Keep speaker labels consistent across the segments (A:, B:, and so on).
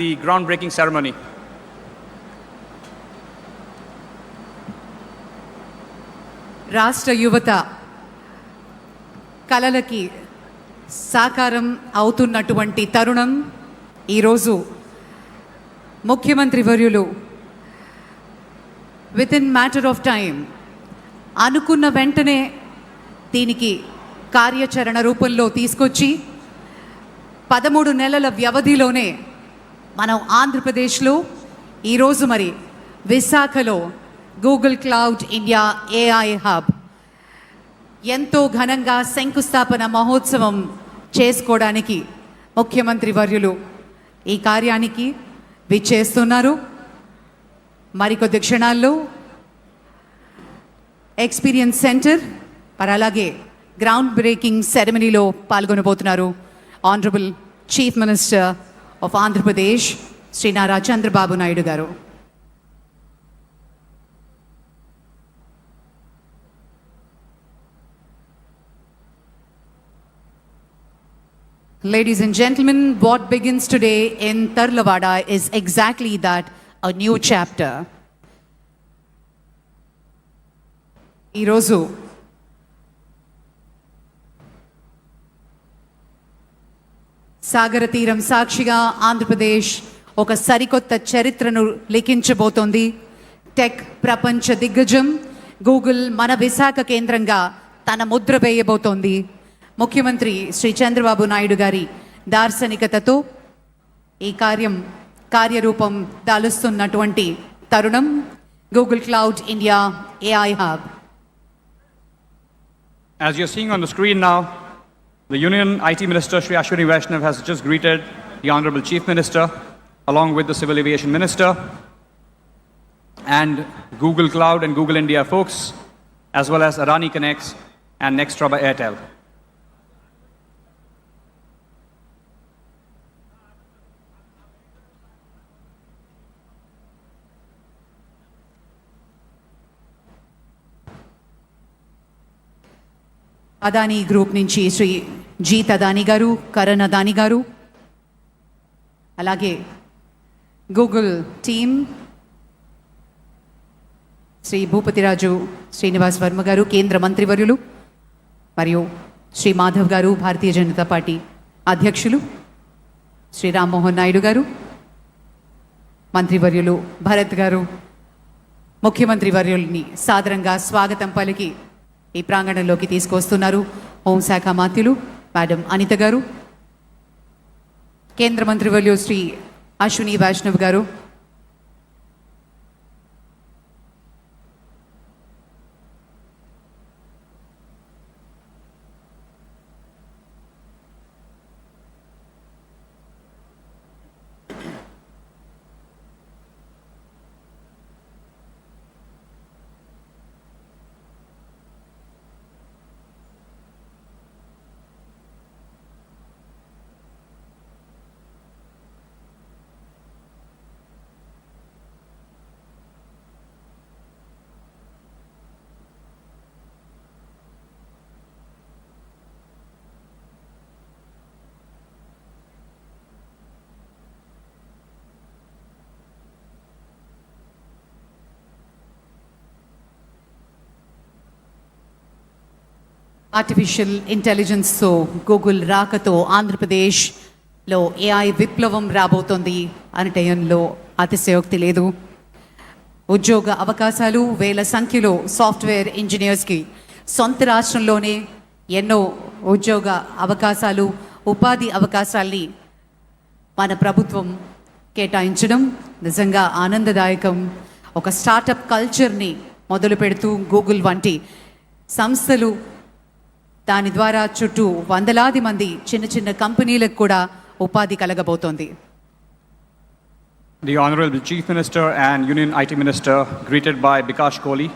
A: the groundbreaking ceremony.
B: రాష్ట్ర యువత కలలకి సాకారం అవుతున్నటువంటి తరుణం ఈరోజు ముఖ్యమంత్రి వర్యులు with in matter of time అనుకున్న వెంటనే దీనికి కార్యాచరణ రూపంలో తీసుకొచ్చి 13 నెలల వ్యవధిలోనే మనం ఆంధ్రప్రదేశ్లో ఈరోజు మరి విశాఖలో Google cloud India AI hub ఎంతో ఘనంగా శంకుస్థాపన మహోత్సవం చేసుకోవడానికి ముఖ్యమంత్రి వర్యులు ఈ కార్యానికి విచ్చేస్తున్నారు. మరికొద్ది క్షణాల్లో ఎక్స్పీరియన్స్ సెంటర్ మరి అలాగే గ్రౌండ్ బ్రేకింగ్ సెరమనీలో పాల్గొనబోతున్నారు honourable chief minister of Andhra Pradesh Shri Nara Chandrababu Naidu గారు. Ladies and gentlemen, what begins today in Tarlavada is exactly that, a new chapter. ఈరోజు సాగర తీరం సాక్షిగా ఆంధ్రప్రదేశ్ ఒక సరికొత్త చరిత్రను లిఖించబోతోంది. టెక్ ప్రపంచ దిగ్గజం గూగుల్ మన విశాఖ కేంద్రంగా తన ముద్ర వేయబోతోంది. ముఖ్యమంత్రి శ్రీ చంద్రబాబు నాయుడు గారి దార్శనికతతో ఈ కార్యరూపం దాలుస్తున్నటువంటి తరుణం Google cloud India AI hub.
A: As you're seeing on the screen now, the Union IT Minister Shri has just greeted the Honorable Chief Minister along with the Civil Aviation Minister and Google Cloud and Google India folks, as well as Adani Connects and Nextra by Airtel.
B: Adani group నుంచి శ్రీ జీత్ అదానీ గారు, కరణ్ అదానీ గారు, అలాగే Google team Shri Bhupathiraju Srinivas Varma గారు, కేంద్ర మంత్రివర్యులు, మరియు శ్రీ మాధవ్ గారు, Bharatiya Janata party అధ్యక్షులు శ్రీ రామ్మోహన్ నాయుడు గారు, మంత్రివర్యులు భరత్ గారు, ముఖ్యమంత్రి వర్యుల్ని సాదరంగా స్వాగతం పలికి ఈ ప్రాంగణంలోకి తీసుకొస్తున్నారు హోంశాఖ మంత్రులు మేడం అనిత గారు, కేంద్ర మంత్రివర్యులు శ్రీ అశ్విని వైష్ణవ్ గారు, ఆర్టిఫిషియల్ ఇంటెలిజెన్స్తో గూగుల్ రాకతో ఆంధ్రప్రదేశ్లో ఏఐ విప్లవం రాబోతోంది అనటయంలో అతిశయోక్తి లేదు. ఉద్యోగ అవకాశాలు వేల సంఖ్యలో సాఫ్ట్వేర్ ఇంజనీర్స్కి సొంత రాష్ట్రంలోనే ఎన్నో ఉద్యోగ అవకాశాలు, ఉపాధి అవకాశాల్ని మన ప్రభుత్వం కేటాయించడం నిజంగా ఆనందదాయకం. ఒక స్టార్టప్ కల్చర్ని మొదలు పెడుతూ గూగుల్ వంటి సంస్థలు దాని ద్వారా చుట్టూ వందలాది మంది చిన్న చిన్న కంపెనీలకు కూడా ఉపాధి కలగబోతోంది.
A: The Honorable Chief Minister and Union IT Minister greeted by Bikash Kohli,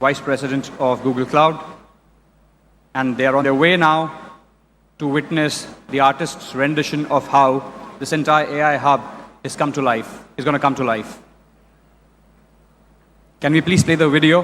A: Vice President of Google Cloud, and they are on their way now to witness the artist's rendition of how this entire AI hub is going to come to life. Can we please play the video?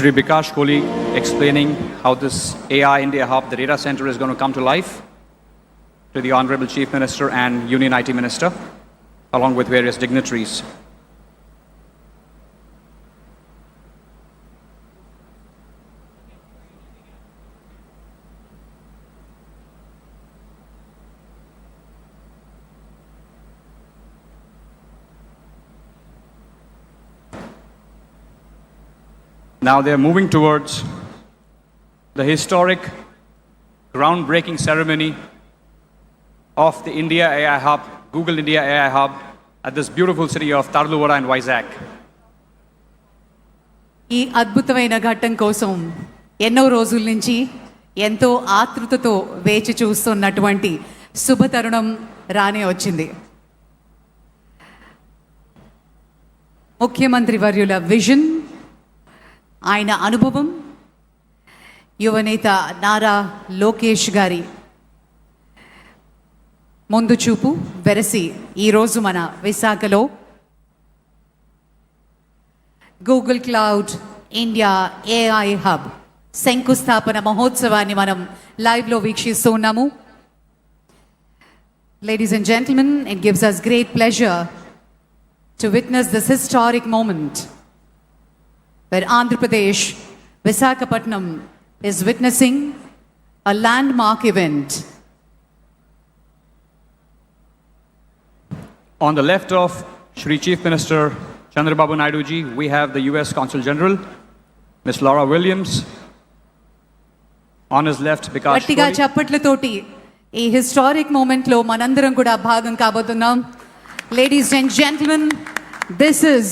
A: Shri Kohli explaining how this AI India Hub, the data center, is going to come to life, to the Honorable Chief Minister and Union IT Minister, along with various dignitaries. Now they're moving towards the historic, groundbreaking ceremony of the India AI Hub, Google India AI Hub, at this beautiful city of Tarluwada and Vizag.
B: ఈ అద్భుతమైన ఘట్టం కోసం ఎన్నో రోజుల నుంచి ఎంతో ఆతృతతో వేచి చూస్తున్నటువంటి శుభతరుణం రానే వచ్చింది. ముఖ్యమంత్రి వర్యుల విజన్, ఆయన అనుభవం, యువనేత నారా లోకేష్ గారి ముందు చూపు వెరసి ఈరోజు మన విశాఖలో Google cloud India AI hub శంకుస్థాపన మహోత్సవాన్ని మనం లైవ్లో వీక్షిస్తూ ఉన్నాము. Ladies and gentlemen, it gives us great pleasure to witness this historic moment where Andhra Pradesh, Visakhapatnam is witnessing a landmark event.
A: On the left of Shri Chief Minister Chandrababu Naidu ji, we have the US Consul General, Ms. Laura Williams. On his left, Bikash
B: గట్టిగా
A: Kohli.
B: చప్పట్లతోటి ఈ historic మూమెంట్లో మనందరం కూడా భాగం కాబోతున్నాం. Ladies and gentlemen, this is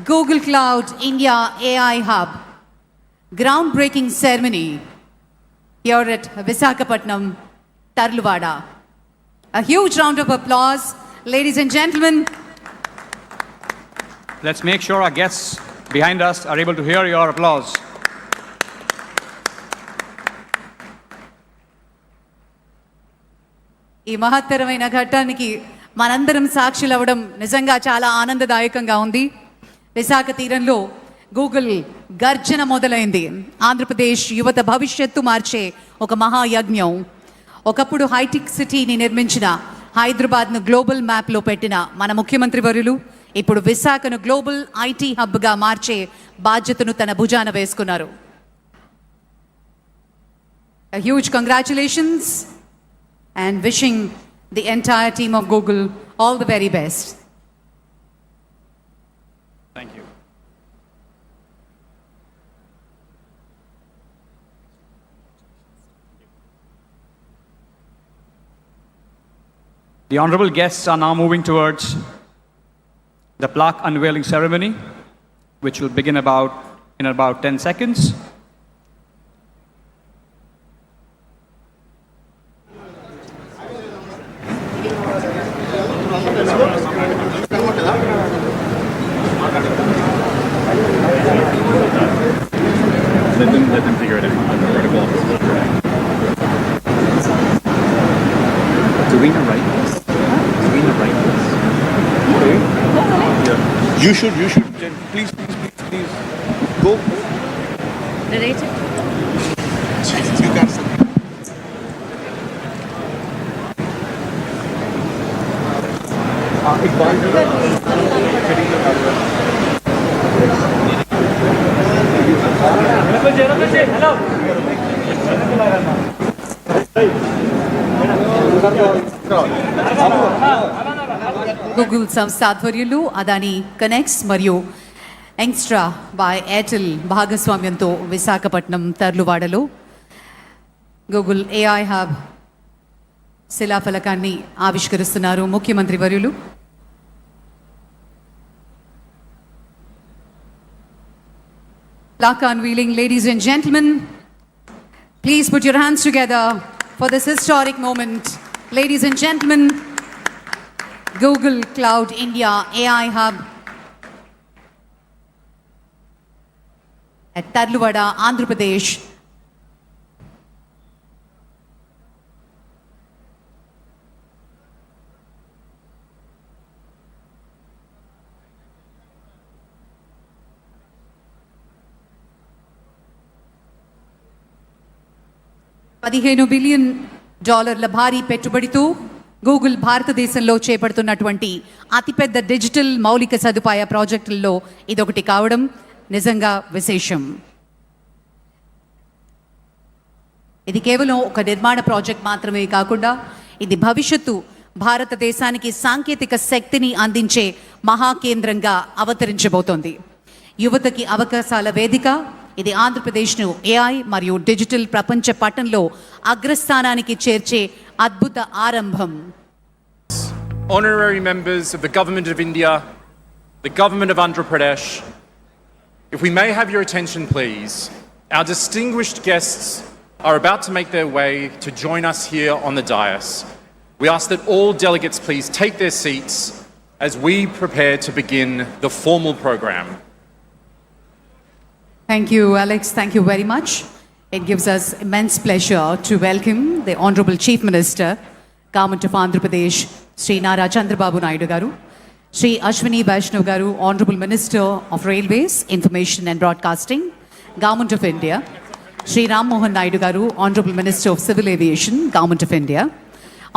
B: Google Cloud India AI Hub groundbreaking ceremony here at Visakhapatnam, Tarluwada. A huge round of applause, ladies and gentlemen.
A: Let's make sure our guests behind us are able to hear your applause.
B: ఈ మహత్తరమైన ఘట్టానికి మనందరం సాక్షులు అవ్వడం నిజంగా చాలా ఆనందదాయకంగా ఉంది. విశాఖ తీరంలో గూగుల్ గర్జన మొదలైంది. ఆంధ్రప్రదేశ్ యువత భవిష్యత్తు మార్చే ఒక మహాయజ్ఞం. ఒకప్పుడు హైటెక్ సిటీని నిర్మించిన, హైదరాబాద్ను గ్లోబల్ మ్యాప్లో పెట్టిన మన ముఖ్యమంత్రి వర్యులు ఇప్పుడు విశాఖను గ్లోబల్ ఐటీ హబ్గా మార్చే బాధ్యతను తన భుజాన వేసుకున్నారు. A huge congratulations and wishing the entire team of Google all the very best.
A: Thank you. The honorable guests are now moving towards the plaque unveiling ceremony, which will begin in about 10 seconds.
C: Let them figure it out. Vertical. Do we know right? Do we know right? Okay. Yeah.
D: You should. Please. Go. You got something.
B: Google సంస్థ ఆధ్వర్యంలో Adani connects మరియు యంగ్స్ట్రా by Airtel భాగస్వామ్యంతో Visakhapatnam తర్లువాడలో Google AI hub శిలాఫలకాన్ని ఆవిష్కరిస్తున్నారు ముఖ్యమంత్రి వర్యులు. Plaque unveiling, ladies and gentlemen. Please put your hands together for this historic moment. Ladies and gentlemen, Google Cloud India AI Hub at Tarluwada, Andhra Pradesh. $15 billion భారీ పెట్టుబడితో Google భారతదేశంలో చేపడుతున్నటువంటి అతిపెద్ద digital మౌలిక సదుపాయ ప్రాజెక్టుల్లో ఇదొకటి కావడం నిజంగా విశేషం. ఇది కేవలం ఒక నిర్మాణ ప్రాజెక్ట్ మాత్రమే కాకుండా ఇది భవిష్యత్తు భారతదేశానికి సాంకేతిక శక్తిని అందించే మహాకేంద్రంగా అవతరించబోతోంది. యువతకి అవకాశాల వేదిక. ఇది ఆంధ్రప్రదేశ్ను ఏఐ మరియు డిజిటల్ ప్రపంచ పటంలో అగ్రస్థానానికి చేర్చే అద్భుత ఆరంభం.
C: Honorary members of the Government of India, the Government of Andhra Pradesh, if we may have your attention please, our distinguished guests are about to make their way to join us here on the dais. We ask that all delegates please take their seats as we prepare to begin the formal program.
B: Thank you, Alex. Thank you very much. It gives us immense pleasure to welcome the Honorable Chief Minister, Government of Andhra Pradesh, Shri Nara Chandrababu Naidu Garu, Shri Ashwini Vaishnav Garu, Honorable Minister of Railways, Information and Broadcasting, Government of India, Shri Ram Mohan Naidu Garu, Honorable Minister of Civil Aviation, Government of India,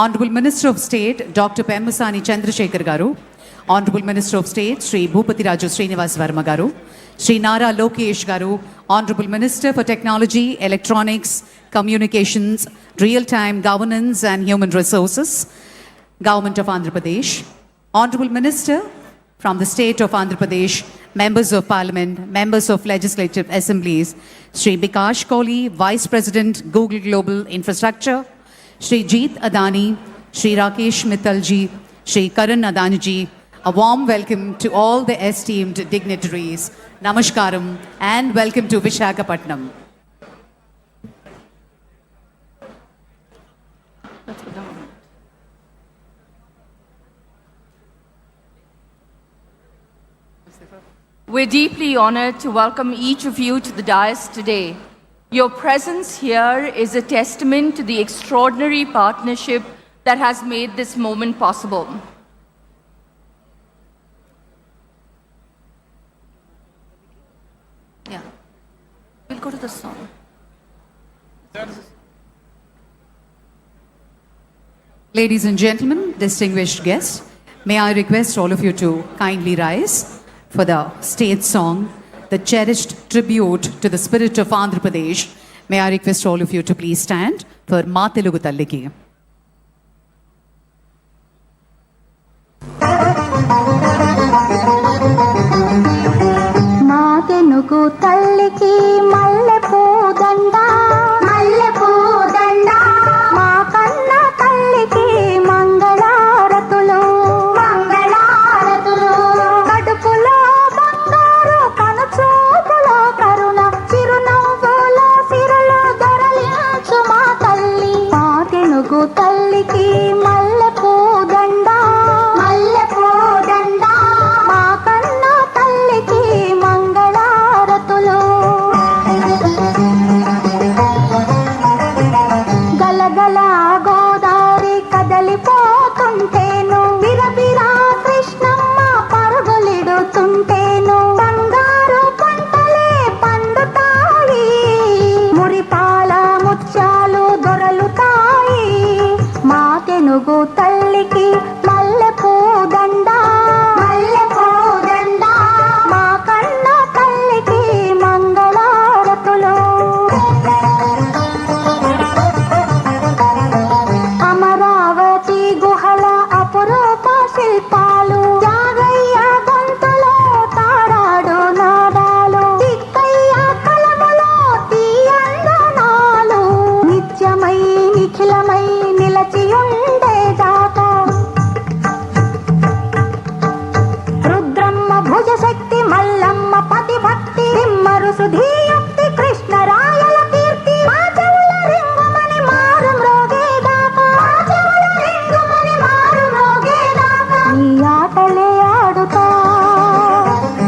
B: Honorable Minister of State, Dr. Pemmasani Chandrasekhar Garu, Honorable Minister of State, Shri Bhupati Raju Srinivas Verma Garu, Shri Nara Lokesh Garu, Honorable Minister for Technology, Electronics, Communications, Real-Time Governance and Human Resources, Government of Andhra Pradesh, Honorable Minister from the State of Andhra Pradesh, Members of Parliament, Members of Legislative Assemblies, Shri Bikash Kohli, Vice President, Google Global Infrastructure, Shri Jeet Adani, Shri Rakesh Mittalji, Shri Karan Adaniji, a warm welcome to all the esteemed dignitaries. Namaskaram and welcome to Visakhapatnam.
E: We're deeply honored to welcome each of you to the dais today. Your presence here is a testament to the extraordinary partnership that has made this moment possible. Yeah, we'll go to the song.
B: Ladies and gentlemen, distinguished guests, may I request all of you to kindly rise for the state song, the cherished tribute to the spirit of Andhra Pradesh. May I request all of you to please stand for Ma Telugu Talliki.
F: మా తెనుగు తల్లికి మల్లె పూదండ మల్లె పూదండ మా కన్న తల్లికి మంగళారతులు మంగళారతులు కడుపులో బంగారు కనుచూపులో కరుణ చిరునవ్వులో సిరులు దొరలించు మా తల్లి మా తెనుగు తల్లికి మల్లె పూదండ మల్లె పూదండ మా కన్న తల్లికి మంగళారతులు గలగల గోదావరి కదలిపోతుంటేను బిరబిరా కృష్ణమ్మ పరుగులిడుతుంటేను బంగారు పంటలే పండుతాయి మురిపాల ముత్యాలు దొరలుతాయి మా తెనుగు తల్లికి మల్లె పూదండ మల్లె పూదండ మా కన్న తల్లికి మంగళారతులు అమరావతి గుహల అపురూప శిల్పాలు యాగయ్య గొంతులో తారాడు నాదాలు తిక్కయ్య కలములో తీయందనాలు నిత్యమై నిఖిలమై నిలచియుండేదాకా రుద్రమ్మ భుజశక్తి మల్లమ్మ పతి భక్తి తిమ్మరు సుధీయుక్తి కృష్ణరాయల కీర్తి మా చెవుల రింగుమని మారు మ్రోగేదాకా మా చెవుల రింగుమని మారు మ్రోగేదాకా నీ ఆటలే ఆడుతా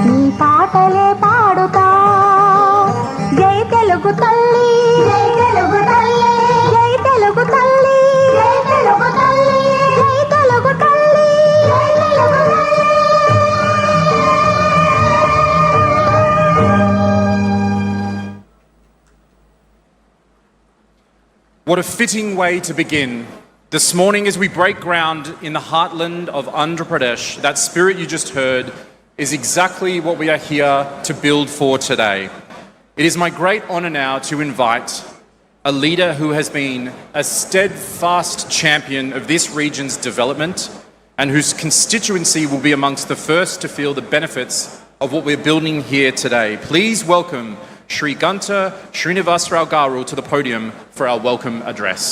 F: నీ పాటలే పాడుతా జై తెలుగు తల్లి జై తెలుగు తల్లి జై తెలుగు తల్లి జై తెలుగు తల్లి జై తెలుగు తల్లి జై తెలుగు తల్లి.
C: What a fitting way to begin. This morning, as we break ground in the heartland of Andhra Pradesh, that spirit you just heard is exactly what we are here to build for today. It is my great honour now to invite a leader who has been a steadfast champion of this region's development and whose constituency will be amongst the first to feel the benefits of what we're building here today. Please welcome Shri Srinivasrao Garu to the podium for our welcome address.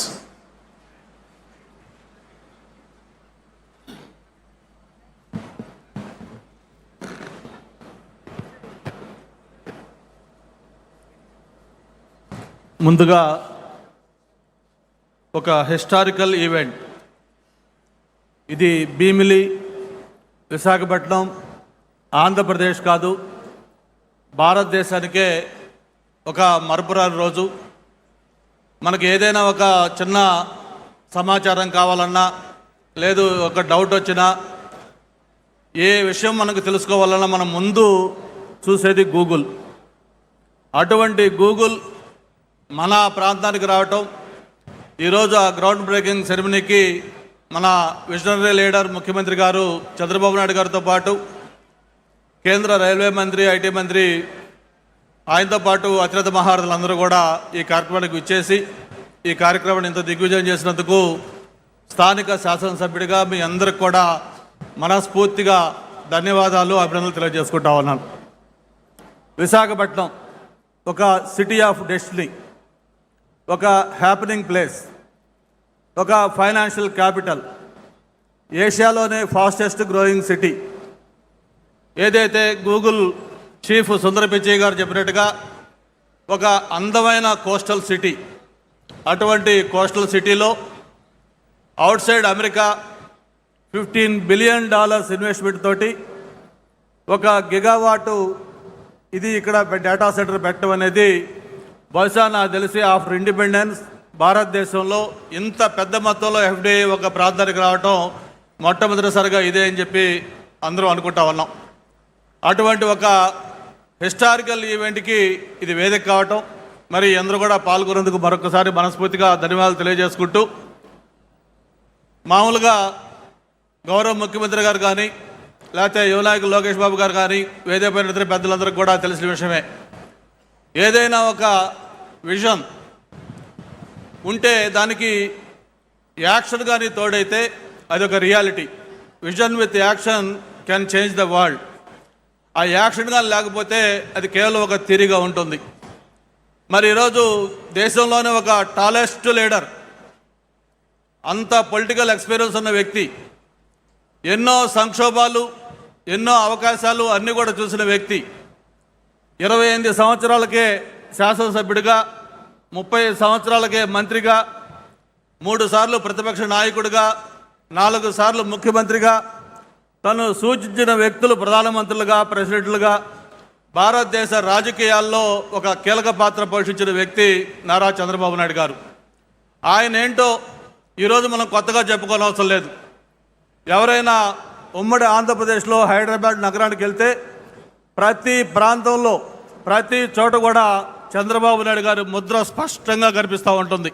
G: ముందుగా ఒక historical event ఇది భీమిలి విశాఖపట్నం ఆంధ్రప్రదేశ్ కాదు భారతదేశానికే ఒక మరపురాని రోజు. మనకి ఏదైనా ఒక చిన్న సమాచారం కావాలన్నా లేదు ఒక డౌట్ వచ్చినా ఏ విషయం మనకు తెలుసుకోవాలన్నా మనం ముందు చూసేది గూగుల్. అటువంటి గూగుల్ మన ప్రాంతానికి రావటం, ఈరోజు ఆ గ్రౌండ్ బ్రేకింగ్ సెరమనీకి మన విజనరీ లీడర్ ముఖ్యమంత్రి గారు చంద్రబాబు నాయుడు గారితో పాటు కేంద్ర రైల్వే మంత్రి, ఐటీ మంత్రి, ఆయనతో పాటు అతిరథ మహారథులందరూ కూడా ఈ కార్యక్రమానికి విచ్చేసి ఈ కార్యక్రమాన్ని ఇంత దిగ్విజయం చేసినందుకు స్థానిక శాసనసభ్యుడిగా మీ అందరికి కూడా మనస్ఫూర్తిగా ధన్యవాదాలు, అభినందనలు తెలియజేసుకుంటా ఉన్నాను. విశాఖపట్నం ఒక సిటీ ఆఫ్ డెస్టినీ, ఒక హ్యాపెనింగ్ ప్లేస్, ఒక ఫైనాన్షియల్ క్యాపిటల్, ఏషియాలోనే ఫాస్టెస్ట్ గ్రోయింగ్ సిటీ. ఏదైతే గూగుల్ చీఫ్ సుందర పిచ్చయ్య గారు చెప్పినట్టుగా ఒక అందమైన కోస్టల్ సిటీ. అటువంటి కోస్టల్ సిటీలో outside America $15 billion investment తోటి ఒక గిగావాటు ఇది ఇక్కడ డేటా సెంటర్ పెట్టడం అనేది బహుశా నాకు తెలిసి ఆఫ్టర్ ఇండిపెండెన్స్ భారతదేశంలో ఇంత పెద్ద మొత్తంలో ఎఫ్డిఐ ఒక ప్రాంతానికి రావటం మొట్టమొదటిసారిగా ఇదే అని చెప్పి అందరూ అనుకుంటా ఉన్నాం. అటువంటి ఒక హిస్టారికల్ ఈవెంట్కి ఇది వేదిక కావటం, మరి అందరూ కూడా పాల్గొనేందుకు మరొకసారి మనస్ఫూర్తిగా ధన్యవాదాలు తెలియజేసుకుంటూ, మామూలుగా గౌరవ ముఖ్యమంత్రి గారు కానీ లేకపోతే యువనాయకులు లోకేష్ బాబు గారు కానీ వేదికపైన ఇతర పెద్దలందరికీ కూడా తెలిసిన విషయమే. ఏదైనా ఒక విజన్ ఉంటే దానికి యాక్షన్ కానీ తోడైతే అది ఒక reality. Vision with action can change the world. ఆ యాక్షన్ కానీ లేకపోతే అది కేవలం ఒక థియరీగా ఉంటుంది. మరి ఈరోజు దేశంలోనే ఒక టాలెస్ట్ లీడర్, అంత పొలిటికల్ ఎక్స్పీరియన్స్ ఉన్న వ్యక్తి, ఎన్నో సంక్షోభాలు, ఎన్నో అవకాశాలు అన్నీ కూడా చూసిన వ్యక్తి, 28 సంవత్సరాలకే శాసనసభ్యుడిగా, 30 సంవత్సరాలకే మంత్రిగా, 3 సార్లు ప్రతిపక్ష నాయకుడిగా, 4 సార్లు ముఖ్యమంత్రిగా, తను సూచించిన వ్యక్తులు ప్రధానమంత్రులుగా, ప్రెసిడెంట్లుగా భారతదేశ రాజకీయాల్లో ఒక కీలక పాత్ర పోషించిన వ్యక్తి నారా చంద్రబాబు నాయుడు గారు. ఆయన ఏంటో ఈరోజు మనం కొత్తగా చెప్పుకోనవసరం లేదు. ఎవరైనా ఉమ్మడి ఆంధ్రప్రదేశ్లో హైదరాబాద్ నగరానికి వెళ్తే ప్రతి ప్రాంతంలో ప్రతి చోట కూడా చంద్రబాబు నాయుడు గారి ముద్ర స్పష్టంగా కనిపిస్తూ ఉంటుంది.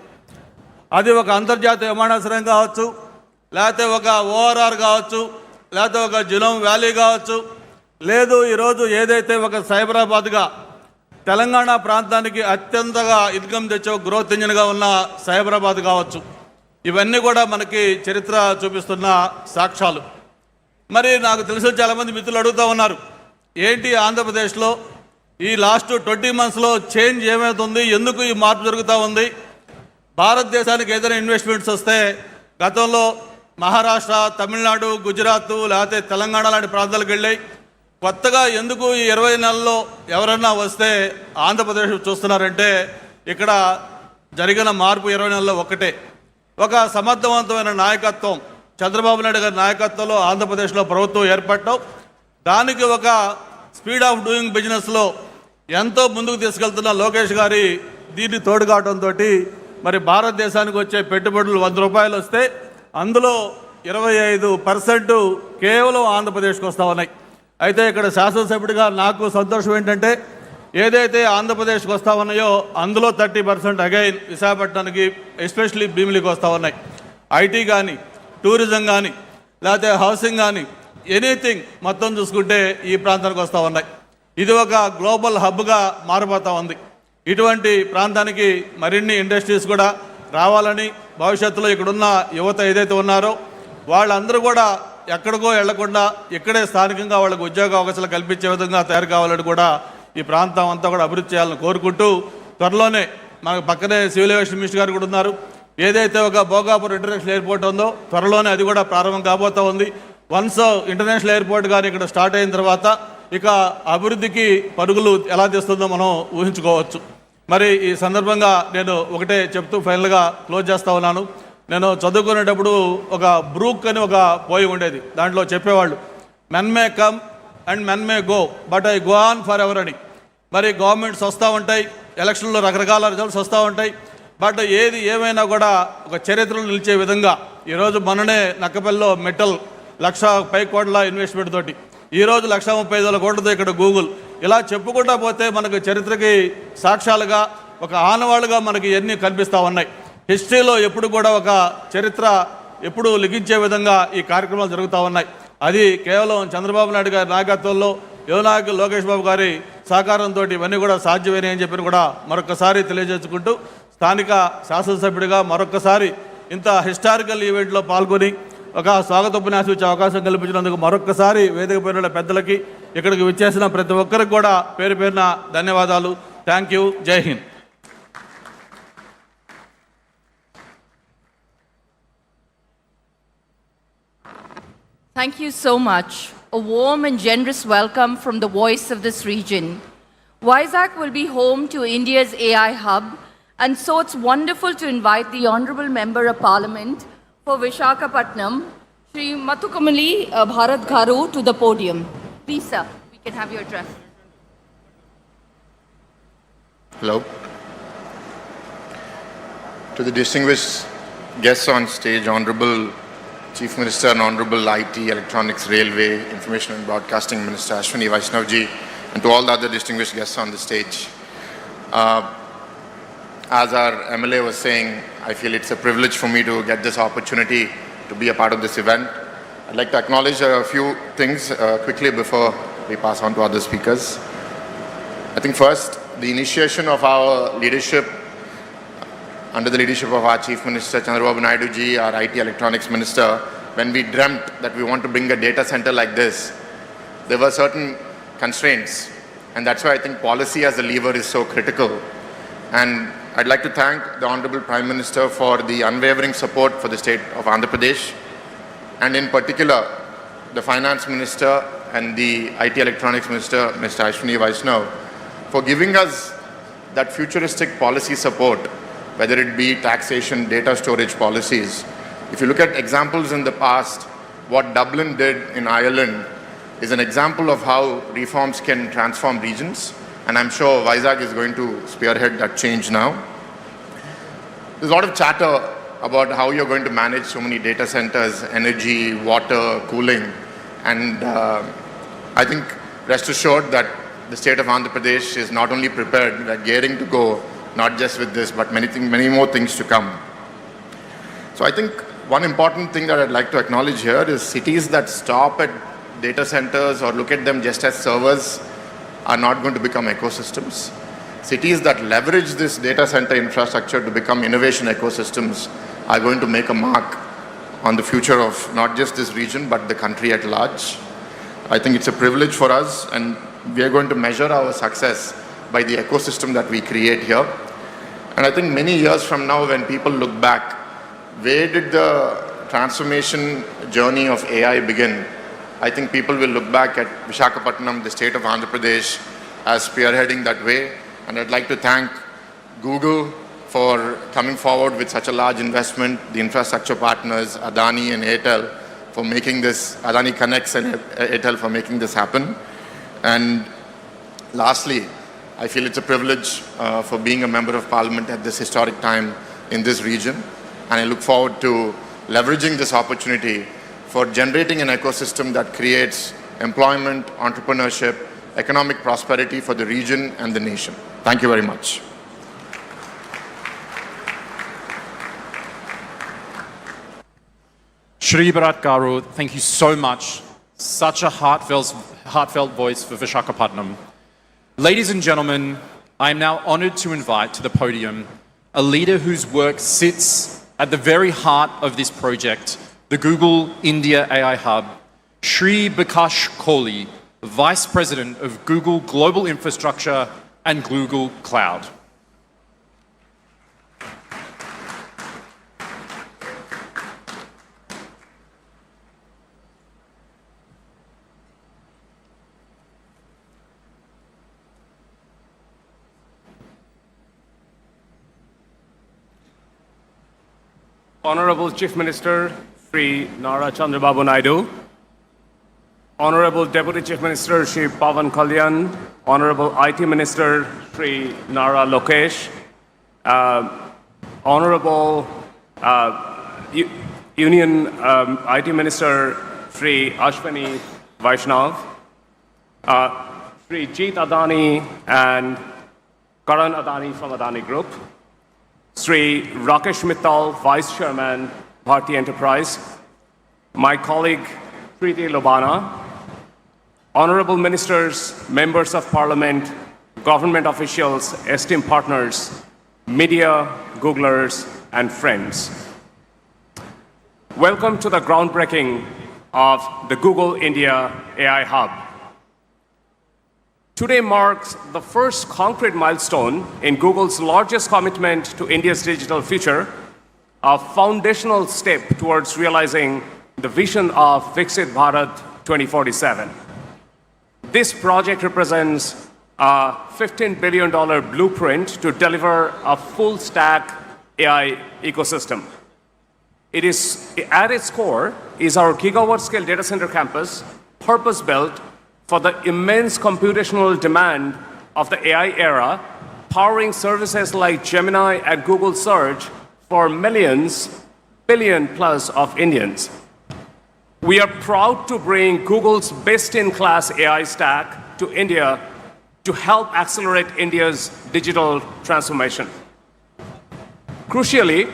G: అది ఒక అంతర్జాతీయ విమానాశ్రయం కావచ్చు, లేకపోతే ఒక ఓఆర్ఆర్ కావచ్చు, లేకపోతే ఒక జిలోమ్ వ్యాలీ కావచ్చు, లేదు ఈరోజు ఏదైతే ఒక సైబరాబాద్గా తెలంగాణ ప్రాంతానికి అత్యంతగా ఇన్కమ్ తెచ్చే గ్రోత్ ఇంజిన్గా ఉన్న సైబరాబాద్ కావచ్చు. ఇవన్నీ కూడా మనకి చరిత్ర చూపిస్తున్న సాక్ష్యాలు. మరి నాకు తెలిసిన చాలామంది మిత్రులు అడుగుతూ ఉన్నారు, ఏంటి ఆంధ్రప్రదేశ్లో ఈ లాస్ట్ 20 మంత్స్లో చేంజ్ ఏమవుతుంది, ఎందుకు ఈ మార్పు జరుగుతూ ఉంది? భారతదేశానికి ఏదైనా ఇన్వెస్ట్మెంట్స్ వస్తే గతంలో మహారాష్ట్ర, తమిళనాడు, గుజరాత్ లేకపోతే తెలంగాణ లాంటి ప్రాంతాలకు వెళ్ళాయి. కొత్తగా ఎందుకు ఈ 20 నెలల్లో ఎవరన్నా వస్తే ఆంధ్రప్రదేశ్ చూస్తున్నారంటే ఇక్కడ జరిగిన మార్పు 20 నెలల్లో ఒక్కటే. ఒక సమర్థవంతమైన నాయకత్వం, చంద్రబాబు నాయుడు గారి నాయకత్వంలో ఆంధ్రప్రదేశ్లో ప్రభుత్వం ఏర్పడటం, దానికి ఒక స్పీడ్ ఆఫ్ డూయింగ్ బిజినెస్లో ఎంతో ముందుకు తీసుకెళ్తున్న లోకేష్ గారి దీన్ని తోడు కావడంతో మరి భారతదేశానికి వచ్చే పెట్టుబడులు ₹100 వస్తే అందులో 25% కేవలం ఆంధ్రప్రదేశ్కి వస్తూ ఉన్నాయి. అయితే ఇక్కడ శాసనసభ్యుడిగా నాకు సంతోషం ఏంటంటే ఏదైతే ఆంధ్రప్రదేశ్కి వస్తూ ఉన్నాయో అందులో 30% అగైన్ విశాఖపట్నానికి ఎస్పెషలీ భీమిలికి వస్తూ ఉన్నాయి. ఐటీ కానీ, టూరిజం కానీ, లేకపోతే హౌసింగ్ కానీ, ఎనీథింగ్ మొత్తం చూసుకుంటే ఈ ప్రాంతానికి వస్తూ ఉన్నాయి. ఇది ఒక గ్లోబల్ హబ్గా మారిపోతూ ఉంది. ఇటువంటి ప్రాంతానికి మరిన్ని ఇండస్ట్రీస్ కూడా రావాలని, భవిష్యత్తులో ఇక్కడున్న యువత ఏదైతే ఉన్నారో వాళ్ళందరూ కూడా ఎక్కడికో వెళ్లకుండా ఇక్కడే స్థానికంగా వాళ్ళకు ఉద్యోగ అవకాశాలు కల్పించే విధంగా తయారు కావాలని కూడా ఈ ప్రాంతం అంతా కూడా అభివృద్ధి చేయాలని కోరుకుంటూ, త్వరలోనే మనకు పక్కనే సివిల్ ఏవియేషన్ మినిస్టర్ గారు కూడా ఉన్నారు. ఏదైతే ఒక భోగాపురం ఇంటర్నేషనల్ ఎయిర్పోర్ట్ ఉందో త్వరలోనే అది కూడా ప్రారంభం కాబోతూ ఉంది. వన్స్ ఇంటర్నేషనల్ ఎయిర్పోర్ట్ కానీ ఇక్కడ స్టార్ట్ అయిన తర్వాత ఇక అభివృద్ధికి పరుగులు ఎలా తీస్తుందో మనం ఊహించుకోవచ్చు. మరి ఈ సందర్భంగా నేను ఒకటే చెప్తూ ఫైనల్గా క్లోజ్ చేస్తూ ఉన్నాను. నేను చదువుకునేటప్పుడు ఒక బ్రూక్ అని ఒక పోయి ఉండేది. దాంట్లో చెప్పేవాళ్ళు, men may come and men may go but I go on for ever అని. మరి గవర్నమెంట్స్ వస్తూ ఉంటాయి, ఎలక్షన్లో రకరకాల రిజల్ట్స్ వస్తూ ఉంటాయి. బట్ ఏది ఏమైనా కూడా ఒక చరిత్రలో నిలిచే విధంగా ఈరోజు మొన్ననే నక్కపల్లిలో మెటల్ 1,00,000 కోట్ల ఇన్వెస్ట్మెంట్ తోటి, ఈరోజు 1,35,000 కోట్లతో ఇక్కడ గూగుల్, ఇలా చెప్పుకుంటా పోతే మనకు చరిత్రకి సాక్ష్యాలుగా ఒక ఆనవాళ్ళుగా మనకి ఎన్ని కనిపిస్తూ ఉన్నాయి. హిస్టరీలో ఎప్పుడు కూడా ఒక చరిత్ర ఎప్పుడు లిఖించే విధంగా ఈ కార్యక్రమాలు జరుగుతూ ఉన్నాయి. అది కేవలం చంద్రబాబు నాయుడు గారి నాయకత్వంలో, యువ నాయకులు లోకేష్ బాబు గారి సహకారంతో ఇవన్నీ కూడా సాధ్యమేనని అని చెప్పి కూడా మరొకసారి తెలియజేసుకుంటూ, స్థానిక శాసనసభ్యుడిగా మరొకసారి ఇంత హిస్టారికల్ ఈవెంట్లో పాల్గొని ఒక స్వాగతోపన్యాసం ఇచ్చే అవకాశం కల్పించినందుకు మరొకసారి వేదిక పైన పెద్దలకి, ఇక్కడికి విచ్చేసిన ప్రతి ఒక్కరికి కూడా పేరు పేరున ధన్యవాదాలు. Thank you. జై Hind.
E: Thank you so much. A warm and generous welcome from the voice of this region. Vizag will be home to India's AI hub, and so it's wonderful to invite the Honorable Member of Parliament for Visakhapatnam, Shri Mathukamali Bharat Garu, to the podium. Please, sir, we can have your address.
H: Hello. To the distinguished guests on stage, Honorable Chief Minister and Honorable IT, Electronics, Railway, Information and Broadcasting Minister Ashwini Vaishnavji, and to all the other distinguished guests on the stage. As our MLA was saying, I feel it's a privilege for me to get this opportunity to be a part of this event. I'd like to acknowledge a few things quickly before we pass on to other speakers. I think first, the initiation of our leadership under the leadership of our Chief Minister Chandrababu Naidu ji, our IT Electronics Minister, when we dreamt that we want to bring a data center like this, there were certain constraints, and that's why I think policy as a lever is so critical. And I'd like to thank the Honorable Prime Minister for the unwavering support for the state of Andhra Pradesh, and in particular the Finance Minister and the IT Electronics Minister, Mr. Ashwini Vaishnav, for giving us that futuristic policy support, whether it be taxation, data storage policies. If you look at examples in the past, what Dublin did in Ireland is an example of how reforms can transform regions, and I'm sure Vizag is going to spearhead that change now. There's a lot of chatter about how you're going to manage so many data centers, energy, water, cooling, and I think rest assured that the state of Andhra Pradesh is not only prepared, we're gearing to go, not just with this, but many more things to come. So I think one important thing that I'd like to acknowledge here is cities that stop at data centers or look at them just as servers are not going to become ecosystems. Cities that leverage this data center infrastructure to become innovation ecosystems are going to make a mark on the future of not just this region, but the country at large. I think it's a privilege for us, and we are going to measure our success by the ecosystem that we create here. And I think many years from now, when people look back, where did the transformation journey of AI begin? I think people will look back at Visakhapatnam, the state of Andhra Pradesh, as spearheading that way. And I'd like to thank Google for coming forward with such a large investment, the infrastructure partners, Adani and Airtel, for making this, Adani Connects and Airtel for making this happen. And lastly, I feel it's a privilege for being a member of Parliament at this historic time in this region, and I look forward to leveraging this opportunity for generating an ecosystem that creates employment, entrepreneurship, economic prosperity for the region and the nation. Thank you very much.
C: Shri Garu, thank you so much. Such a heartfelt voice for Visakhapatnam. Ladies and gentlemen, I am now honored to invite to the podium a leader whose work sits at the very heart of this project, the Google India AI Hub, Shri Kohli, Vice President of Google Global Infrastructure and Google Cloud.
I: Honorable Chief Minister Shri Nara Chandrababu Naidu, Honorable Deputy Chief Minister Shri Pawan Kalyan, Honorable IT Minister Shri Nara Lokesh, Honorable Union IT Minister Shri Ashwini Vaishnav, Shri Jeet Adani and Karan Adani from Adani Group, Shri Rakesh Mittal, Vice Chairman, Bharti Enterprise, my colleague Preeti Lobana, Honorable Ministers, Members of Parliament, government officials, esteemed partners, media, Googlers, and friends. Welcome to the groundbreaking of the Google India AI Hub. Today marks the first concrete milestone in Google's largest commitment to India's digital future, a foundational step towards realizing the vision of Viksit Bharat 2047. This project represents a $15 billion blueprint to deliver a full-stack AI ecosystem. It is, at its core, is our gigawatt-scale data center campus, purpose-built for the immense computational demand of the AI era, powering services like Gemini and Google Search for millions, billion plus of Indians. We are proud to bring Google's best-in-class AI stack to India to help accelerate India's digital transformation. Crucially,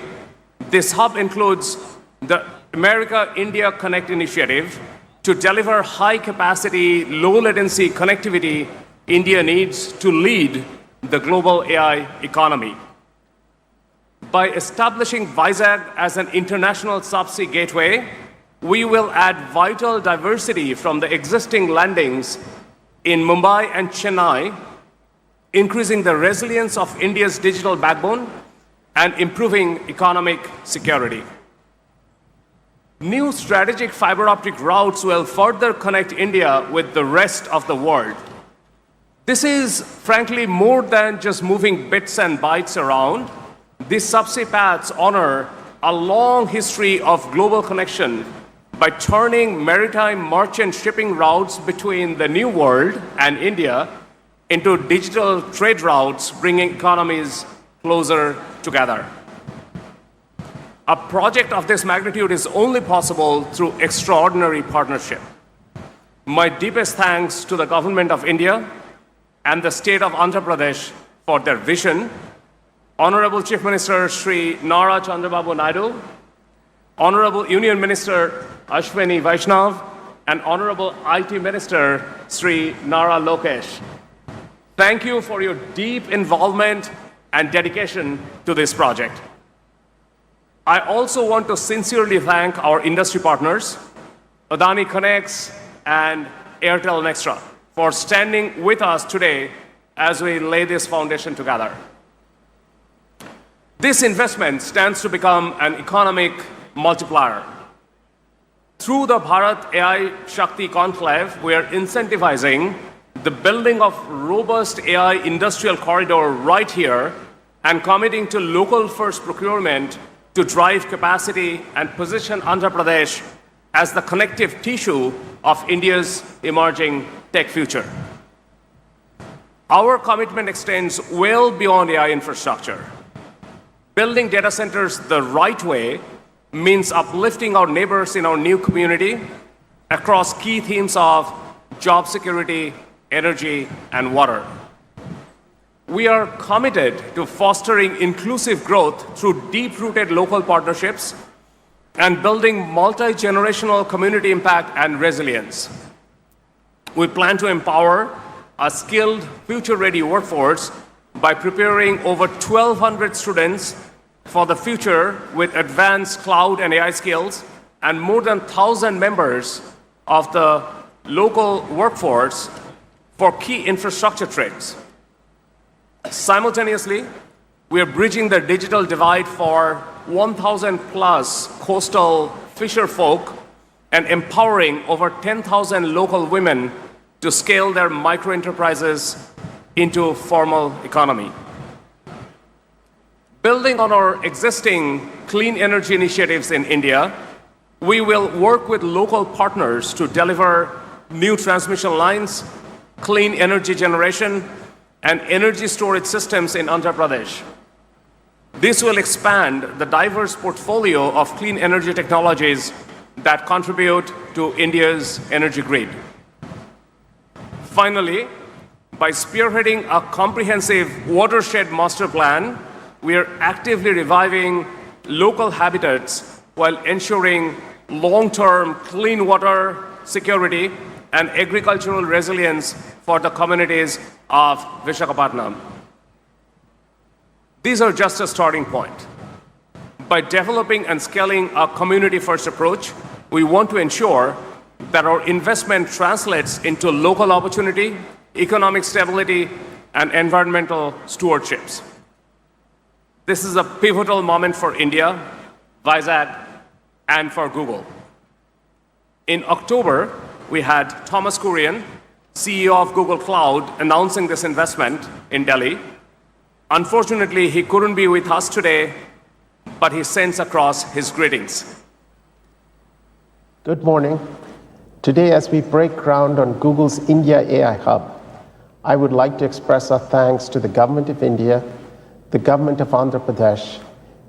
I: this hub includes the America-India Connect initiative to deliver high-capacity, low-latency connectivity India needs to lead the global AI economy. By establishing Vizag as an international subsea gateway, we will add vital diversity from the existing landings in Mumbai and Chennai, increasing the resilience of India's digital backbone and improving economic security. New strategic fiber optic routes will further connect India with the rest of the world. This is, frankly, more than just moving bits and bytes around. These subsea paths honor a long history of global connection by turning maritime merchant shipping routes between the New World and India into digital trade routes, bringing economies closer together. A project of this magnitude is only possible through extraordinary partnership. My deepest thanks to the Government of India and the State of Andhra Pradesh for their vision. Honorable Chief Minister Shri Nara Chandrababu Naidu, Honorable Union Minister Ashwini Vaishnav, and Honorable IT Minister Shri Nara Lokesh. Thank you for your deep involvement and dedication to this project. I also want to sincerely thank our industry partners, Adani Connects and Airtel Nextra, for standing with us today as we lay this foundation together. This investment stands to become an economic multiplier. Through the Bharat AI Shakti Conclave, we are incentivizing the building of robust AI industrial corridor right here and committing to local first procurement to drive capacity and position Andhra Pradesh as the connective tissue of India's emerging tech future. Our commitment extends well beyond AI infrastructure. Building data centers the right way means uplifting our neighbors in our new community across key themes of job security, energy, and water. We are committed to fostering inclusive growth through deep-rooted local partnerships and building multi-generational community impact and resilience. We plan to empower a skilled, future-ready workforce by preparing over 1,200 students for the future with advanced cloud and AI skills, and more than 1,000 members of the local workforce for key infrastructure trades. Simultaneously, we are bridging the digital divide for 1,000 plus coastal fisher folk and empowering over 10,000 local women to scale their micro-enterprises into formal economy. Building on our existing clean energy initiatives in India, we will work with local partners to deliver new transmission lines, clean energy generation, and energy storage systems in Andhra Pradesh. This will expand the diverse portfolio of clean energy technologies that contribute to India's energy grid. Finally, by spearheading a comprehensive watershed master plan, we are actively reviving local habitats while ensuring long-term clean water security and agricultural resilience for the communities of Visakhapatnam. These are just a starting point. By developing and scaling a community-first approach, we want to ensure that our investment translates into local opportunity, economic stability, and environmental stewardships. This is a pivotal moment for India, Vizag, and for Google. In October, we had Thomas Kurian, CEO of Google Cloud, announcing this investment in Delhi. Unfortunately, he couldn't be with us today, but he sends across his greetings.
J: Good morning. Today, as we break ground on Google's India AI Hub, I would like to express our thanks to the Government of India, the Government of Andhra Pradesh,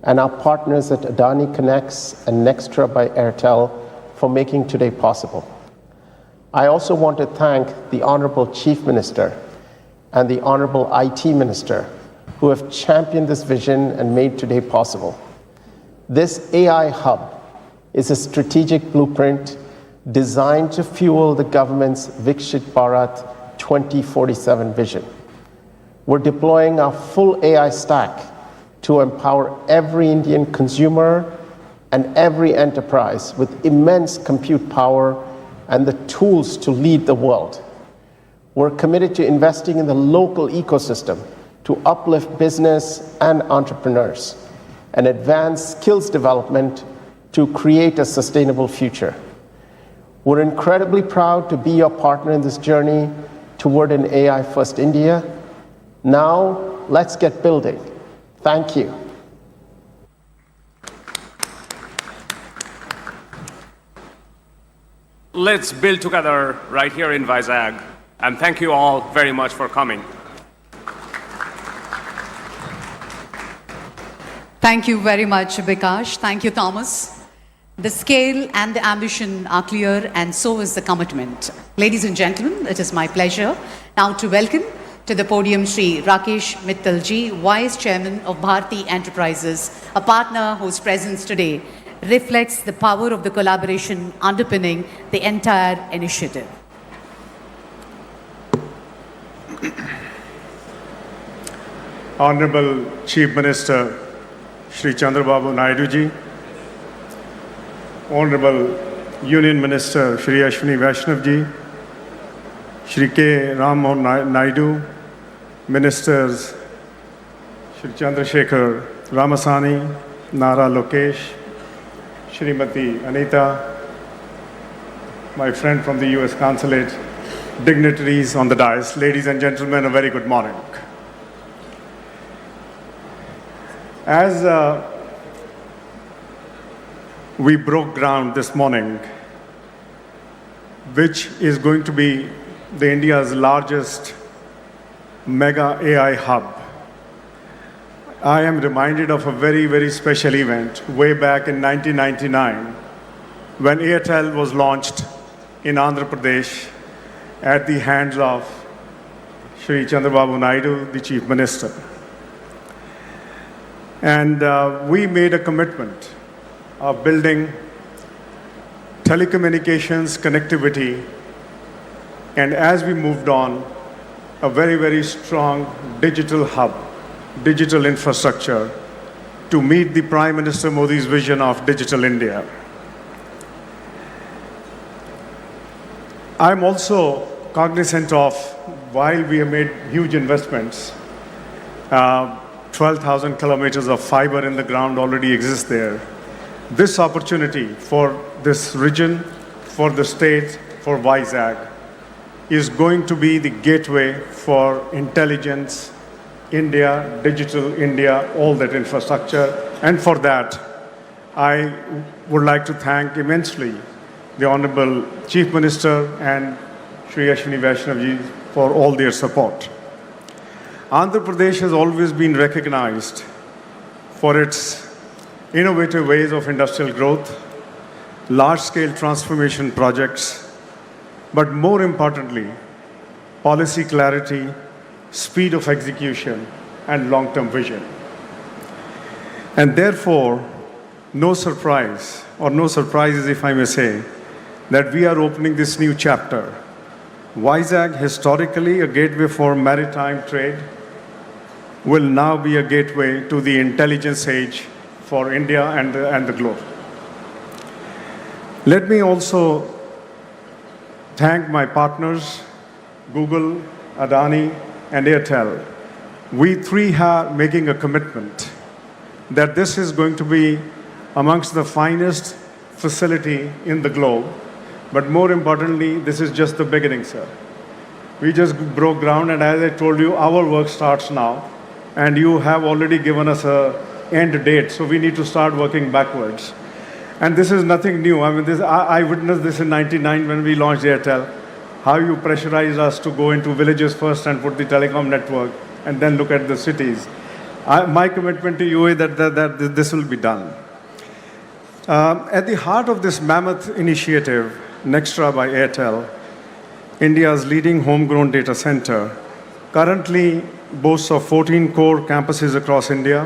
J: and our partners at Adani Connects and Nextra by Airtel for making today possible. I also want to thank the Honorable Chief Minister and the Honorable IT Minister who have championed this vision and made today possible. This AI hub is a strategic blueprint designed to fuel the government's Vikshit Bharat 2047 vision. We're deploying our full AI stack to empower every Indian consumer and every enterprise with immense compute power and the tools to lead the world. We're committed to investing in the local ecosystem to uplift business and entrepreneurs and advance skills development to create a sustainable future. We're incredibly proud to be your partner in this journey toward an AI-first India. Now, let's get building. Thank you.
I: Let's build together right here in Vizag, and thank you all very much for coming.
B: Thank you very much, Bikash. Thank you, Thomas. The scale and the ambition are clear, and so is the commitment. Ladies and gentlemen, it is my pleasure now to welcome to the podium Shri Rakesh Mittalji, Vice Chairman of Bharathi Enterprises, a partner whose presence today reflects the power of the collaboration underpinning the entire initiative.
K: Honorable Chief Minister Shri Chandrababu Naidu ji, Honorable Union Minister Shri Ashwini Vaishnav ji, Shri K. Ram Mohan Naidu, Ministers Shri Chandrasekhar Ramasani, Nara Lokesh, Shrimati Anita, my friend from the US Consulate, dignitaries on the dais, ladies and gentlemen, a very good morning. As we broke ground this morning, which is going to be the India's largest mega AI hub, I am reminded of a very, very special event way back in 1999 when Airtel was launched in Andhra Pradesh at the hands of Shri Chandrababu Naidu, the Chief Minister. And we made a commitment of building telecommunications connectivity, and as we moved on, a very, very strong digital hub, digital infrastructure to meet the Prime Minister Modi's vision of Digital India. I'm also cognizant of, while we have made huge investments, 12,000 kilometers of fiber in the ground already exists there. This opportunity for this region, for the state, for Vizag, is going to be the gateway for intelligence, India, digital India, all that infrastructure. And for that, I would like to thank immensely the Honorable Chief Minister and Shri Ashwini Vaishnavji for all their support. Andhra Pradesh has always been recognized for its innovative ways of industrial growth, large-scale transformation projects, but more importantly, policy clarity, speed of execution, and long-term vision. And therefore, no surprises, if I may say, that we are opening this new chapter. Vizag, historically a gateway for maritime trade, will now be a gateway to the intelligence age for India and the globe. Let me also thank my partners, Google, Adani, and Airtel. We three are making a commitment that this is going to be amongst the finest facility in the globe. But more importantly, this is just the beginning, sir. We just broke ground, and as I told you, our work starts now. And you have already given us an end date, so we need to start working backwards. And this is nothing new. I mean, I witnessed this in '99 when we launched Airtel, how you pressurized us to go into villages first and put the telecom network, and then look at the cities. My commitment to you is that this will be done. At the heart of this mammoth initiative, Nextra by Airtel, India's leading homegrown data center, currently boasts of 14 core campuses across India,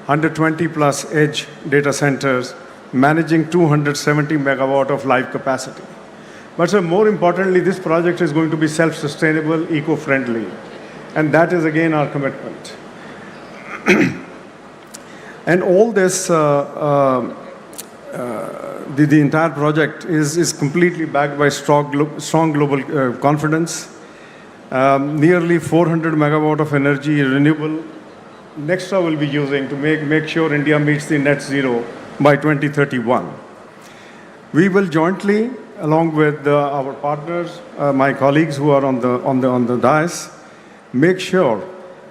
K: 120 plus edge data centers, managing 270 megawatt of live capacity. But sir, more importantly, this project is going to be self-sustainable, eco-friendly. And that is again our commitment. And all this, the entire project is completely backed by strong global confidence. Nearly 400 megawatt of energy renewable Nextra will be using to make sure India meets the net zero by 2031. We will jointly, along with our partners, my colleagues who are on the dais, make sure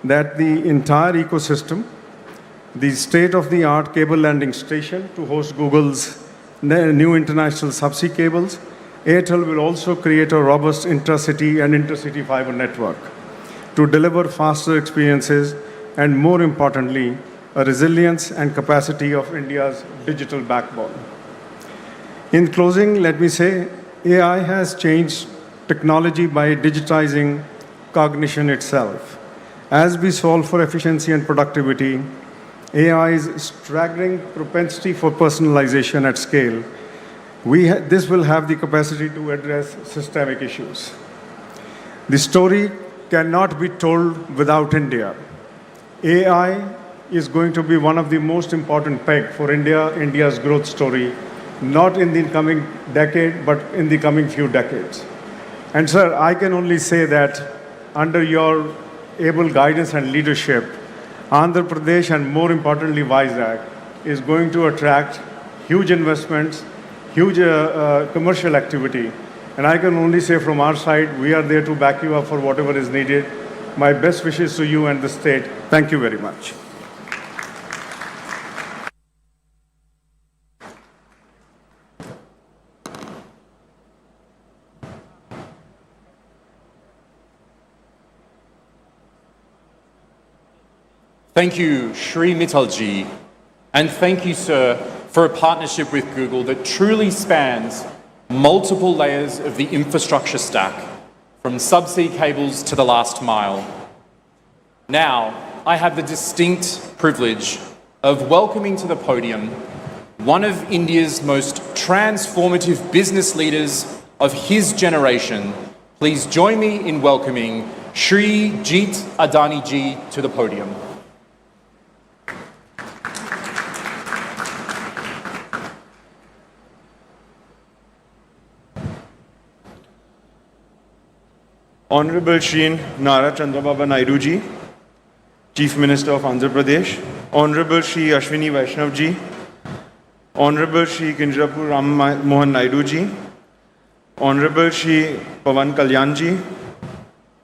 K: that the entire ecosystem, the state-of-the-art cable landing station to host Google's new international subsea cables, Airtel will also create a robust intracity and intercity fiber network to deliver faster experiences and, more importantly, a resilience and capacity of India's digital backbone. In closing, let me say, AI has changed technology by digitizing cognition itself. As we solve for efficiency and productivity, AI's staggering propensity for personalization at scale, this will have the capacity to address systemic issues. The story cannot be told without India. AI is going to be one of the most important pegs for India's growth story, not in the coming decade, but in the coming few decades. And sir, I can only say that under your able guidance and leadership, Andhra Pradesh and more importantly Vizag is going to attract huge investments, huge commercial activity. And I can only say from our side, we are there to back you up for whatever is needed. My best wishes to you and the state. Thank you very much.
C: Thank you, Shri Mittalji, and thank you, sir, for a partnership with Google that truly spans multiple layers of the infrastructure stack, from subsea cables to the last mile. Now, I have the distinct privilege of welcoming to the podium one of India's most transformative business leaders of his generation. Please join me in welcoming Shri Adani ji to the podium.
K: Honorable Shri Nara Chandrababa Naidu ji, Chief Minister of Andhra Pradesh, Honorable Shri Ashwini Vaishnav ji, Honorable Shri Kinjapur Ram Mohan Naidu ji, Honorable Shri Pawan Kalyan ji,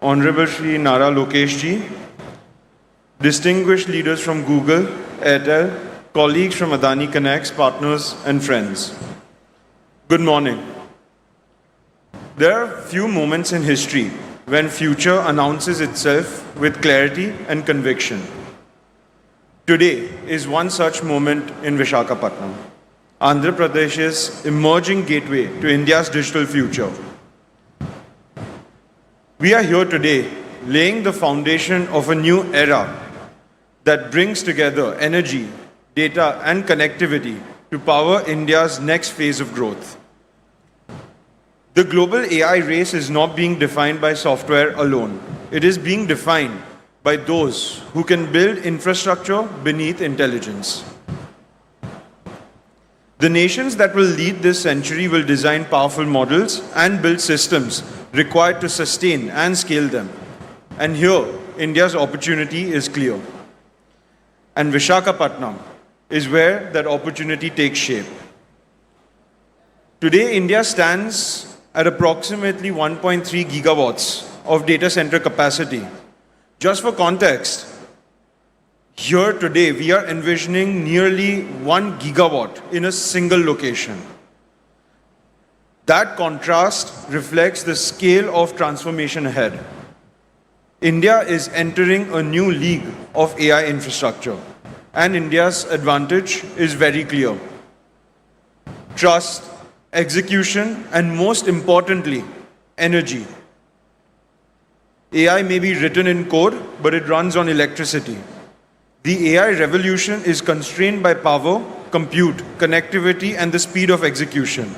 K: Honorable Shri Nara Lokesh ji, distinguished leaders from Google, Airtel, colleagues from Adani Connects, partners and friends. Good morning. There are few moments in history when future announces itself with clarity and conviction. Today is one such moment in Visakhapatnam, Andhra Pradesh's emerging gateway to India's digital future. We are here today laying the foundation of a new era that brings together energy, data and connectivity to power India's next phase of growth. The global AI race is not being defined by software alone. It is being defined by those who can build infrastructure beneath intelligence. The nations that will lead this century will design powerful models and build systems required to sustain and scale them. And here, India's opportunity is clear. And Visakhapatnam is where that opportunity takes shape. Today, India stands at approximately 1.3 gigawatts of data center capacity. Just for context, here today we are envisioning nearly 1 gigawatt in a single location. That contrast reflects the scale of transformation ahead. India is entering a new league of AI infrastructure, and India's advantage is very clear. Trust, execution, and most importantly, energy. AI may be written in code, but it runs on electricity. The AI revolution is constrained by power, compute, connectivity, and the speed of execution.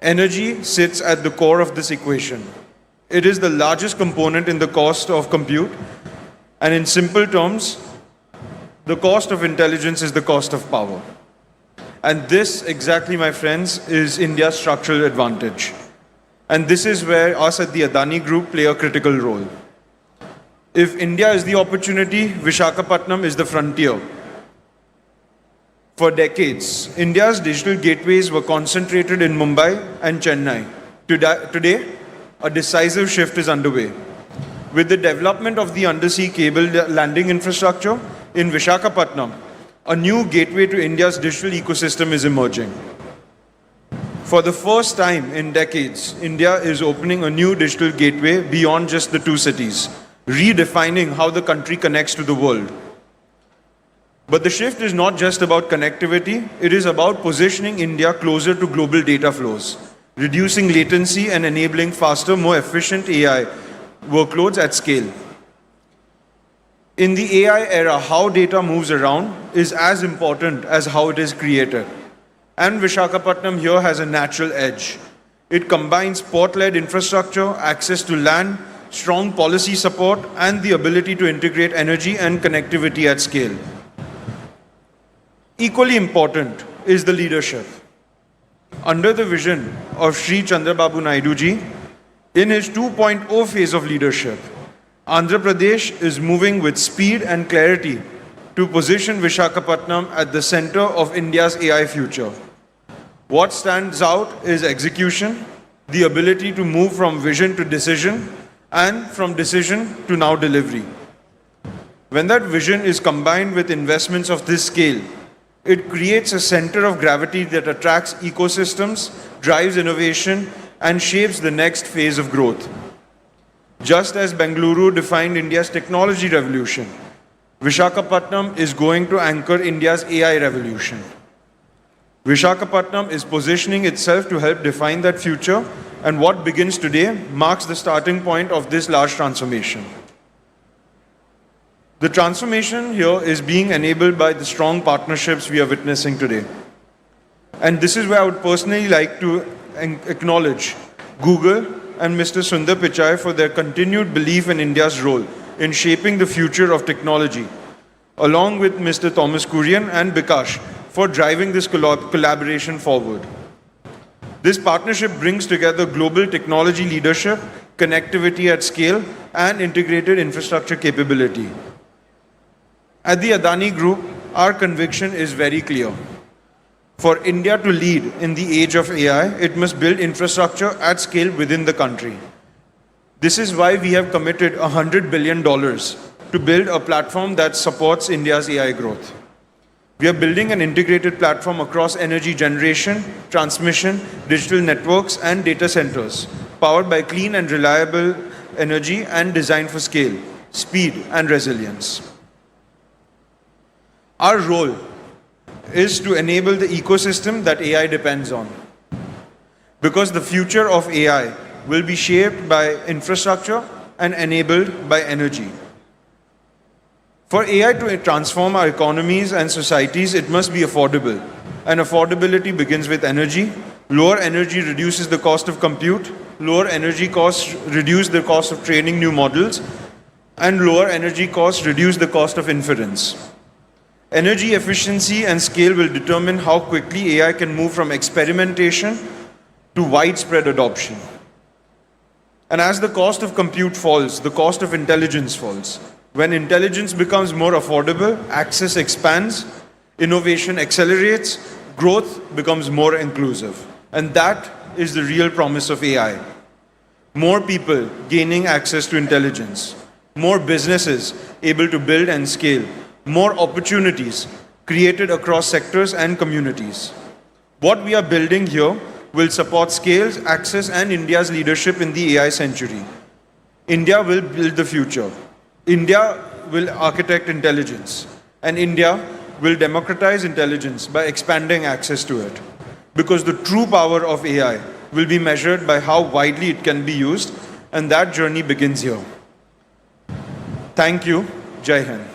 K: Energy sits at the core of this equation. It is the largest component in the cost of compute, and in simple terms, the cost of intelligence is the cost of power. And this, exactly, my friends, is India's structural advantage. And this is where us at the Adani Group play a critical role. If India is the opportunity, Visakhapatnam is the frontier. For decades, India's digital gateways were concentrated in Mumbai and Chennai. Today, a decisive shift is underway. With the development of the undersea cable landing infrastructure in Visakhapatnam, a new gateway to India's digital ecosystem is emerging. For the first time in decades, India is opening a new digital gateway beyond just the two cities, redefining how the country connects to the world. But the shift is not just about connectivity, it is about positioning India closer to global data flows, reducing latency and enabling faster, more efficient AI workloads at scale. In the AI era, how data moves around is as important as how it is created. And Visakhapatnam here has a natural edge. It combines port-led infrastructure, access to land, strong policy support, and the ability to integrate energy and connectivity at scale. Equally important is the leadership. Under the vision of Shri Chandrababu Naidu ji, in his 2.0 phase of leadership, Andhra Pradesh is moving with speed and clarity to position Visakhapatnam at the center of India's AI future. What stands out is execution, the ability to move from vision to decision, and from decision to now delivery. When that vision is combined with investments of this scale, it creates a center of gravity that attracts ecosystems, drives innovation, and shapes the next phase of growth. Just as Bengaluru defined India's technology revolution, Visakhapatnam is going to anchor India's AI revolution. Vishakhapatnam is positioning itself to help define that future, and what begins today marks the starting point of this large transformation. The transformation here is being enabled by the strong partnerships we are witnessing today. And this is where I would personally like to acknowledge Google and Mr. Sundar Pichai for their continued belief in India's role in shaping the future of technology, along with Mr. Thomas Kurian and Bikash for driving this collaboration forward. This partnership brings together global technology leadership, connectivity at scale, and integrated infrastructure capability. At the Adani Group, our conviction is very clear. For India to lead in the age of AI, it must build infrastructure at scale within the country. This is why we have committed $100 billion to build a platform that supports India's AI growth. We are building an integrated platform across energy generation, transmission, digital networks, and data centers, powered by clean and reliable energy and designed for scale, speed, and resilience. Our role is to enable the ecosystem that AI depends on. Because the future of AI will be shaped by infrastructure and enabled by energy. For AI to transform our economies and societies, it must be affordable. And affordability begins with energy. Lower energy reduces the cost of compute. Lower energy costs reduce the cost of training new models. And lower energy costs reduce the cost of inference. Energy efficiency and scale will determine how quickly AI can move from experimentation to widespread adoption. And as the cost of compute falls, the cost of intelligence falls. When intelligence becomes more affordable, access expands, innovation accelerates, growth becomes more inclusive. And that is the real promise of AI. More people gaining access to intelligence, more businesses able to build and scale, more opportunities created across sectors and communities. What we are building here will support scales, access, and India's leadership in the AI century. India will build the future. India will architect intelligence. And India will democratize intelligence by expanding access to it. Because the true power of AI will be measured by how widely it can be used, and that journey begins here. Thank you. Jai Hind.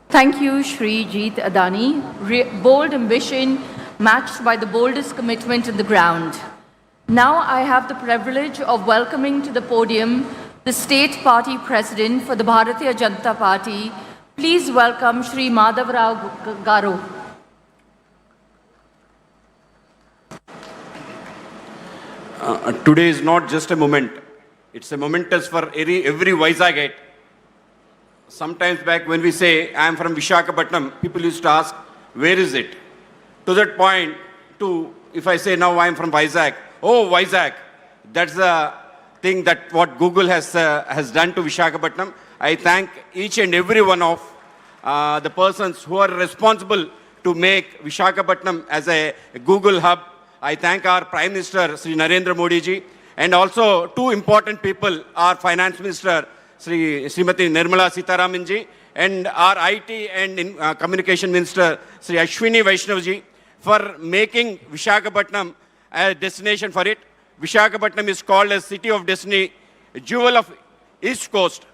E: Thank you, Shri Jeet Adani. Bold ambition matched by the boldest commitment on the ground. Now I have the privilege of welcoming to the podium the State Party President for the Bharatiya Janata Party. Please welcome Shri Madhavrao Garu.
L: Today is not just a moment. It's a momentous for every Vizagite. Sometimes back when we say, I am from Vishakhapatnam, people used to ask, where is it? To that point, if I say now I am from Vizag, oh, Vizag, that's the thing that what Google has done to Vishakhapatnam. I thank each and every one of the persons who are responsible to make Vishakhapatnam as a Google hub. I thank our Prime Minister, Sri Narendra Modi ji, and also two important people, our Finance Minister, Srimati Nirmala Sitharaman ji, and our IT and Communication Minister, Sri Ashwini Vaishnav ji, for making Vishakhapatnam a destination for it. Vishakhapatnam is called as City of Destiny, a jewel of East Coast.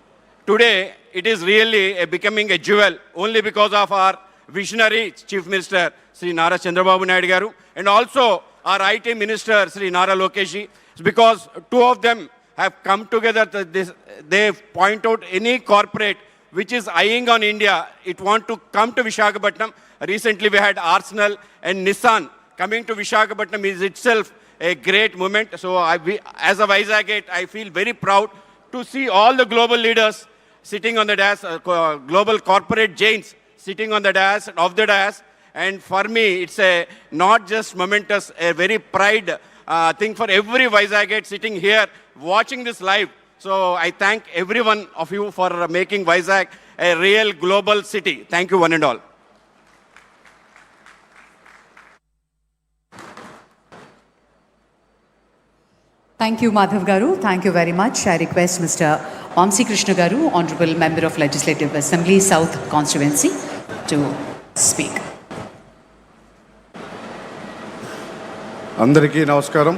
L: Today, it is really becoming a jewel only because of our visionary Chief Minister, Sri Nara Chandrababu Naidu Garu, and also our IT Minister, Sri Nara Lokesh ji, because two of them have come together. They point out any corporate which is eyeing on India, it want to come to Vishakhapatnam. Recently, we had Arsenal and Nissan coming to Vishakhapatnam is itself a great moment. So as a Vizagite, I feel very proud to see all the global leaders sitting on the dais, global corporate giants sitting on the dais, of the dais. And for me, it's a not just momentous, a very pride thing for every Vizagite sitting here watching this live. So I thank every one of you for making Vizag a real global city. Thank you, one and all.
B: Thank you, Madhav Garu. Thank you very much. I request Mr. Vamsi Krishna Garu, Honorable Member of Legislative Assembly, South Constituency, to speak.
K: అందరికీ నమస్కారం.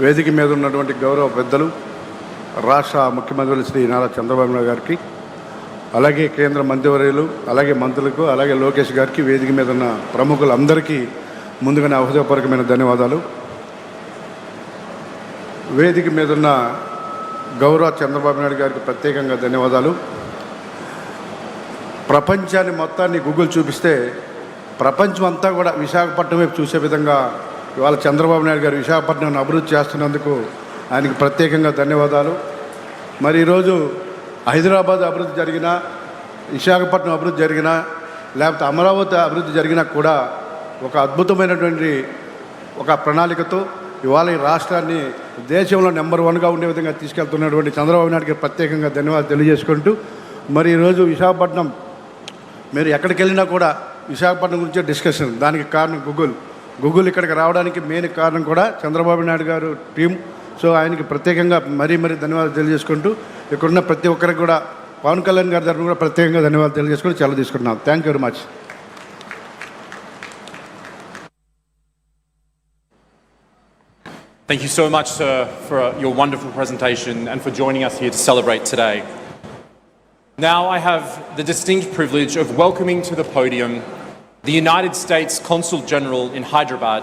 K: వేదిక మీద ఉన్నటువంటి గౌరవ పెద్దలు, రాష్ట్ర ముఖ్యమంత్రులు శ్రీ నారా చంద్రబాబు నాయుడు గారికి, అలాగే కేంద్ర మంత్రివర్యులు, అలాగే మంత్రులకు, అలాగే లోకేష్ గారికి, వేదిక మీద ఉన్న ప్రముఖులందరికీ ముందుగానే హృదయపూర్వకమైన ధన్యవాదాలు. వేదిక మీద ఉన్న గౌరవ చంద్రబాబు నాయుడు గారికి ప్రత్యేకంగా ధన్యవాదాలు. ప్రపంచాన్ని మొత్తాన్ని గూగుల్ చూపిస్తే ప్రపంచం అంతా కూడా విశాఖపట్నం వైపు చూసే విధంగా ఇవాళ చంద్రబాబు నాయుడు గారు విశాఖపట్నాన్ని అభివృద్ధి చేస్తున్నందుకు ఆయనకి ప్రత్యేకంగా ధన్యవాదాలు. మరి ఈరోజు హైదరాబాద్ అభివృద్ధి జరిగినా, విశాఖపట్నం అభివృద్ధి జరిగినా, లేకపోతే అమరావతి అభివృద్ధి జరిగినా కూడా ఒక అద్భుతమైనటువంటి ఒక ప్రణాళికతో ఇవాళ ఈ రాష్ట్రాన్ని దేశంలో నెంబర్ 1గా ఉండే విధంగా తీసుకెళ్తున్నటువంటి చంద్రబాబు నాయుడు గారికి ప్రత్యేకంగా ధన్యవాదాలు తెలియజేసుకుంటూ, మరి ఈరోజు విశాఖపట్నం మీరు ఎక్కడికి వెళ్ళినా కూడా విశాఖపట్నం గురించే డిస్కషన్. దానికి కారణం గూగుల్ ఇక్కడికి రావడానికి మెయిన్ కారణం కూడా చంద్రబాబు నాయుడు గారు టీం. సో ఆయనకి ప్రత్యేకంగా మరీ ధన్యవాదాలు తెలియజేసుకుంటూ, ఇక్కడున్న ప్రతి ఒక్కరికి కూడా పవన్ కళ్యాణ్ గారి తరఫున కూడా ప్రత్యేకంగా ధన్యవాదాలు తెలియజేసుకుంటూ సెలవు తీసుకుంటున్నాం. Thank you very much.
C: Thank you so much, sir, for your wonderful presentation and for joining us here to celebrate today. Now I have the distinct privilege of welcoming to the podium the United States Consul General in Hyderabad,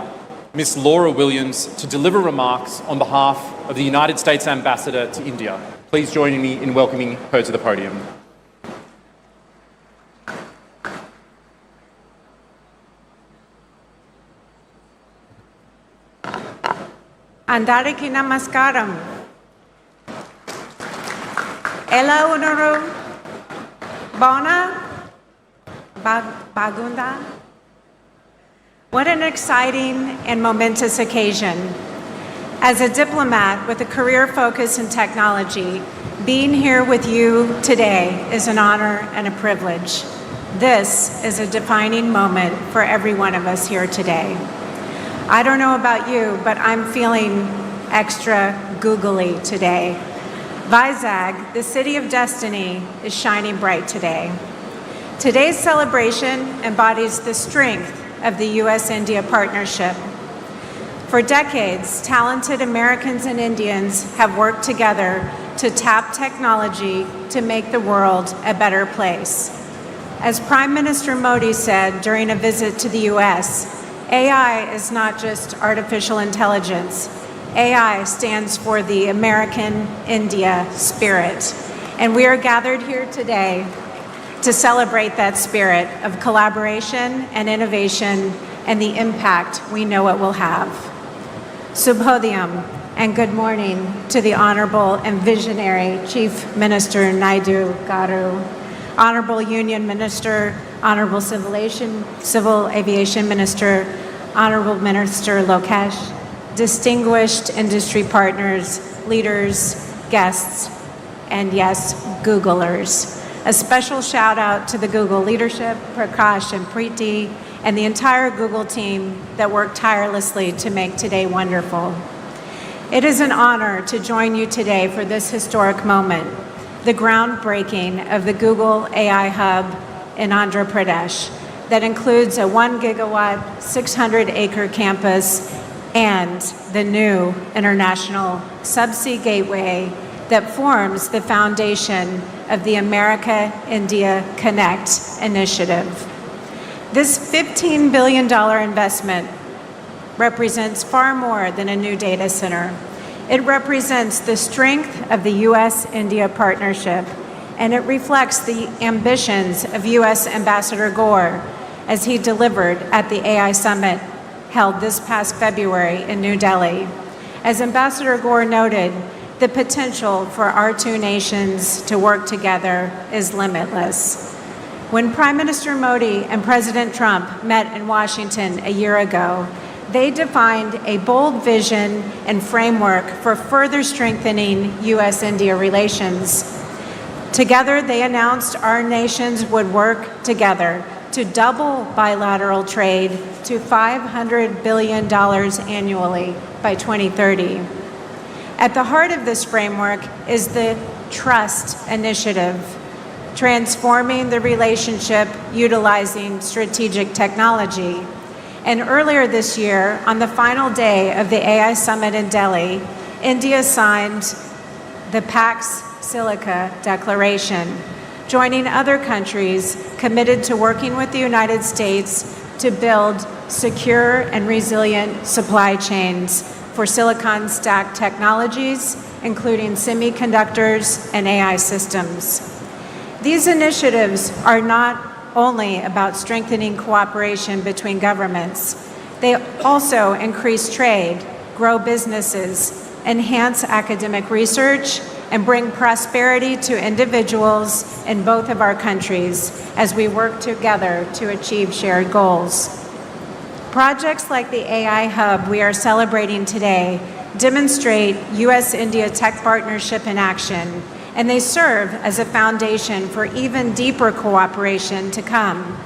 C: Miss Laura Williams, to deliver remarks on behalf of the United States Ambassador to India. Please join me in welcoming her to the podium.
M: Andariki namaskaram. Ela unaru bona bagunda. What an exciting and momentous occasion. As a diplomat with a career focus in technology, being here with you today is an honor and a privilege. This is a defining moment for every one of us here today. I don't know about you, but I'm feeling extra googly today. Vizag, the city of destiny, is shining bright today. Today's celebration embodies the strength of the U.S.-India partnership. For decades, talented Americans and Indians have worked together to tap technology to make the world a better place. As Prime Minister Modi said during a visit to the U.S., AI is not just artificial intelligence. AI stands for the American India spirit. And we are gathered here today to celebrate that spirit of collaboration and innovation and the impact we know it will have. Subhodhyam and good morning to the Honorable and Visionary Chief Minister Naidu Garu, Honorable Union Minister, Honorable Civil Aviation Minister, Honorable Minister Lokesh, distinguished industry partners, leaders, guests, and yes, Googlers. A special shout out to the Google leadership, Prakash and Preeti, and the entire Google team that worked tirelessly to make today wonderful. It is an honor to join you today for this historic moment, the groundbreaking of the Google AI Hub in Andhra Pradesh that includes a 1 gigawatt, 600-acre campus and the new international subsea gateway that forms the foundation of the America-India Connect initiative. This $15 billion investment represents far more than a new data center. It represents the strength of the U.S.-India partnership, and it reflects the ambitions of U.S. Ambassador Gore as he delivered at the AI Summit held this past February in New Delhi. As Ambassador Gore noted, the potential for our two nations to work together is limitless. When Prime Minister Modi and President Trump met in Washington a year ago, they defined a bold vision and framework for further strengthening U.S.-India relations. Together, they announced our nations would work together to double bilateral trade to $500 billion annually by 2030. At the heart of this framework is the Trust Initiative, transforming the relationship utilizing strategic technology. And earlier this year, on the final day of the AI Summit in Delhi, India signed the Pax Silica Declaration, joining other countries committed to working with the United States to build secure and resilient supply chains for silicon stack technologies, including semiconductors and AI systems. These initiatives are not only about strengthening cooperation between governments, they also increase trade, grow businesses, enhance academic research, and bring prosperity to individuals in both of our countries as we work together to achieve shared goals. Projects like the AI Hub we are celebrating today demonstrate U.S.-India tech partnership in action, and they serve as a foundation for even deeper cooperation to come.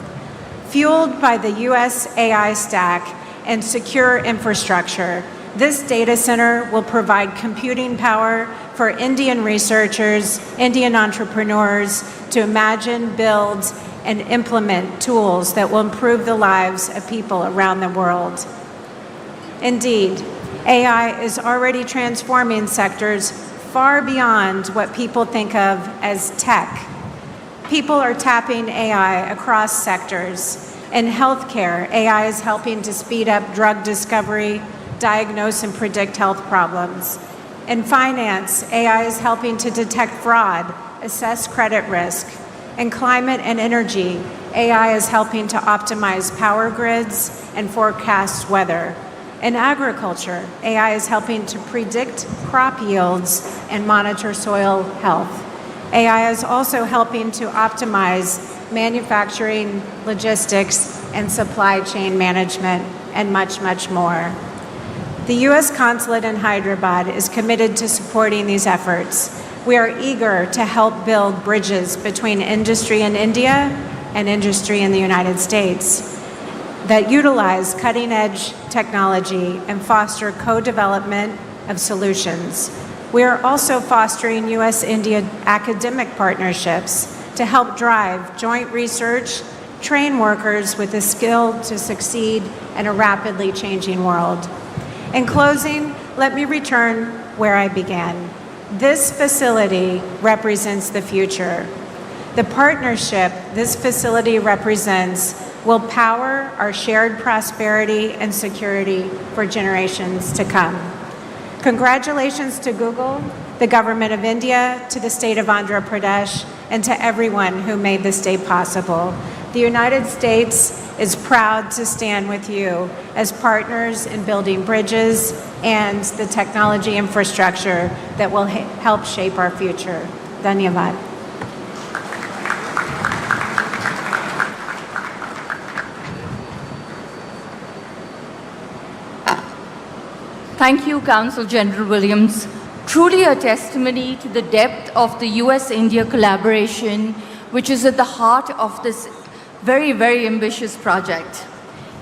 M: Fueled by the U.S. AI stack and secure infrastructure, this data center will provide computing power for Indian researchers, Indian entrepreneurs to imagine, build, and implement tools that will improve the lives of people around the world. Indeed, AI is already transforming sectors far beyond what people think of as tech. People are tapping AI across sectors. In healthcare, AI is helping to speed up drug discovery, diagnose and predict health problems. In finance, AI is helping to detect fraud, assess credit risk. In climate and energy, AI is helping to optimize power grids and forecast weather. In agriculture, AI is helping to predict crop yields and monitor soil health. AI is also helping to optimize manufacturing, logistics, and supply chain management, and much, much more. The U.S. Consulate in Hyderabad is committed to supporting these efforts. We are eager to help build bridges between industry in India and industry in the United States that utilize cutting-edge technology and foster co-development of solutions. We are also fostering U.S.-India academic partnerships to help drive joint research, train workers with the skill to succeed in a rapidly changing world. In closing, let me return where I began. This facility represents the future. The partnership this facility represents will power our shared prosperity and security for generations to come. Congratulations to Google, the government of India, to the state of Andhra Pradesh, and to everyone who made this day possible. The United States is proud to stand with you as partners in building bridges and the technology infrastructure that will help shape our future. Dhanyavad.
E: Thank you, Counsel General Williams. Truly a testimony to the depth of the US-India collaboration, which is at the heart of this very, very ambitious project.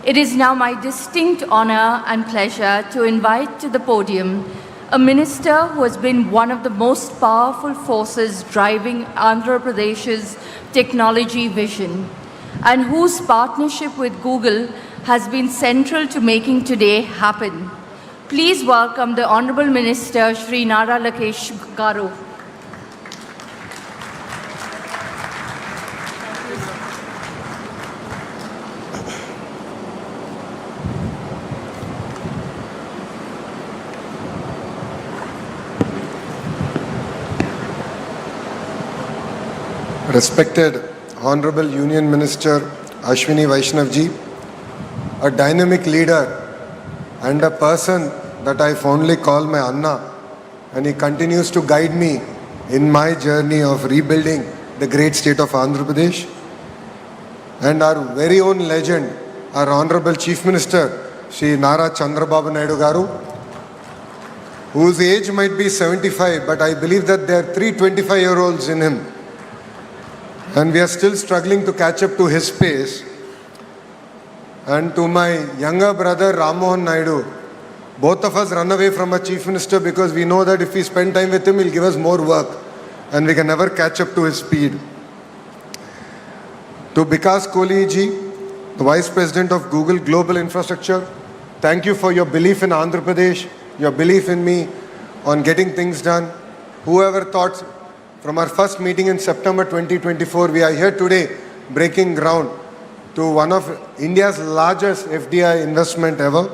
E: It is now my distinct honor and pleasure to invite to the podium a minister who has been one of the most powerful forces driving Andhra Pradesh's technology vision, and whose partnership with Google has been central to making today happen. Please welcome the Honorable Minister, Shri Nara Lakesh Garu.
N: Respected Honorable Union Minister Ashwini Vaishnav ji, a dynamic leader and a person that I fondly call my Anna, and he continues to guide me in my journey of rebuilding the great state of Andhra Pradesh. And our very own legend, our Honorable Chief Minister, Shri Nara Chandrababu Naidu Garu, whose age might be 75, but I believe that there are 3 25-year-olds in him. And we are still struggling to catch up to his pace. And to my younger brother Rammohan Naidu, Both of us run away from our chief minister because we know that if we spend time with him, he'll give us more work and we can never catch up to his speed. To Vikas Kohli ji, the Vice President of Google Global Infrastructure, thank you for your belief in Andhra Pradesh, your belief in me on getting things done. Whoever thought from our first meeting in September 2024, we are here today breaking ground to one of India's largest FDI investment ever.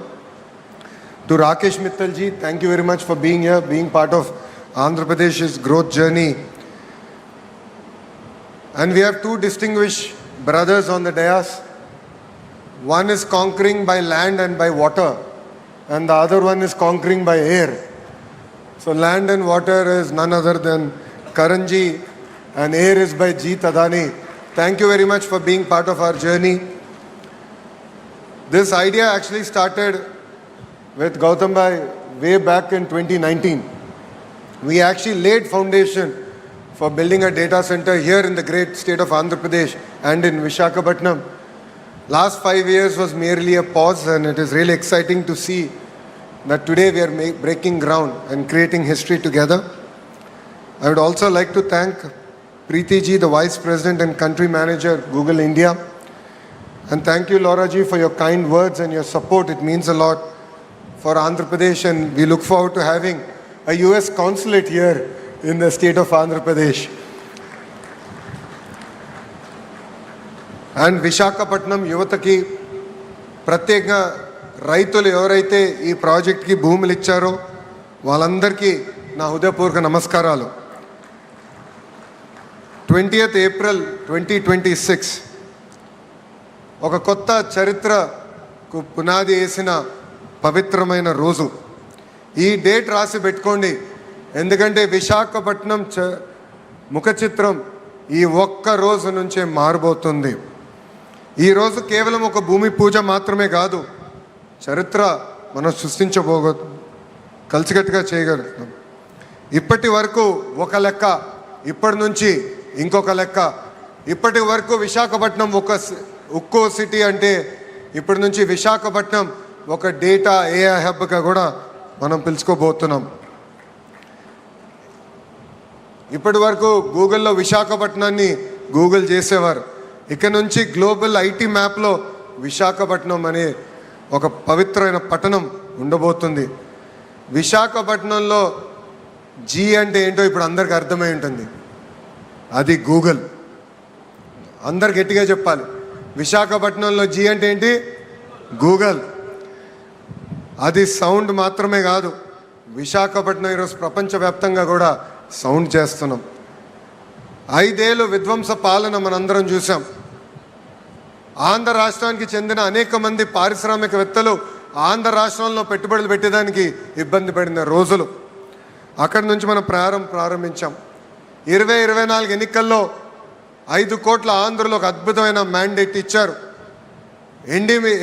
N: To Rakesh Mittal ji, thank you very much for being here, being part of Andhra Pradesh's growth journey. And we have two distinguished brothers on the dais. One is conquering by land and by water, and the other one is conquering by air. So land and water is none other than Karanji, and air is by Jeevitham. Thank you very much for being part of our journey. This idea actually started with Gautam Bhai way back in 2019. We actually laid foundation for building a data center here in the great state of Andhra Pradesh and in Visakhapatnam. Last 5 years was merely a pause, and it is really exciting to see that today we are breaking ground and creating history together. I would also like to thank Preeti ji, the Vice President and Country Manager, Google India. And thank you, Laura ji, for your kind words and your support. It means a lot for Andhra Pradesh, and we look forward to having a US consulate here in the state of Andhra Pradesh. And Visakhapatnam యువతకి ప్రత్యేకంగా రైతులు ఎవరైతే ఈ ప్రాజెక్ట్కి భూములు ఇచ్చారో వాళ్ళందరికీ నా హృదయపూర్వక నమస్కారాలు. 20th April 2026 ఒక కొత్త చరిత్రకు పునాది వేసిన పవిత్రమైన రోజు. ఈ డేట్ రాసి పెట్టుకోండి, ఎందుకంటే విశాఖపట్నం ముఖ చిత్రం ఈ ఒక్క రోజు నుంచే మారబోతుంది. ఈరోజు కేవలం ఒక భూమి పూజ మాత్రమే కాదు, చరిత్ర మనం సృష్టించబోగ కలిసికట్టుగా చేయగలుగుతాం. ఇప్పటి వరకు ఒక లెక్క, ఇప్పటి నుంచి ఇంకొక లెక్క. ఇప్పటి వరకు విశాఖపట్నం ఒక ఉక్కో సిటీ అంటే ఇప్పటి నుంచి విశాఖపట్నం ఒక డేటా ఏఐ హబ్గా కూడా మనం పిలుచుకోబోతున్నాం. ఇప్పటి వరకు గూగుల్లో విశాఖపట్నాన్ని గూగుల్ చేసేవారు. ఇక నుంచి గ్లోబల్ ఐటీ మ్యాప్లో విశాఖపట్నం అనే ఒక పవిత్రమైన పట్టణం ఉండబోతుంది. విశాఖపట్నంలో జీ అంటే ఏంటో ఇప్పుడు అందరికి అర్థమై ఉంటుంది, అది గూగుల్. అందరు గట్టిగా చెప్పాలి, విశాఖపట్నంలో జీ అంటే ఏంటి? గూగుల్. అది సౌండ్ మాత్రమే కాదు, విశాఖపట్నం ఈరోజు ప్రపంచవ్యాప్తంగా కూడా సౌండ్ చేస్తున్నాం. 5 ఏళ్ళు విధ్వంస పాలన మనందరం చూసాం. ఆంధ్ర రాష్ట్రానికి చెందిన అనేక మంది పారిశ్రామికవేత్తలు ఆంధ్ర రాష్ట్రంలో పెట్టుబడులు పెట్టేదానికి ఇబ్బంది పడిన రోజులు. అక్కడి నుంచి మనం ప్రారంభించాం. 2024 ఎన్నికల్లో 5 కోట్ల ఆంధ్రులు ఒక అద్భుతమైన మ్యాండేట్ ఇచ్చారు.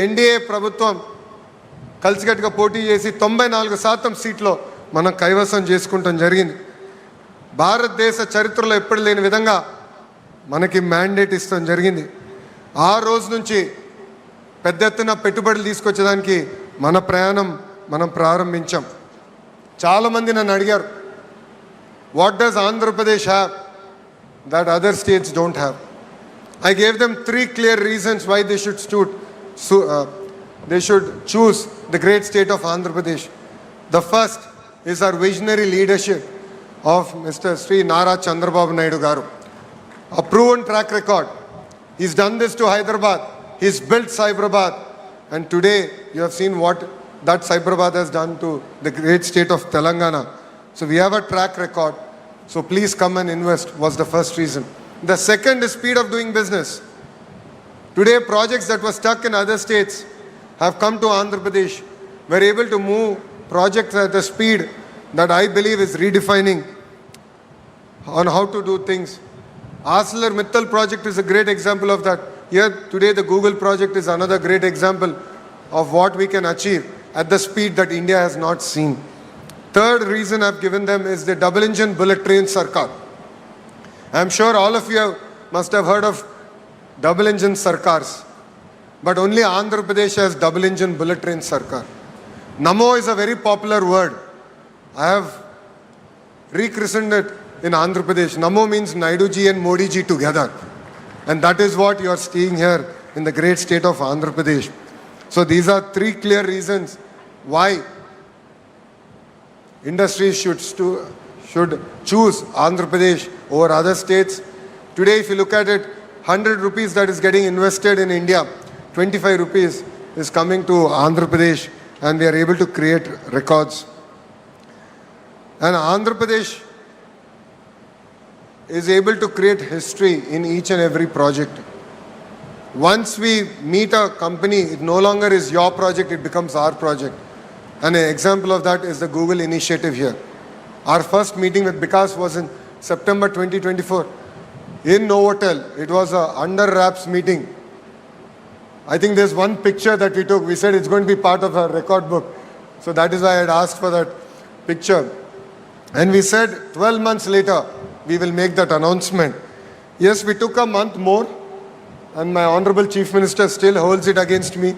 N: ఎన్డీఏ ప్రభుత్వం కలిసికట్టుగా పోటీ చేసి 94% సీట్లో మనం కైవసం చేసుకుంటాం జరిగింది. భారతదేశ చరిత్రలో ఎప్పుడు లేని విధంగా మనకి మ్యాండేట్ ఇస్తాం జరిగింది. ఆ రోజు నుంచి పెద్ద ఎత్తున పెట్టుబడులు తీసుకొచ్చేదానికి మన ప్రయాణం మనం ప్రారంభించాం. చాలామంది నన్ను అడిగారు, what does Andhra Pradesh have that other states don't have? I gave them 3 clear reasons why they should choose the great state of Andhra Pradesh. The first is our visionary leadership of Mr. Shri Nara Chandrababu Naidu Garu. A proven track record. He's done this to Hyderabad. He's built Cyberabad. And today you have seen what that Cyberabad has done to the great state of Telangana. So we have a track record. So please come and invest was the first reason. The second is speed of doing business. Today projects that were stuck in other states have come to Andhra Pradesh. We're able to move projects at a speed that I believe is redefining on how to do things. ArcelorMittal project is a great example of that. Here today the Google project is another great example of what we can achieve at the speed that India has not seen. Third reason I've given them is the double engine bullet train Sarkar. I'm sure all of you must have heard of double engine Sarkars, but only Andhra Pradesh has double engine bullet train Sarkar. Namo is a very popular word. I have rechristened it in Andhra Pradesh. Namo means Naidu ji and Modi ji together. And that is what you are seeing here in the great state of Andhra Pradesh. So these are three clear reasons why industries should choose Andhra Pradesh over other states. Today, if you look at it, 100 rupees that is getting invested in India, 25 rupees is coming to Andhra Pradesh, and we are able to create records. And Andhra Pradesh is able to create history in each and every project. Once we meet a company, it no longer is your project, it becomes our project. And an example of that is the Google initiative here. Our first meeting with Vikas was in September 2024 in Novotel. It was a under wraps meeting. I think there's one picture that we took. We said it's going to be part of our record book. So that is why I had asked for that picture. And we said 12 months later, we will make that announcement. Yes, we took a month more, and my Honorable Chief Minister still holds it against me.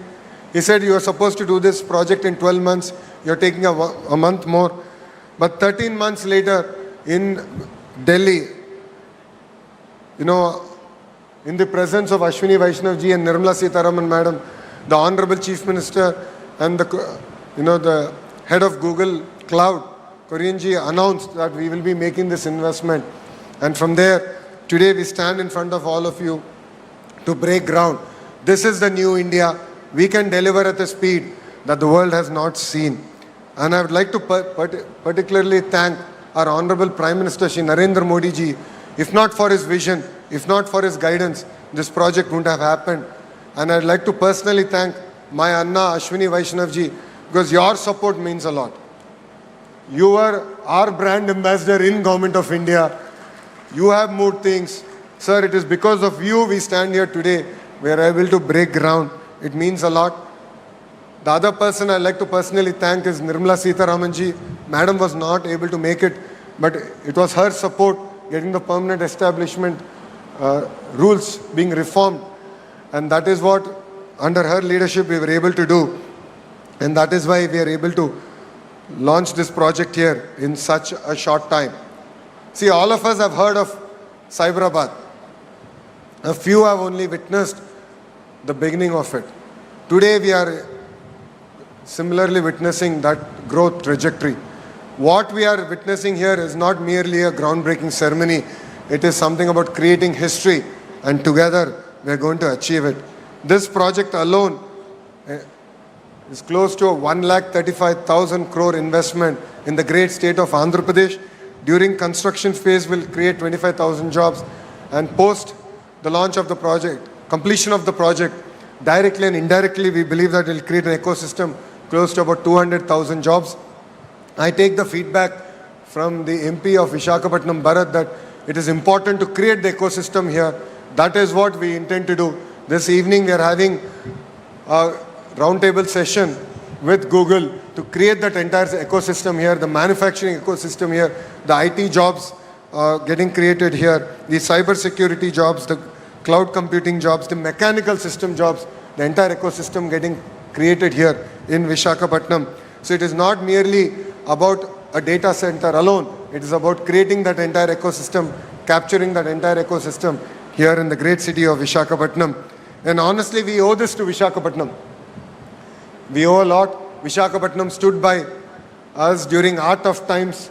N: He said, you are supposed to do this project in 12 months. You're taking a month more. But 13 months later, in Delhi, in the presence of Ashwini Vaishnav ji and Nirmala Sitharaman madam, the Honorable Chief Minister and the head of Google Cloud, Korean ji, announced that we will be making this investment. And from there, today we stand in front of all of you to break ground. This is the new India. We can deliver at a speed that the world has not seen. And I would like to particularly thank our Honorable Prime Minister Shri Narendra Modi ji. If not for his vision, if not for his guidance, this project wouldn't have happened. And I'd like to personally thank my Anna Ashwini Vaishnav ji, because your support means a lot. You are our brand ambassador in Government of India. You have moved things. Sir, it is because of you we stand here today. We are able to break ground. It means a lot. The other person I'd like to personally thank is Nirmala Sitharaman ji. Madam was not able to make it, but it was her support getting the permanent establishment rules being reformed. And that is what, under her leadership, we were able to do. And that is why we are able to launch this project here in such a short time. See, all of us have heard of Cyberabad. A few have only witnessed the beginning of it. Today we are similarly witnessing that growth trajectory. What we are witnessing here is not merely a groundbreaking ceremony. It is something about creating history, and together we are going to achieve it. This project alone is close to a 1,35,000 crore investment in the great state of Andhra Pradesh. During construction phase will create 25,000 jobs, and post the launch of the project, completion of the project, directly and indirectly we believe that it will create an ecosystem close to about 200,000 jobs. I take the feedback from the MP of Visakhapatnam, Bharat, that it is important to create the ecosystem here. That is what we intend to do. This evening we are having a roundtable session with Google to create that entire ecosystem here, the manufacturing ecosystem here, the IT jobs getting created here, the cyber security jobs, the cloud computing jobs, the mechanical system jobs, the entire ecosystem getting created here in Visakhapatnam. So it is not merely about a data center alone. It is about creating that entire ecosystem, capturing that entire ecosystem here in the great city of Visakhapatnam. And honestly, we owe this to Visakhapatnam. We owe a lot. Visakhapatnam stood by us during hard tough times.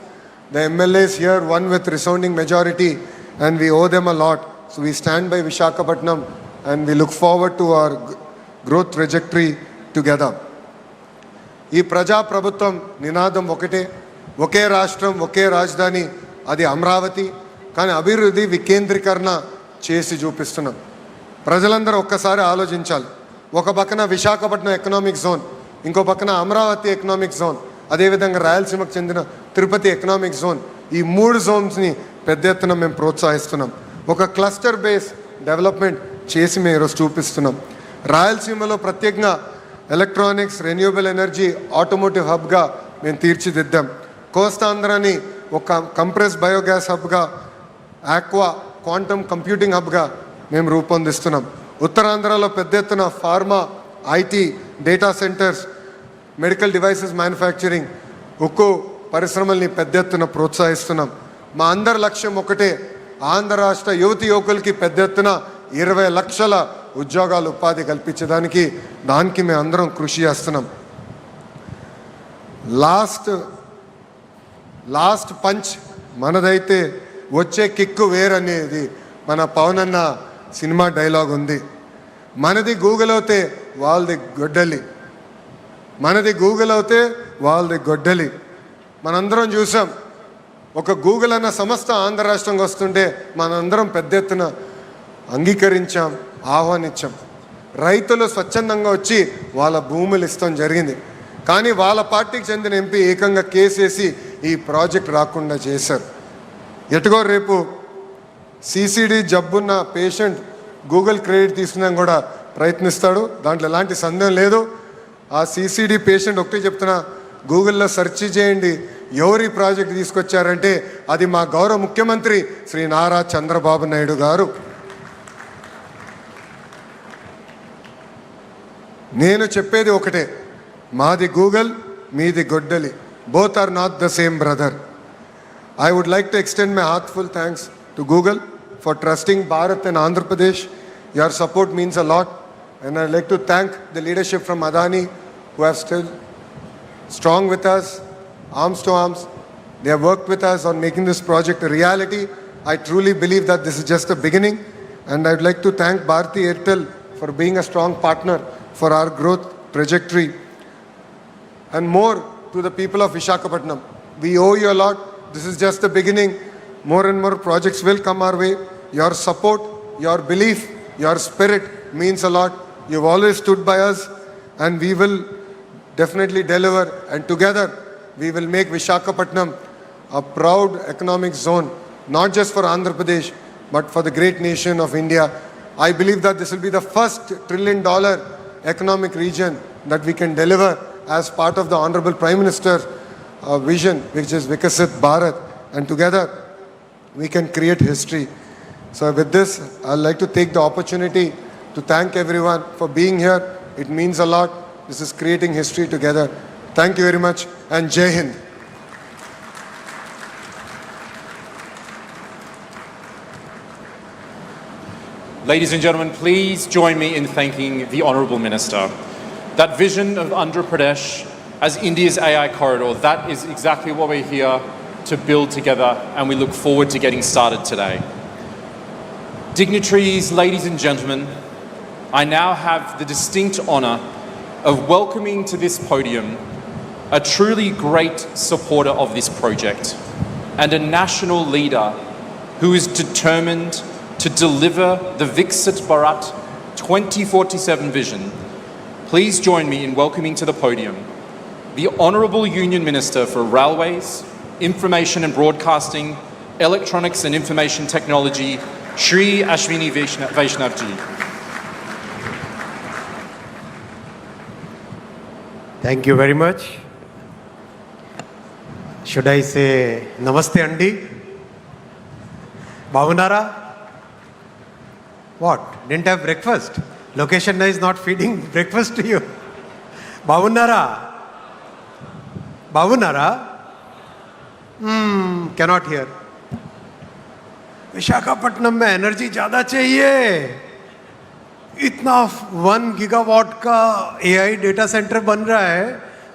N: The MLAs here won with resounding majority, and we owe them a lot. So we stand by Visakhapatnam, and we look forward to our growth trajectory together. ఈ ప్రజా ప్రభుత్వం నినాదం ఒకటే, ఒకే రాష్ట్రం ఒకే రాజధాని, అది అమరావతి. కానీ అభివృద్ధి వికేంద్రీకరణ చేసి చూపిస్తున్నాం. ప్రజలందరూ ఒక్కసారి ఆలోచించాలి. ఒక పక్కన విశాఖపట్నం ఎకనామిక్ జోన్, ఇంకో పక్కన అమరావతి ఎకనామిక్ జోన్, అదేవిధంగా రాయలసీమకు చెందిన తిరుపతి ఎకనామిక్ జోన్. ఈ 3 జోన్స్ని పెద్ద ఎత్తున మేము ప్రోత్సహిస్తున్నాం. ఒక క్లస్టర్ బేస్ డెవలప్మెంట్ చేసి మేము ఈరోజు చూపిస్తున్నాం. రాయలసీమలో ప్రత్యేకంగా ఎలక్ట్రానిక్స్, రెన్యూవబుల్ ఎనర్జీ, ఆటోమోటివ్ హబ్గా మేము తీర్చిదిద్దాం. కోస్తాంధ్రాని ఒక కంప్రెస్ బయోగ్యాస్ హబ్గా, ఆక్వా క్వాంటమ్ కంప్యూటింగ్ హబ్గా మేము రూపొందిస్తున్నాం. ఉత్తరాంధ్రలో పెద్ద ఎత్తున pharma, IT, data centres, medical devices manufacturing, ఉక్కు పరిశ్రమల్ని పెద్ద ఎత్తున ప్రోత్సహిస్తున్నాం. మా అందరి లక్ష్యం ఒకటే, ఆంధ్ర రాష్ట్ర యువతి యువకులకి పెద్ద ఎత్తున 20 లక్షల ఉద్యోగాలు ఉపాధి కల్పించడానికి మేము అందరం కృషి చేస్తున్నాం. లాస్ట్ పంచ్ మనదైతే వచ్చే కిక్కు వేరనేది మన పవన్ అన్న సినిమా డైలాగ్ ఉంది. మనది గూగుల్ అవుతే వాళ్ళది గొడ్డలి, మనది గూగుల్ అవుతే వాళ్ళది గొడ్డలి. మనందరం చూసాం, ఒక గూగుల్ అన్న సంస్థ ఆంధ్ర రాష్ట్రంకి వస్తుంటే మనందరం పెద్ద ఎత్తున అంగీకరించాం, ఆహ్వానించాం. రైతులు స్వచ్ఛందంగా వచ్చి వాళ్ళ భూములు ఇస్తాం జరిగింది. కానీ వాళ్ళ పార్టీకి చెందిన ఎంపీ ఏకంగా కేసేసి ఈ ప్రాజెక్ట్ రాకుండా చేశారు. ఎటుగో రేపు సిసిడి జబ్బున్న పేషెంట్ గూగుల్ క్రెడిట్ తీసుకున్నా కూడా ప్రయత్నిస్తాడు, దాంట్లో ఎలాంటి సందేహం లేదు. ఆ సిసిడి పేషెంట్ ఒకటే చెప్తున్నా, గూగుల్లో సెర్చ్ చేయండి ఎవరి ప్రాజెక్ట్ తీసుకొచ్చారంటే అది మా గౌరవ ముఖ్యమంత్రి శ్రీ నారా చంద్రబాబు నాయుడు గారు. నేను చెప్పేది ఒకటే, మాది గూగుల్, మీది గొడ్డలి. Both are not the same brother. I would like to extend my heartfelt thanks to Google for trusting Bharat and Andhra Pradesh. Your support means a lot, and I'd like to thank the leadership from Adani who have still strong with us, arms to arms. They have worked with us on making this project a reality. I truly believe that this is just a beginning, and I'd like to thank Bharti Airtel for being a strong partner for our growth trajectory. And more to the people of Visakhapatnam, we owe you a lot. This is just the beginning. More and more projects will come our way. Your support, your belief, your spirit means a lot. You've always stood by us, and we will definitely deliver. And together, we will make Visakhapatnam a proud economic zone, not just for Andhra Pradesh, but for the great nation of India. I believe that this will be the first $1 trillion economic region that we can deliver as part of the Honorable Prime Minister's vision, which is Vikasit Bharat, and together we can create history. So with this, I'd like to take the opportunity to thank everyone for being here. It means a lot. This is creating history together. Thank you very much, and Jai Hind.
C: Ladies and gentlemen, please join me in thanking the Honourable Minister. That vision of Andhra Pradesh as India's AI corridor, that is exactly what we're here to build together, and we look forward to getting started today. Dignitaries, ladies and gentlemen, I now have the distinct honour of welcoming to this podium a truly great supporter of this project and a national leader who is determined to deliver the Viksit Bharat 2047 vision. Please join me in welcoming to the podium the Honourable Union Minister for Railways, Information and Broadcasting, Electronics and Information Technology, Shri Vaishnavji.
O: Thank you very much. Should I say Namaste Andi? Bhavunara? What? Didn't have breakfast? Location is not feeding breakfast to you. Bhavunara? Bhavunara? Cannot hear. Visakhapatnam में energy ज़्यादा चाहिए. इतना 1 gigawatt का AI data centre बन रहा है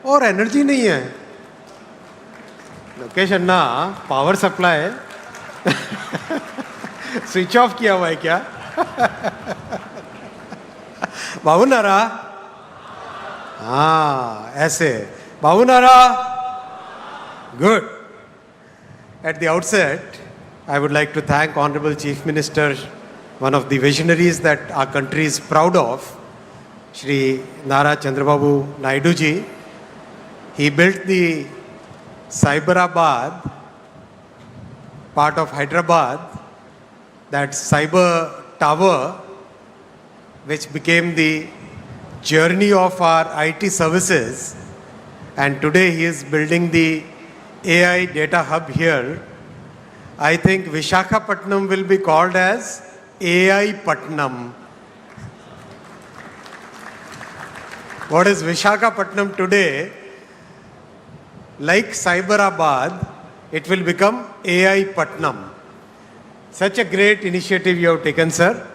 O: और energy नहीं है. लोकेशन ना पावर सप्लाई स्विच ऑफ किया हुआ है क्या? बाबूनारा? हाँ ऐसे. बाबूनारा? Good. At the outset, I would like to thank Honorable Chief Minister, one of the visionaries that our country is proud of, Shri Nara Chandrababu Naidu ji. He built the Cyberabad, part of Hyderabad, that cyber tower, which became the journey of our IT services. And today he is building the AI data hub here. I think Visakhapatnam will be called as AI Patnam. what is Visakhapatnam today, like Cyberabad, it will become AI Patnam. Such a great initiative you have taken, sir.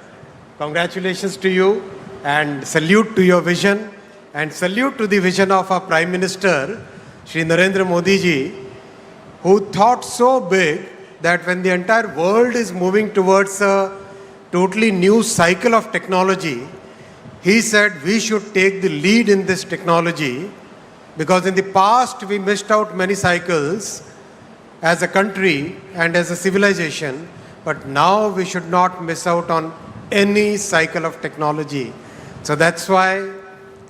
O: Congratulations to you and salute to your vision and salute to the vision of our Prime Minister, Shri Narendra Modi ji, who thought so big that when the entire world is moving towards a totally new cycle of technology, he said we should take the lead in this technology, because in the past we missed out many cycles as a country and as a civilization, but now we should not miss out on any cycle of technology. So that's why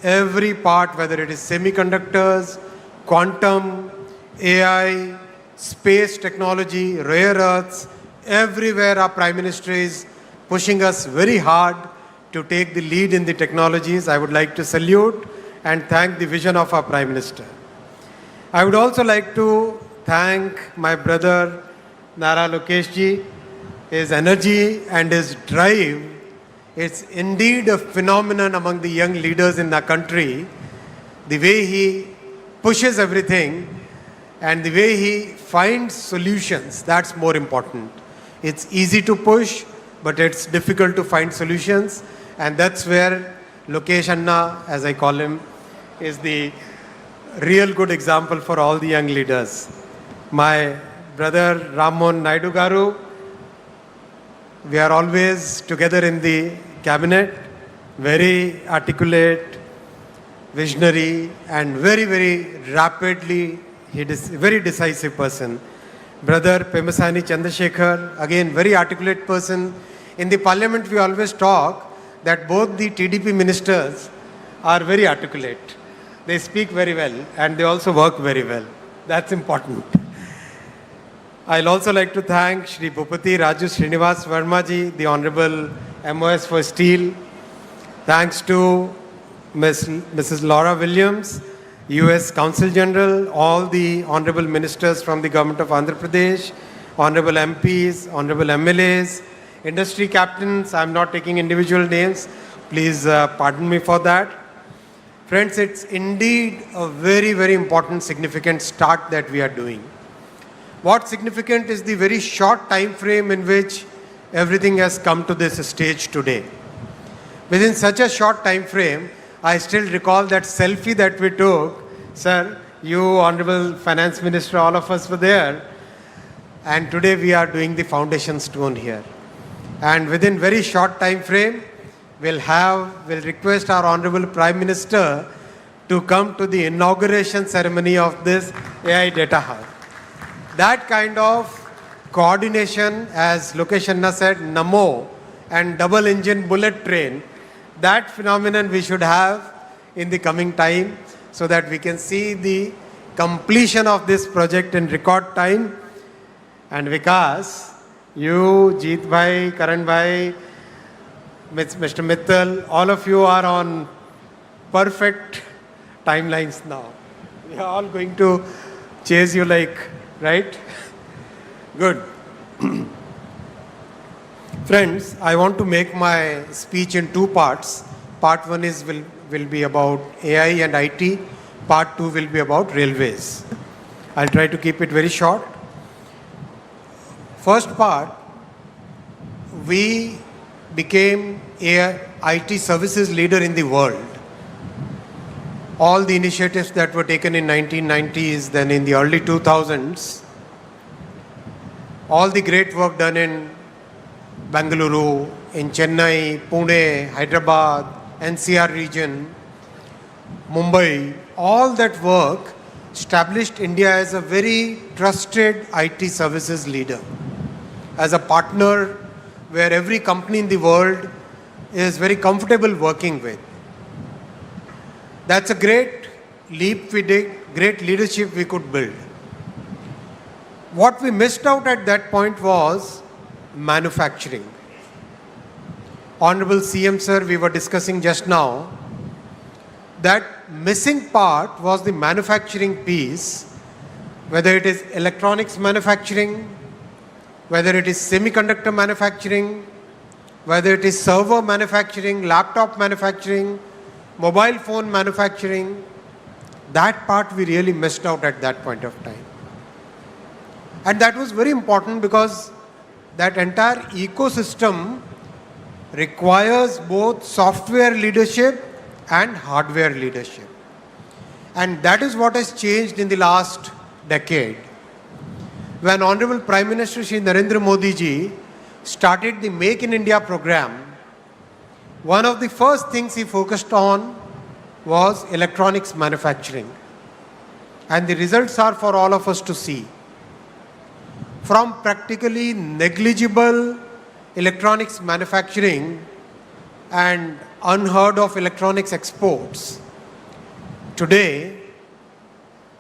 O: every part, whether it is semiconductors, quantum, AI, space technology, rare earths, everywhere our Prime Minister is pushing us very hard to take the lead in the technologies. I would like to salute and thank the vision of our Prime Minister. I would also like to thank my brother Nara Lokesh ji. His energy and his drive is indeed a phenomenon among the young leaders in the country. The way he pushes everything and the way he finds solutions, that's more important. It's easy to push, but it's difficult to find solutions. And that's where Lokesh Anna, as I call him, is the real good example for all the young leaders. My brother Ramon Naidu Garu, we are always together in the cabinet, very articulate, visionary, and very, very rapidly, he is a very decisive person. Brother Pemasani Chandrasekhar, again, very articulate person. In the parliament, we always talk that both the TDP ministers are very articulate. They speak very well, and they also work very well. That's important. I'll also like to thank Shri Bhupati Raju Srinivas Verma ji, the Honorable MOS for Steel. Thanks to Mrs. Laura Williams, US Consul General, all the Honorable Ministers from the Government of Andhra Pradesh, Honorable MPs, Honorable MLAs, industry captains. I'm not taking individual names. Please pardon me for that. Friends, it's indeed a very, very important, significant start that we are doing. What's significant is the very short time frame in which everything has come to this stage today. Within such a short time frame, I still recall that selfie that we took. Sir, you, Honorable Finance Minister, all of us were there. And today we are doing the foundation stone here. And within very short time frame, we'll request our Honorable Prime Minister to come to the inauguration ceremony of this AI Data Hub. That kind of coordination, as Lokesh Anna said, Namo, and double engine bullet train, that phenomenon we should have in the coming time, so that we can see the completion of this project in record time. And Vikas, you, Jeet Bhai, Karan Bhai, Mr. Mittal, all of you are on perfect timelines now. We are all going to chase you like, right? Good. Friends, I want to make my speech in two parts. Part one will be about AI and IT. Part two will be about railways. I'll try to keep it very short. First part, we became a IT services leader in the world. All the initiatives that were taken in 1990s, then in the early 2000s, all the great work done in Bengaluru, in Chennai, Pune, Hyderabad, NCR region, Mumbai, all that work established India as a very trusted IT services leader, as a partner where every company in the world is very comfortable working with. That's a great leap we did, great leadership we could build. What we missed out at that point was manufacturing. Honorable CM sir, we were discussing just now, that missing part was the manufacturing piece, whether it is electronics manufacturing, whether it is semiconductor manufacturing, whether it is server manufacturing, laptop manufacturing, mobile phone manufacturing, that part we really missed out at that point of time. And that was very important because that entire ecosystem requires both software leadership and hardware leadership. And that is what has changed in the last decade. When Honorable Prime Minister Shri Narendra Modi ji started the Make in India program, one of the first things he focused on was electronics manufacturing. And the results are for all of us to see. From practically negligible electronics manufacturing and unheard of electronics exports, today,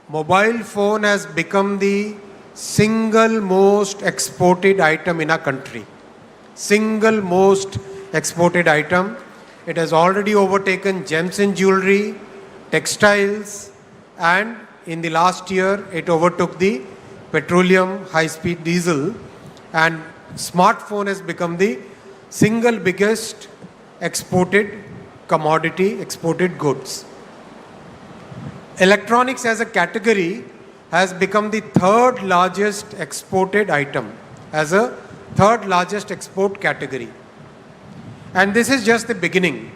O: mobile phone has become the single most exported item in our country. Single most exported item. It has already overtaken gems and jewelry, textiles, and in the last year, it overtook the petroleum, high-speed diesel, and smartphone has become the single biggest exported commodity, exported goods. Electronics as a category has become the third largest exported item, as a third largest export category. And this is just the beginning.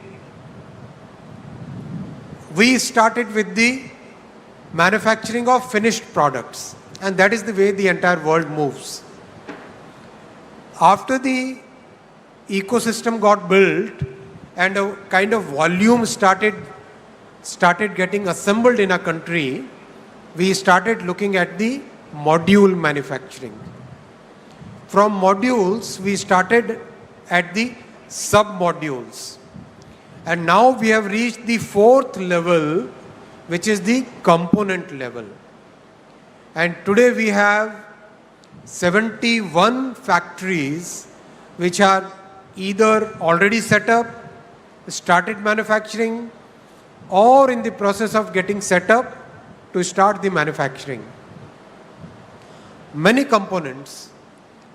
O: We started with the manufacturing of finished products, and that is the way the entire world moves. After the ecosystem got built and a kind of volume started getting assembled in our country, we started looking at the module manufacturing. From modules, we started at the sub-modules. And now we have reached the fourth level, which is the component level. And today we have 71 factories which are either already set up, started manufacturing, or in the process of getting set up to start the manufacturing. Many components,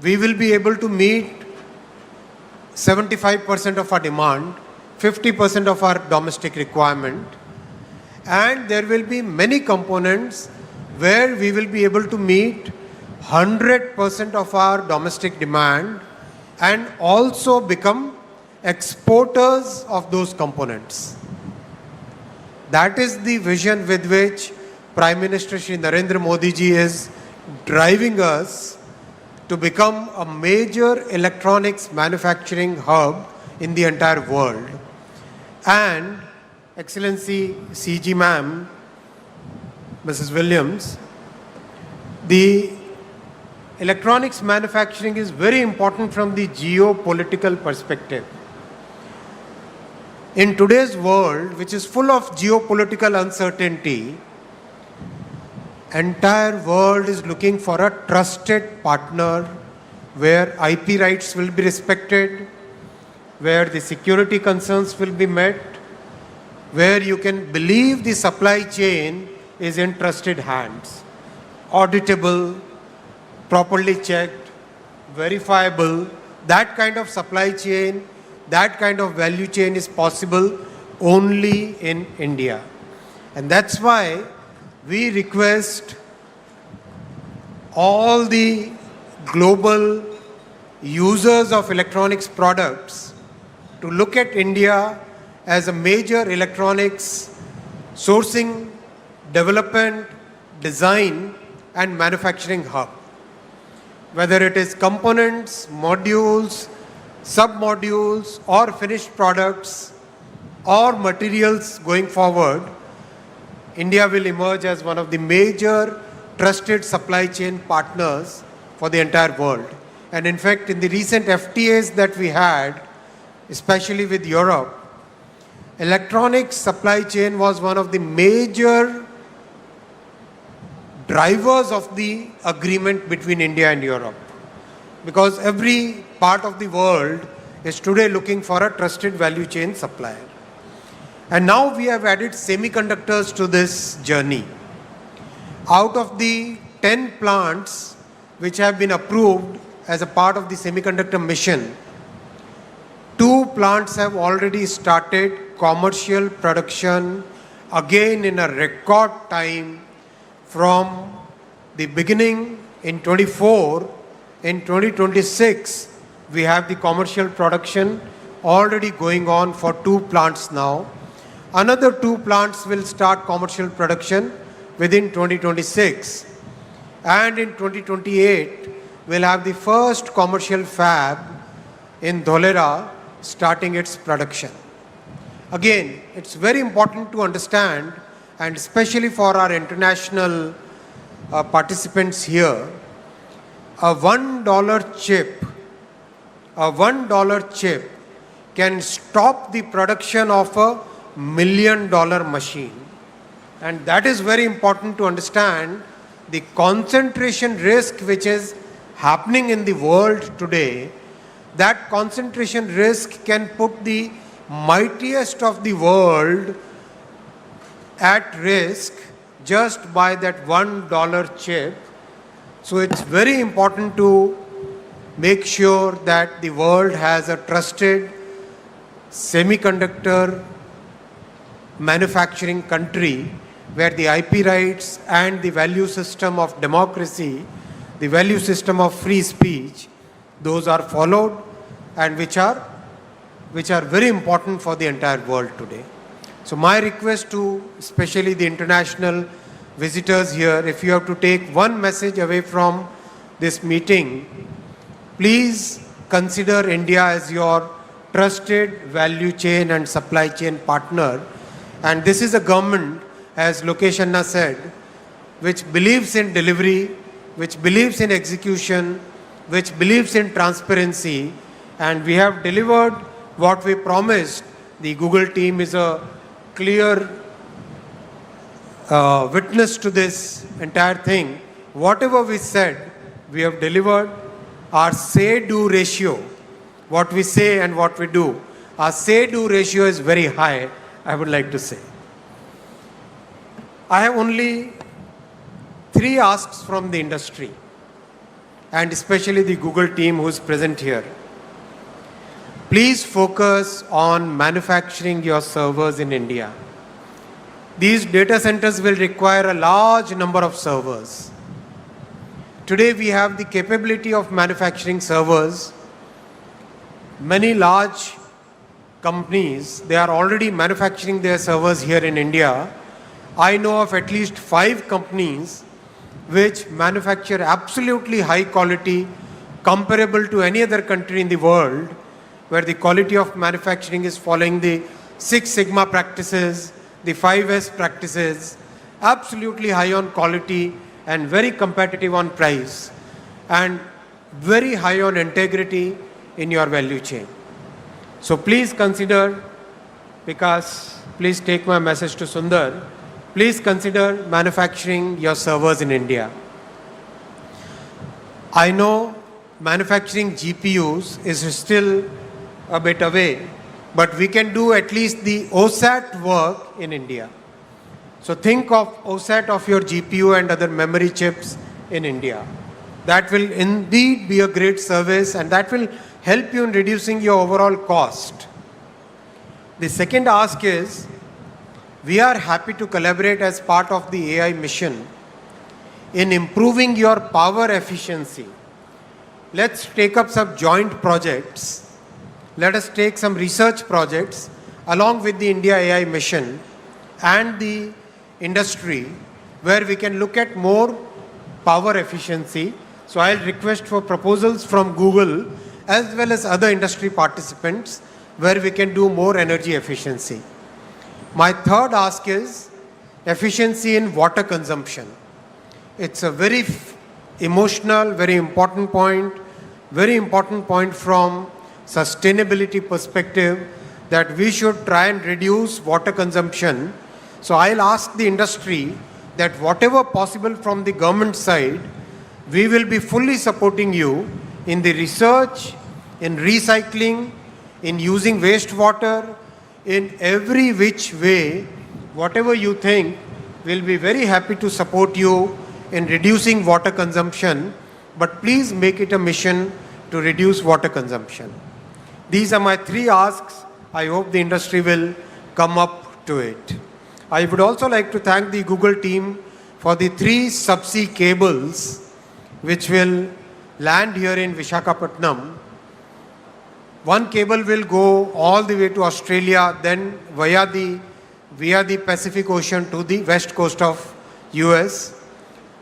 O: we will be able to meet 75% of our demand, 50% of our domestic requirement, and there will be many components where we will be able to meet 100% of our domestic demand and also become exporters of those components. That is the vision with which Prime Minister Shri Narendra Modi ji is driving us to become a major electronics manufacturing hub in the entire world. And Excellency CG Ma'am, Mrs. Williams, the electronics manufacturing is very important from the geopolitical perspective. In today's world, which is full of geopolitical uncertainty, entire world is looking for a trusted partner where IP rights will be respected, where the security concerns will be met, where you can believe the supply chain is in trusted hands, auditable, properly checked, verifiable. That kind of supply chain, that kind of value chain is possible only in India. And that's why we request all the global users of electronics products to look at India as a major electronics sourcing, development, design, and manufacturing hub. Whether it is components, modules, sub-modules, or finished products, or materials going forward, India will emerge as one of the major trusted supply chain partners for the entire world. And in fact, in the recent FTAs that we had, especially with Europe, electronics supply chain was one of the major drivers of the agreement between India and Europe. Because every part of the world is today looking for a trusted value chain supplier. And now we have added semiconductors to this journey. Out of the 10 plants which have been approved as a part of the semiconductor mission, 2 plants have already started commercial production again in a record time from the beginning in 24. In 2026, we have the commercial production already going on for 2 plants now. Another 2 plants will start commercial production within 2026. And in 2028, we'll have the first commercial fab in Dholera starting its production. Again, it's very important to understand, and especially for our international participants here, a $1 chip can stop the production of a $1 million machine. And that is very important to understand the concentration risk which is happening in the world today. That concentration risk can put the mightiest of the world at risk just by that $1 chip. So it's very important to make sure that the world has a trusted semiconductor manufacturing country where the IP rights and the value system of democracy, the value system of free speech, those are followed and which are very important for the entire world today. So my request to especially the international visitors here, if you have to take one message away from this meeting, please consider India as your trusted value chain and supply chain partner. And this is a government, as Lokesh Anna said, which believes in delivery, which believes in execution, which believes in transparency, and we have delivered what we promised. The Google team is a clear witness to this entire thing. Whatever we said, we have delivered. Our say-do ratio, what we say and what we do, our say-do ratio is very high, I would like to say. I have only 3 asks from the industry, and especially the Google team who is present here. Please focus on manufacturing your servers in India. These data centers will require a large number of servers. Today we have the capability of manufacturing servers. Many large companies, they are already manufacturing their servers here in India. I know of at least 5 companies which manufacture absolutely high quality, comparable to any other country in the world, where the quality of manufacturing is following the 6 Sigma practices, the 5S practices, absolutely high on quality and very competitive on price, and very high on integrity in your value chain. So please consider, because please take my message to Sundar, please consider manufacturing your servers in India. I know manufacturing GPUs is still a bit away, but we can do at least the OSAT work in India. So think of OSAT of your GPU and other memory chips in India. That will indeed be a great service, and that will help you in reducing your overall cost. The second ask is, we are happy to collaborate as part of the AI mission in improving your power efficiency. Let's take up some joint projects. Let us take some research projects along with the India AI mission and the industry, where we can look at more power efficiency. So I'll request for proposals from Google as well as other industry participants where we can do more energy efficiency. My third ask is efficiency in water consumption. It's a very emotional, very important point from sustainability perspective, that we should try and reduce water consumption. So I'll ask the industry that whatever possible from the government side, we will be fully supporting you in the research, in recycling, in using wastewater, in every which way. Whatever you think, we'll be very happy to support you in reducing water consumption, but please make it a mission to reduce water consumption. These are my 3 asks. I hope the industry will come up to it. I would also like to thank the Google team for the 3 subsea cables which will land here in Visakhapatnam. One cable will go all the way to Australia, then via the Pacific Ocean to the west coast of US.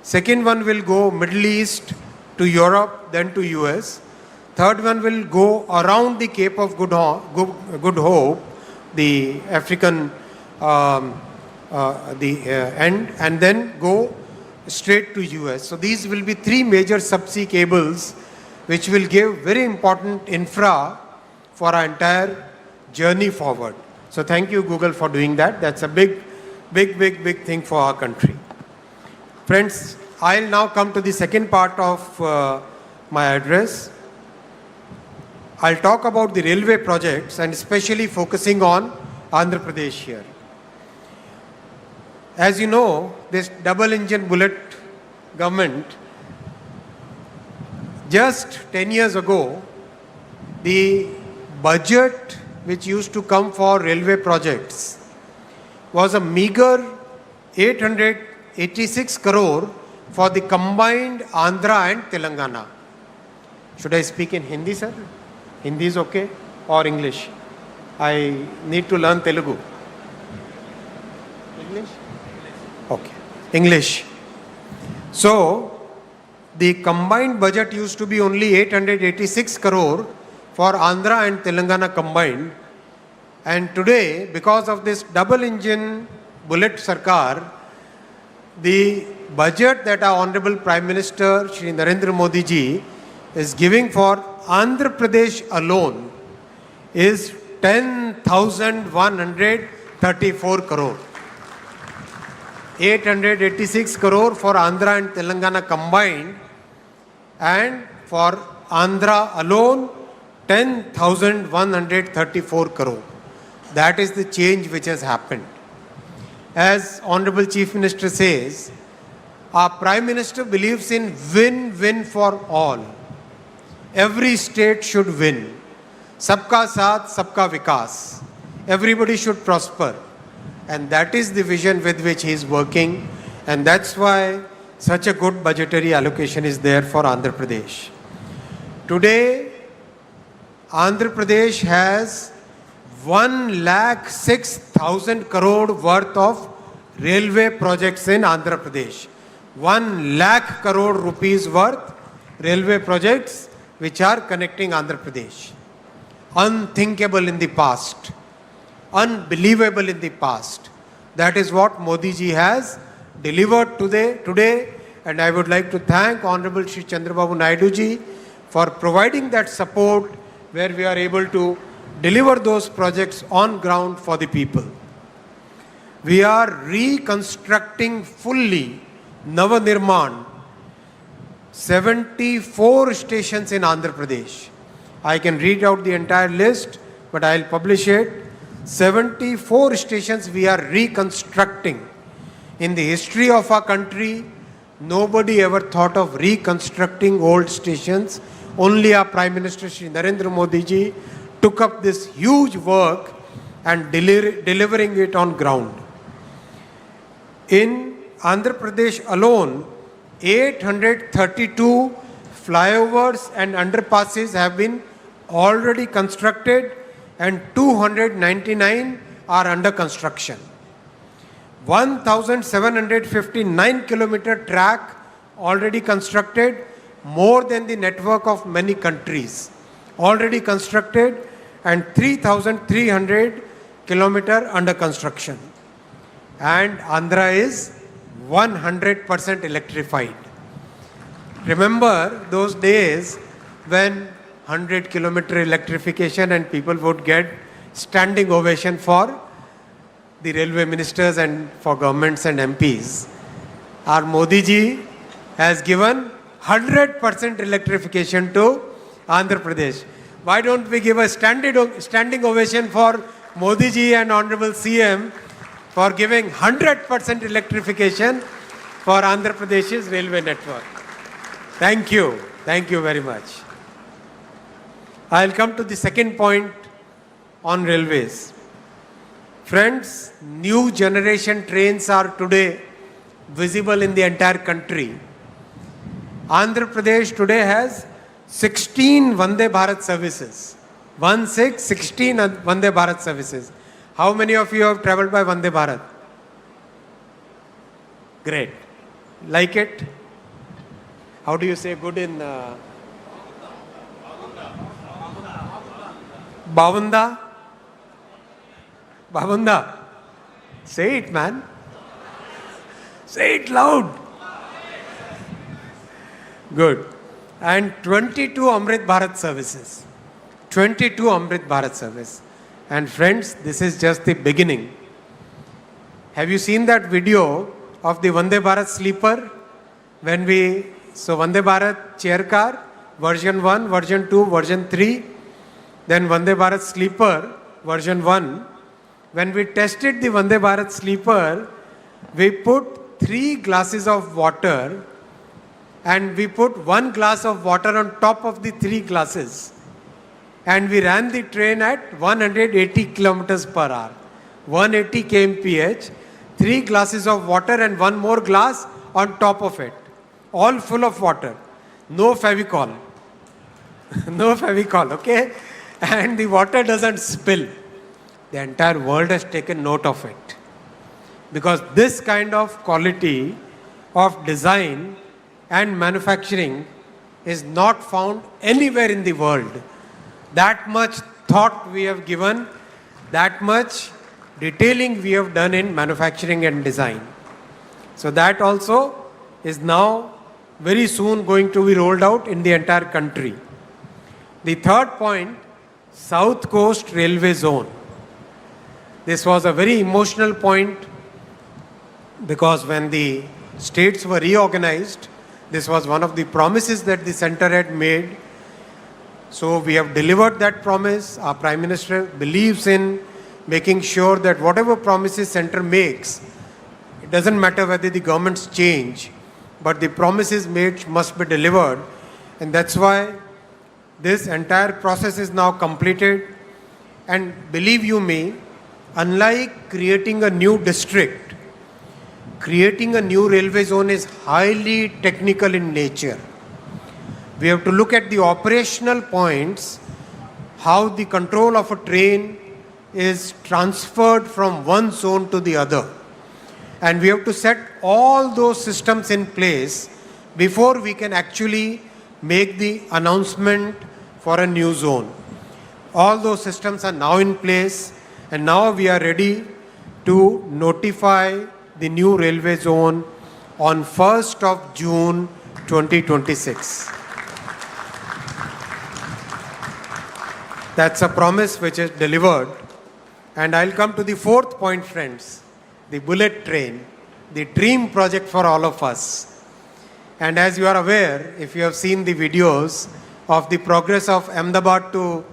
O: Second one will go Middle East to Europe, then to US. Third one will go around the Cape of Good Hope, the African end, and then go straight to US. So these will be 3 major subsea cables which will give very important infra for our entire journey forward. So thank you, Google, for doing that. That's a big thing for our country. Friends, I'll now come to the second part of my address. I'll talk about the railway projects and especially focusing on Andhra Pradesh here. As you know, this double-engine bullet government, just 10 years ago, the budget which used to come for railway projects was a meager 886 crore for the combined Andhra and Telangana. Should I speak in Hindi, sir? Hindi is okay? Or English? I need to learn Telugu. English? Okay. English. So, the combined budget used to be only 886 crore for Andhra and Telangana combined. And today, because of this double-engine bullet sarkar, the budget that our Honorable Prime Minister Shri Narendra Modi ji is giving for Andhra Pradesh alone is 10,134 crore. 886 crore for Andhra and Telangana combined, and for Andhra alone 10,134 crore. That is the change which has happened. As Honorable Chief Minister says, our Prime Minister believes in win-win for all. Every state should win. Sabka saath, sabka vikas. Everybody should prosper. And that is the vision with which he is working. And that's why such a good budgetary allocation is there for Andhra Pradesh. Today, Andhra Pradesh has 1,06,000 crore worth of railway projects in Andhra Pradesh. 1 lakh crore rupees worth railway projects which are connecting Andhra Pradesh. Unthinkable in the past. Unbelievable in the past. That is what Modi ji has delivered today, and I would like to thank Honorable Shri Chandrababu Naidu ji for providing that support where we are able to deliver those projects on ground for the people. We are reconstructing fully Navanirman 74 stations in Andhra Pradesh. I can read out the entire list, but I'll publish it. 74 stations we are reconstructing. In the history of our country, nobody ever thought of reconstructing old stations. Only our Prime Minister Shri Narendra Modi ji took up this huge work and delivering it on ground. In Andhra Pradesh alone, 832 flyovers and underpasses have been already constructed and 299 are under construction. 1,759 kilometer track already constructed, more than the network of many countries already constructed, and 3,300 kilometer under construction. And Andhra is 100% electrified. Remember those days when 100 kilometer electrification and people would get standing ovation for the railway ministers and for governments and MPs. Our Modi ji has given 100% electrification to Andhra Pradesh. Why don't we give a standing ovation for Modi ji and Honorable CM for giving 100% electrification for Andhra Pradesh's railway network. Thank you. Thank you very much. I'll come to the second point on railways. Friends, new generation trains are today visible in the entire country. Andhra Pradesh today has 16 Vande Bharat services. 16 Vande Bharat services. How many of you have traveled by Vande Bharat? Great. Like it? How do you say good in Bavunda? Bavunda. Say it, man. Say it loud. Good. And 22 Amrit Bharat services. 22 Amrit Bharat service. And friends, this is just the beginning. Have you seen that video of the Vande Bharat sleeper? So Vande Bharat chair car, version 1, version 2, version 3. Then Vande Bharat sleeper, version 1. When we tested the Vande Bharat sleeper, we put 3 glasses of water and we put 1 glass of water on top of the 3 glasses. And we ran the train at 180 kilometers per hour. 180 kmph, 3 glasses of water and 1 more glass on top of it. All full of water. No Fevicol. No Fevicol, okay? And the water doesn't spill. The entire world has taken note of it. Because this kind of quality of design and manufacturing is not found anywhere in the world. That much thought we have given, that much detailing we have done in manufacturing and design. So that also is now very soon going to be rolled out in the entire country. The third point, South Coast Railway Zone. This was a very emotional point because when the states were reorganized, this was one of the promises that the center had made. So we have delivered that promise. Our Prime Minister believes in making sure that whatever promises center makes, it doesn't matter whether the governments change, but the promises made must be delivered. And that's why this entire process is now completed. And believe you me, unlike creating a new district, creating a new railway zone is highly technical in nature. We have to look at the operational points, how the control of a train is transferred from one zone to the other. And we have to set all those systems in place before we can actually make the announcement for a new zone. All those systems are now in place, and now we are ready to notify the new railway zone on 1st of June 2026. That's a promise which is delivered. And I'll come to the fourth point, friends, the bullet train, the dream project for all of us. And as you are aware, if you have seen the videos of the progress of Ahmedabad to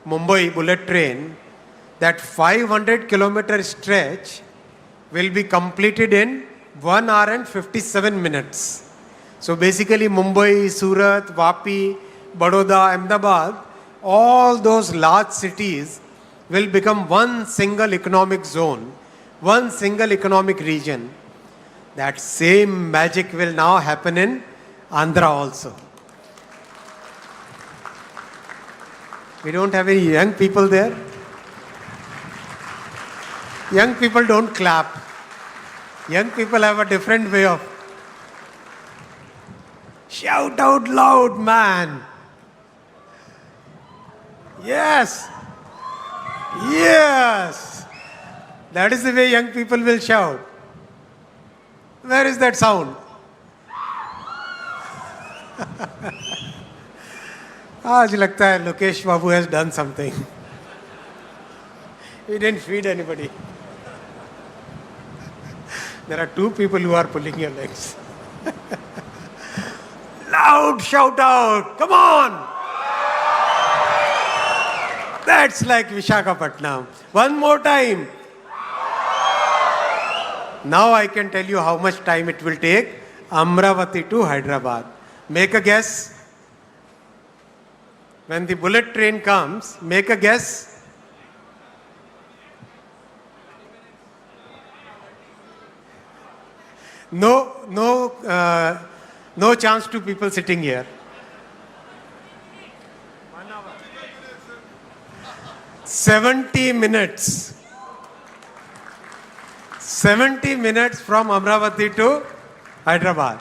O: Mumbai bullet train, that 500-kilometer stretch will be completed in 1 hour and 57 minutes. So basically Mumbai, Surat, Vapi, Baroda, Ahmedabad, all those large cities will become one single economic zone, one single economic region. That same magic will now happen in Andhra also. We don't have any young people there. Young people don't clap. Young people have a different way of shout out loud, man. Yes. Yes. That is the way young people will shout. Where is that sound? आज लगता है Lokesh Babu has done something. He didn't feed anybody. There are 2 people who are pulling your legs. Loud shout out. Come on. That's like Visakhapatnam. One more time. Now I can tell you how much time it will take. Amravati to Hyderabad. Make a guess. When the bullet train comes, make a guess. No chance to people sitting here. 70 minutes. 70 minutes from Amravati to Hyderabad.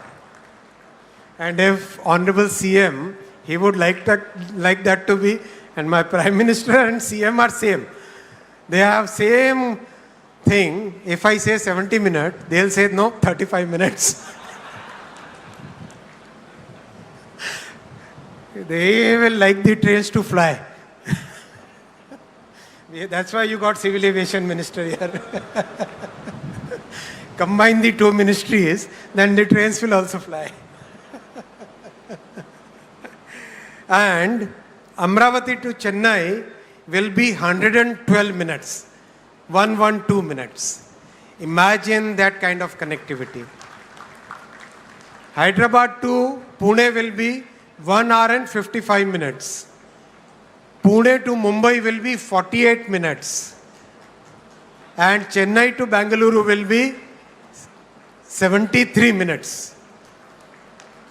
O: And if Honorable CM, he would like that to be, and my Prime Minister and CM are same. They have same thing. If I say 70 minutes, they'll say no, 35 minutes. They will like the trains to fly. That's why you got Civil Aviation Minister here. Combine the two ministries, then the trains will also fly. And Amravati to Chennai will be 112 minutes. 112 minutes. Imagine that kind of connectivity. Hyderabad to Pune will be 1 hour and 55 minutes. Pune to Mumbai will be 48 minutes. And Chennai to Bengaluru will be 73 minutes.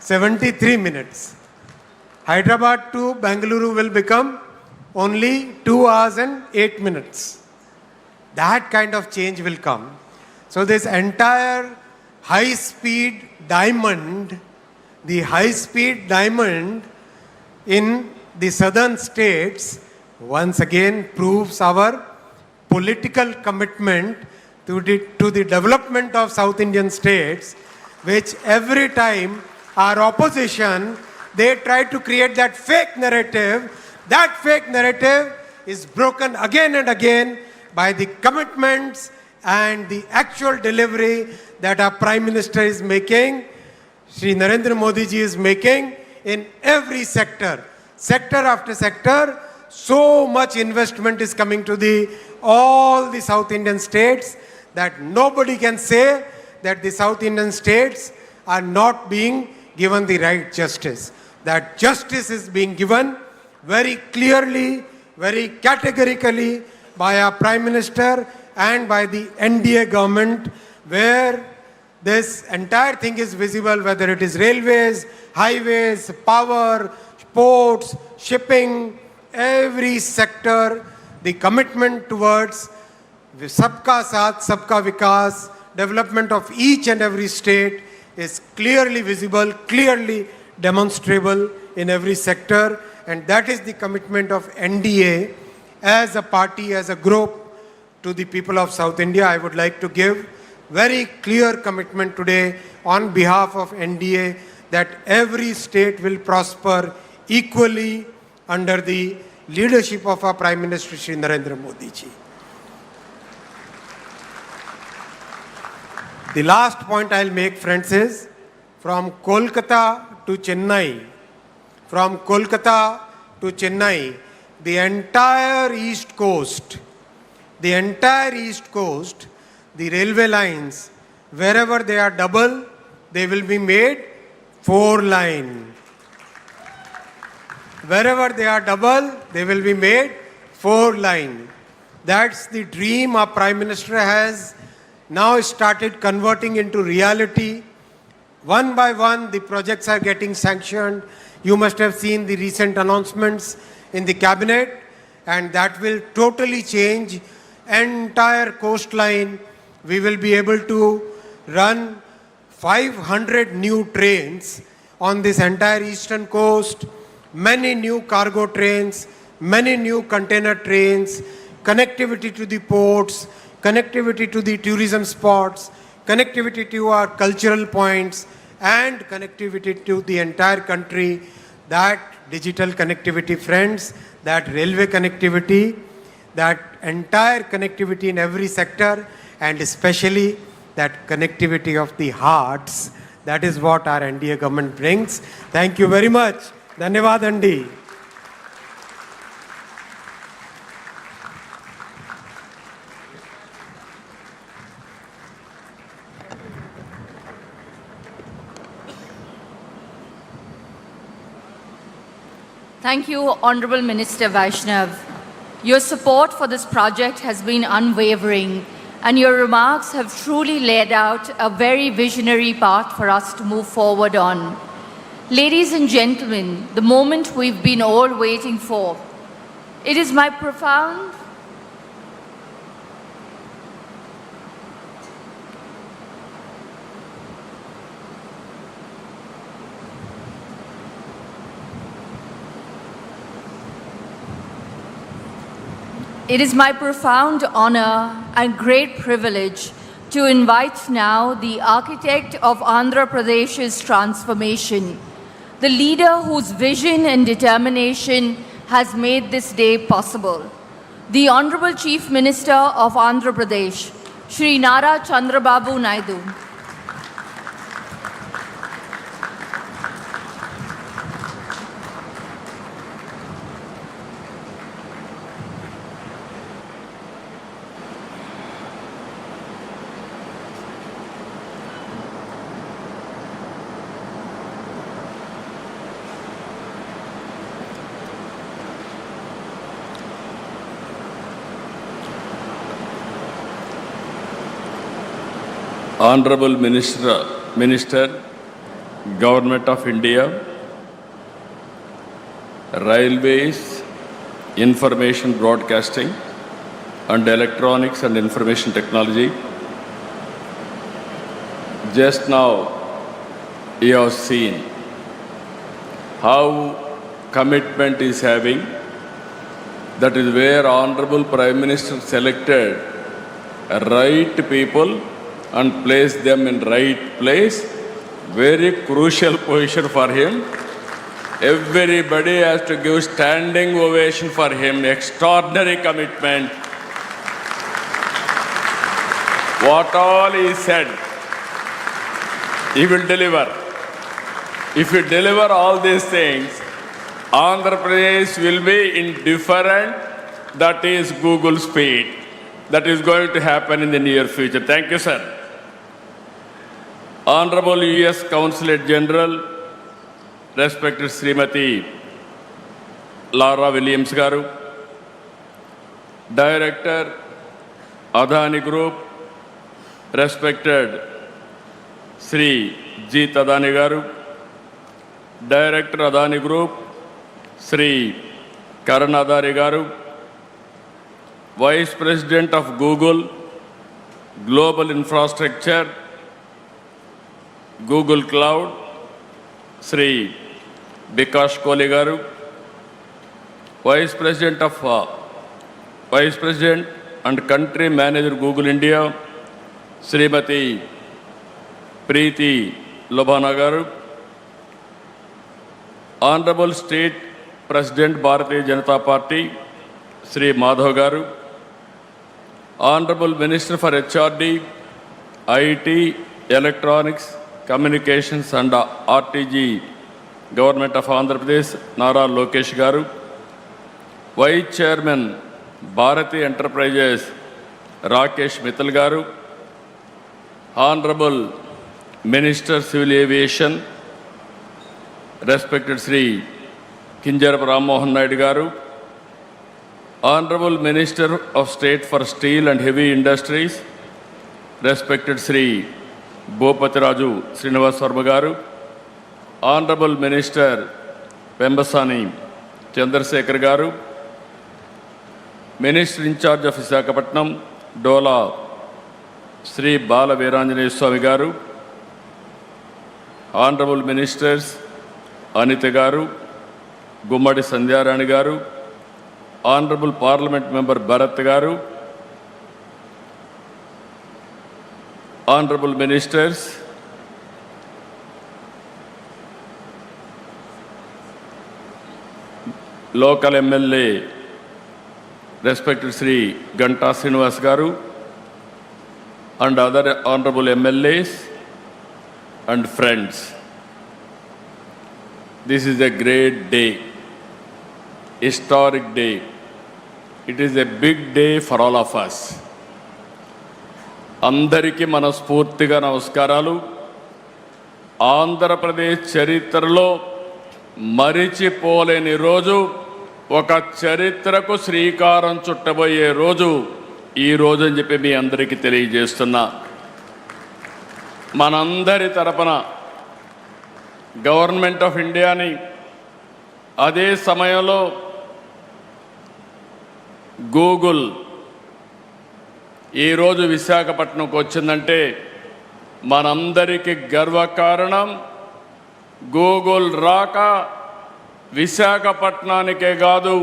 O: 73 minutes. Hyderabad to Bengaluru will become only 2 hours and 8 minutes. That kind of change will come. So this entire high-speed diamond, the high-speed diamond in the southern states once again proves our political commitment to the development of South Indian states, which every time our opposition, they try to create that fake narrative. That fake narrative is broken again and again by the commitments and the actual delivery that our Prime Minister is making, Shri Narendra Modi ji is making in every sector. Sector after sector, so much investment is coming to all the South Indian states that nobody can say that the South Indian states are not being given the right justice. That justice is being given very clearly, very categorically by our Prime Minister and by the NDA government, where this entire thing is visible, whether it is railways, highways, power, ports, shipping, every sector, the commitment towards Sabka Saath, Sabka Vikas, development of each and every state is clearly visible, clearly demonstrable in every sector. And that is the commitment of NDA as a party, as a group to the people of South India. I would like to give very clear commitment today on behalf of NDA that every state will prosper equally under the leadership of our Prime Minister Shri Narendra Modi ji. The last point I'll make, friends, is from Kolkata to Chennai, from Kolkata to Chennai, the entire East Coast, the railway lines, wherever they are double, they will be made 4-line. Wherever they are double, they will be made 4-line. That's the dream our Prime Minister has now started converting into reality. One by one, the projects are getting sanctioned. You must have seen the recent announcements in the cabinet, and that will totally change entire coastline. We will be able to run 500 new trains on this entire eastern coast, many new cargo trains, many new container trains, connectivity to the ports, connectivity to the tourism spots, connectivity to our cultural points, and connectivity to the entire country. That digital connectivity, friends, that railway connectivity, that entire connectivity in every sector, and especially that connectivity of the hearts, that is what our NDA government brings. Thank you very much. Dhanyavad Andi.
E: Thank you, Honorable Minister Vaishnav. Your support for this project has been unwavering, and your remarks have truly laid out a very visionary path for us to move forward on. Ladies and gentlemen, the moment we've been all waiting for. It is my profound It is my profound honor and great privilege to invite now the architect of Andhra Pradesh's transformation, the leader whose vision and determination has made this day possible, the Honorable Chief Minister of Andhra Pradesh, Shri Nara Chandrababu Naidu.
P: Honorable Minister, Government of India, Railways, Information Broadcasting and Electronics and Information Technology. Just now, you have seen how commitment is having. That is where Honorable Prime Minister selected right people and place them in right place. Very crucial position for him. Everybody has to give standing ovation for him. Extraordinary commitment. What all he said, he will deliver. If you deliver all these things, Andhra Pradesh will be indifferent. That is Google speed. That is going to happen in the near future. Thank you, sir. Honorable U.S. Consulate General, respected Srimati Lara Williams Garu, Director, Adani Group, respected Shri Geethanjali Garu, Director Adani Group, Shri Karanadari Garu, Vice President of Google, Global Infrastructure, Google Cloud, Shri Bikash Kohli Garu, Vice President and Country Manager Google India, Srimati Preeti Lobhana Garu, Honorable State President Bharati Janata Party, Shri Madhav Garu, Honorable Minister for HRD, IT, Electronics, Communications and RTG, Government of Andhra Pradesh, Nara Lokesh Garu, Vice Chairman, Bharathi Enterprises, Rakesh Mittal Garu, Honorable Minister Civil Aviation, respected Shri Kinjarap Rammohan Naidu Garu, Honorable Minister of State for Steel and Heavy Industries, respected Shri Bhopatiraju Srinivas Sarma Garu, Honorable Minister Pembasani Chandrasekhar Garu, Minister in charge of Visakhapatnam, Dola Shri Bala Veeranjaneya Swami Garu, Honorable Ministers Anita Garu, Gummadi Sandhyarani Garu, Honorable Parliament Member Bharat Garu, Honorable Ministers, local MLA, respected Shri Ganta Srinivas Garu, and other honorable MLAs and friends. This is a great day, historic day. It is a big day for all of us. అందరికీ మనస్ఫూర్తిగా నమస్కారాలు. ఆంధ్రప్రదేశ్ చరిత్రలో మరిచిపోలేని రోజు, ఒక చరిత్రకు శ్రీకారం చుట్టబోయే రోజు ఈ రోజు అని చెప్పి మీ అందరికీ తెలియజేస్తున్నా. మనందరి తరపున గవర్నమెంట్ ఆఫ్ ఇండియాని అదే సమయంలో గూగుల్ ఈరోజు విశాఖపట్నంకు వచ్చిందంటే మనందరికీ గర్వకారణం. గూగుల్ రాక విశాఖపట్నానికే కాదు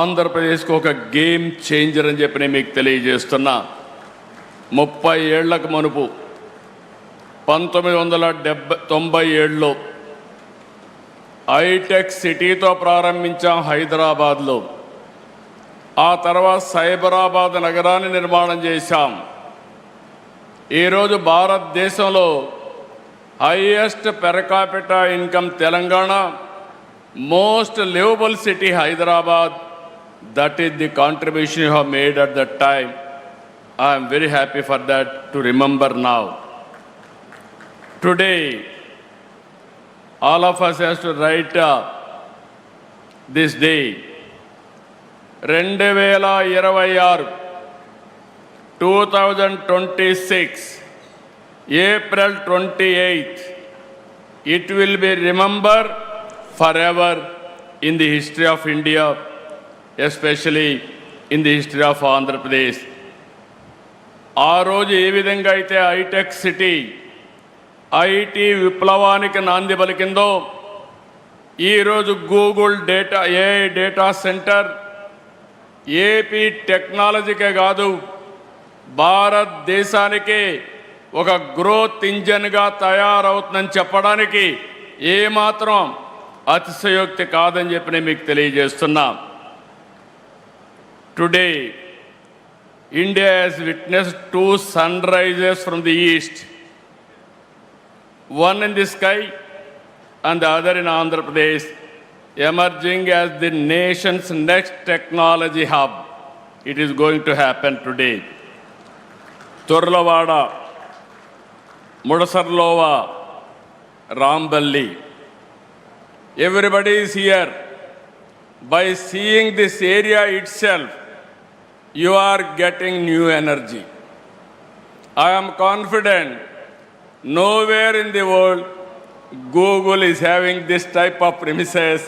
P: ఆంధ్రప్రదేశ్కి ఒక గేమ్ చేంజర్ అని చెప్పి నేను మీకు తెలియజేస్తున్నా. 30 ఏళ్లకు మునుపు 1997లో హైటెక్ సిటీతో ప్రారంభించాం హైదరాబాద్లో. ఆ తర్వాత సైబరాబాద్ నగరాన్ని నిర్మాణం చేశాం. ఈరోజు భారతదేశంలో highest per capita income Telangana, most livable city Hyderabad. That is the contribution you have made at that time. I am very happy for that to remember now. Today, all of us has to write this day. 2026, 2026, April 28th, it will be remembered forever in the history of India, especially in the history of Andhra Pradesh. ఆ రోజు ఏ విధంగా అయితే hitech city IT విప్లవానికి నాంది పలికిందో, ఈరోజు Google AI data centre AP టెక్నాలజీకే కాదు భారతదేశానికి ఒక గ్రోత్ ఇంజన్గా తయారవుతుందని చెప్పడానికి ఏమాత్రం అతిశయోక్తి కాదని చెప్పి నేను మీకు తెలియజేస్తున్నా. Today, India has witnessed 2 sunrises from the east, one in the sky and the other in Andhra Pradesh, emerging as the nation's next technology hub. It is going to happen today. Turlavada, Mudasarlova, Ramballi. Everybody is here. By seeing this area itself, you are getting new energy. I am confident nowhere in the world Google is having this type of premises.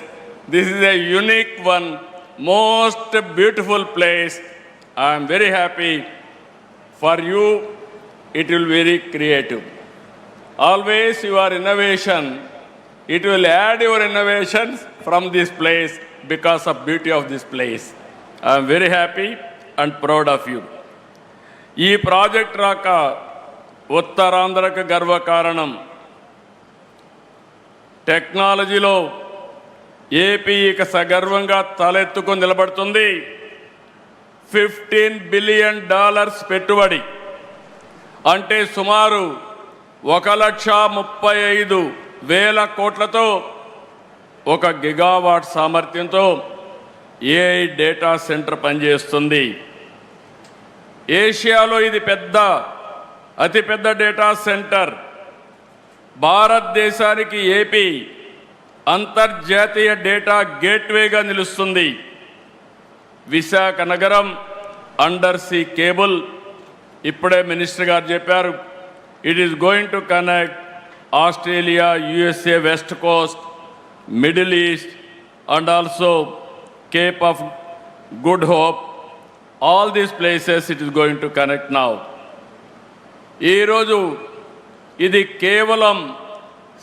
P: This is a unique one, most beautiful place. I am very happy for you. It will be very creative. Always your innovation, it will add your innovations from this place because of beauty of this place. I am very happy and proud of you. ఈ project రాక ఉత్తరాంధ్రకు గర్వకారణం. టెక్నాలజీలో AP ఇక సగర్వంగా తలెత్తుకొని నిలబడుతుంది. $15 billion పెట్టుబడి అంటే సుమారు 1,35,000 కోట్లతో 1 గిగావాట్ సామర్థ్యంతో ఏఐ డేటా సెంటర్ పనిచేస్తుంది. ఏషియాలో ఇది అతిపెద్ద డేటా సెంటర్. భారతదేశానికి ఏపీ అంతర్జాతీయ డేటా గేట్వేగా నిలుస్తుంది. విశాఖ నగరం అండర్ సీ కేబుల్, ఇప్పుడే మినిస్టర్ గారు చెప్పారు, it is going to connect Australia, USA west Coast, middle east and also Cape of Good Hope. All these places it is going to connect now. ఈ రోజు ఇది కేవలం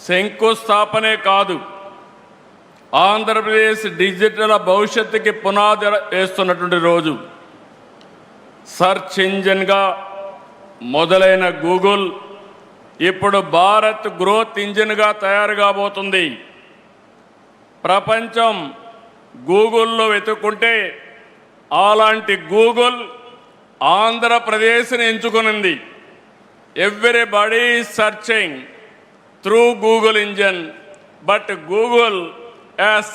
P: శంకుస్థాపనే కాదు, ఆంధ్రప్రదేశ్ డిజిటల్ భవిష్యత్తుకి పునాది వేస్తున్నటువంటి రోజు. సర్చ్ ఇంజిన్గా మొదలైన గూగుల్ ఇప్పుడు భారత్ గ్రోత్ ఇంజిన్గా తయారు కాబోతుంది. ప్రపంచం గూగుల్లో వెతుక్కుంటే అలాంటి గూగుల్ ఆంధ్రప్రదేశ్ని ఎంచుకునింది. Everybody is searching through Google engine, but Google has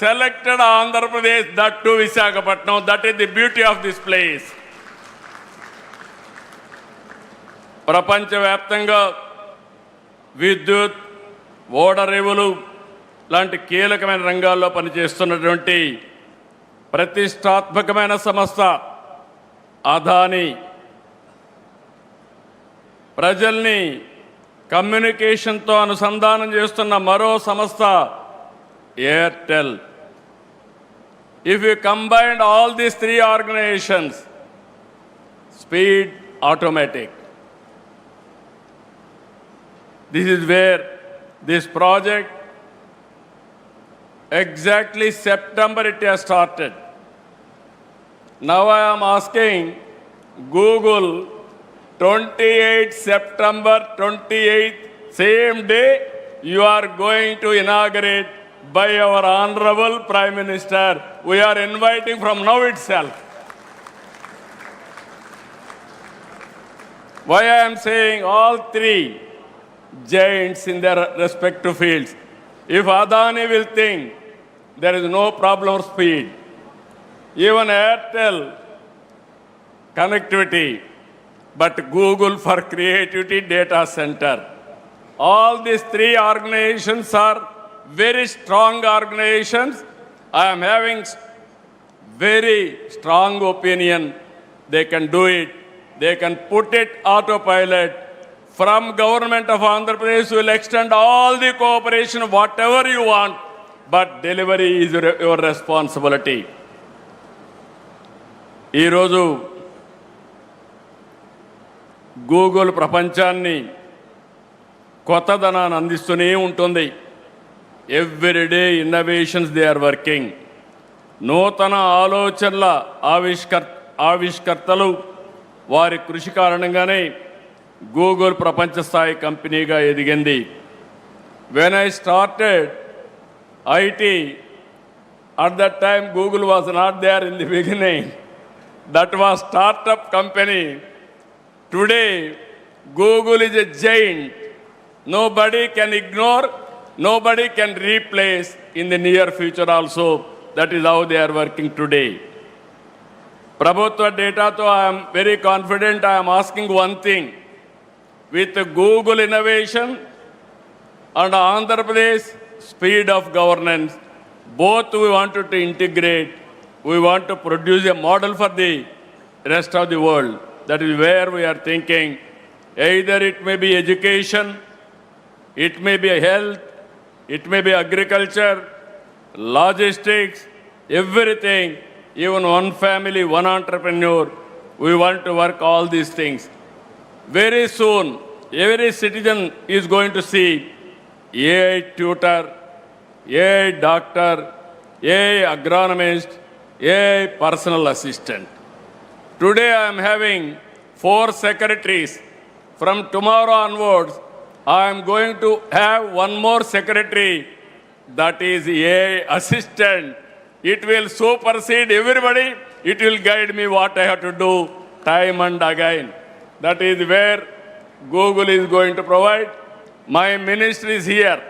P: selected Andhra Pradesh, that too Visakhapatnam. That is the beauty of this place. ప్రపంచవ్యాప్తంగా విద్యుత్, ఓడరేవులు లాంటి కీలకమైన రంగాల్లో పనిచేస్తున్నటువంటి ప్రతిష్టాత్మకమైన సంస్థ అదానీ, ప్రజల్ని కమ్యూనికేషన్తో అనుసంధానం చేస్తున్న మరో సంస్థ Airtel. If you combined all these three organizations, speed automatic. This is where this project, exactly September it has started. Now I am asking Google, 28 September 28th, same day, you are going to inaugurate by our Honorable Prime Minister. We are inviting from now itself. Why I am saying all three giants in their respective fields. If Adani will think there is no problem of speed, even Airtel connectivity, but Google for creativity data center. All these three organizations are very strong organizations. I am having very strong opinion. They can do it. They can put it autopilot. From government of Andhra Pradesh will extend all the cooperation, whatever you want, but delivery is your responsibility. ఈ రోజు Google ప్రపంచాన్ని కొత్తదనాన్ని అందిస్తూనే ఉంటుంది. Everyday innovations they are working. నూతన ఆలోచనల ఆవిష్కర్తలు వారి కృషి కారణంగానే గూగుల్ ప్రపంచ స్థాయి కంపెనీగా ఎదిగింది. When I started IT, at that time Google was not there in the beginning. That was startup company. Today Google is a giant. Nobody can ignore, nobody can replace in the near future also. That is how they are working today. Prabhutva data to I am very confident. I am asking one thing. With the Google innovation and Andhra Pradesh speed of governance, both we wanted to integrate. We want to produce a model for the rest of the world. That is where we are thinking. Either it may be education, it may be health, it may be agriculture, logistics, everything, even one family, one entrepreneur. We want to work all these things. Very soon, every citizen is going to see AI tutor, AI doctor, AI agronomist, AI personal assistant. Today I am having 4 secretaries. From tomorrow onwards, I am going to have one more secretary, that is AI assistant. It will supersede everybody. It will guide me what I have to do time and again. That is where Google is going to provide. My minister is here,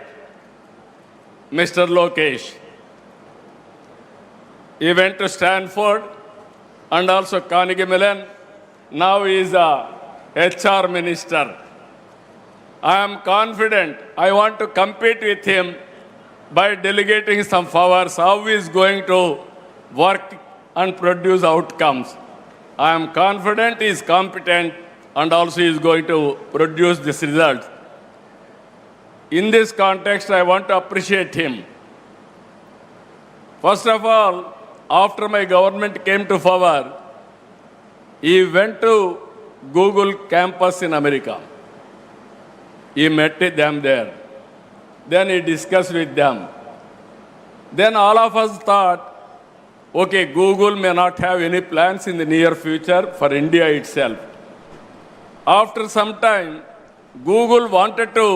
P: Mr. Lokesh. He went to Stanford and also Carnegie Mellon. Now he is a HR minister. I am confident. I want to compete with him by delegating some powers, how he is going to work and produce outcomes. I am confident he is competent and also he is going to produce this result. In this context, I want to appreciate him. First of all, after my government came to power, he went to Google campus in America. He met them there. Then he discussed with them. Then all of us thought, okay, Google may not have any plans in the near future for India itself. After some time, Google wanted to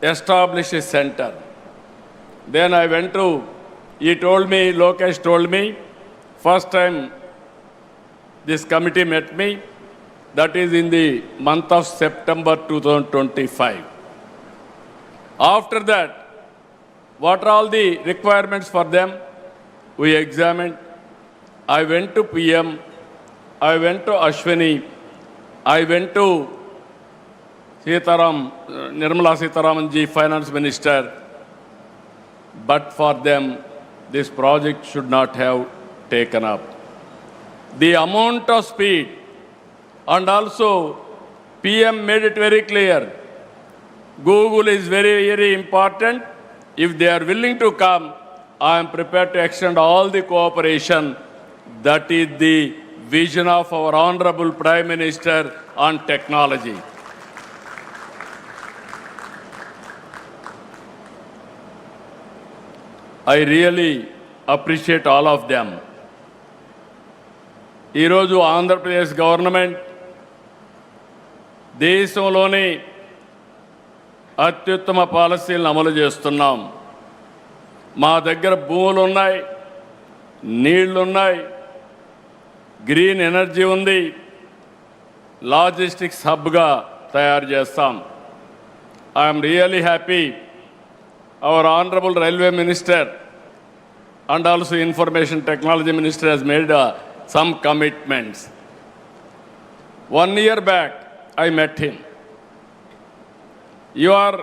P: establish a center. Then I went to, Lokesh told me, first time this committee met me, that is in the month of September 2025. After that, what are all the requirements for them? We examined. I went to PM, I went to Ashwini, I went to Nirmala Sitharaman ji, Finance Minister. But for them, this project should not have taken up. the amount of speed, and also PM made it very clear. Google is very, very important. If they are willing to come, I am prepared to extend all the cooperation. That is the vision of our Honorable Prime Minister on technology. I really appreciate all of them. ఈరోజు Andhra Pradesh government దేశంలోని అత్యుత్తమ పాలసీలను అమలు చేస్తున్నాం. మా దగ్గర భూములు ఉన్నాయి, నీళ్లు ఉన్నాయి, గ్రీన్ ఎనర్జీ ఉంది, లాజిస్టిక్స్ హబ్గా తయారు చేస్తాం. I'm really happy our honourable railway minister and also information technology minister has made some commitments. 1 year back, I met him. You are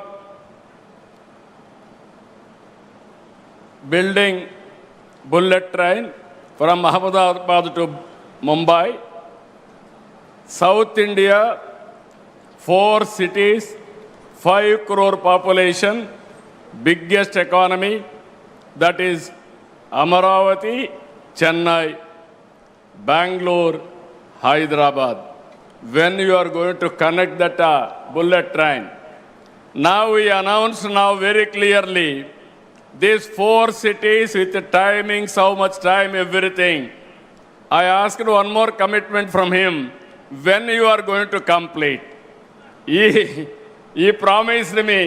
P: building bullet train from Ahmedabad to Mumbai, South India, 4 cities, 5 crore population, biggest economy, that is Amaravati, Chennai, Bangalore, Hyderabad. When you are going to connect that bullet train, now we announce now very clearly these 4 cities with the timings, how much time, everything. I asked one more commitment from him. When you are going to complete? He promised me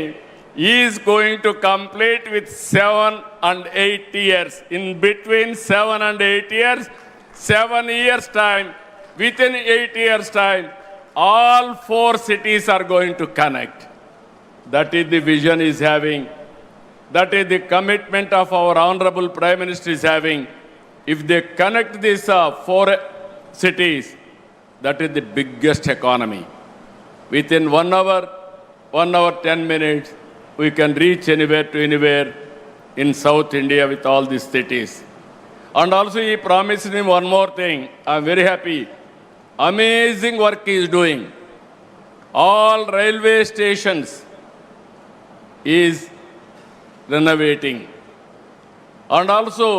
P: he is going to complete with 7 and 8 years. In between 7 and 8 years, 7 years time, within 8 years time, all 4 cities are going to connect. That is the vision he is having. That is the commitment of our Honorable Prime Minister is having. If they connect these 4 cities, that is the biggest economy. Within 1 hour, 10 minutes, we can reach anywhere to anywhere in South India with all these cities. And also he promised me one more thing. I am very happy. Amazing work he is doing. All railway stations is renovating. And also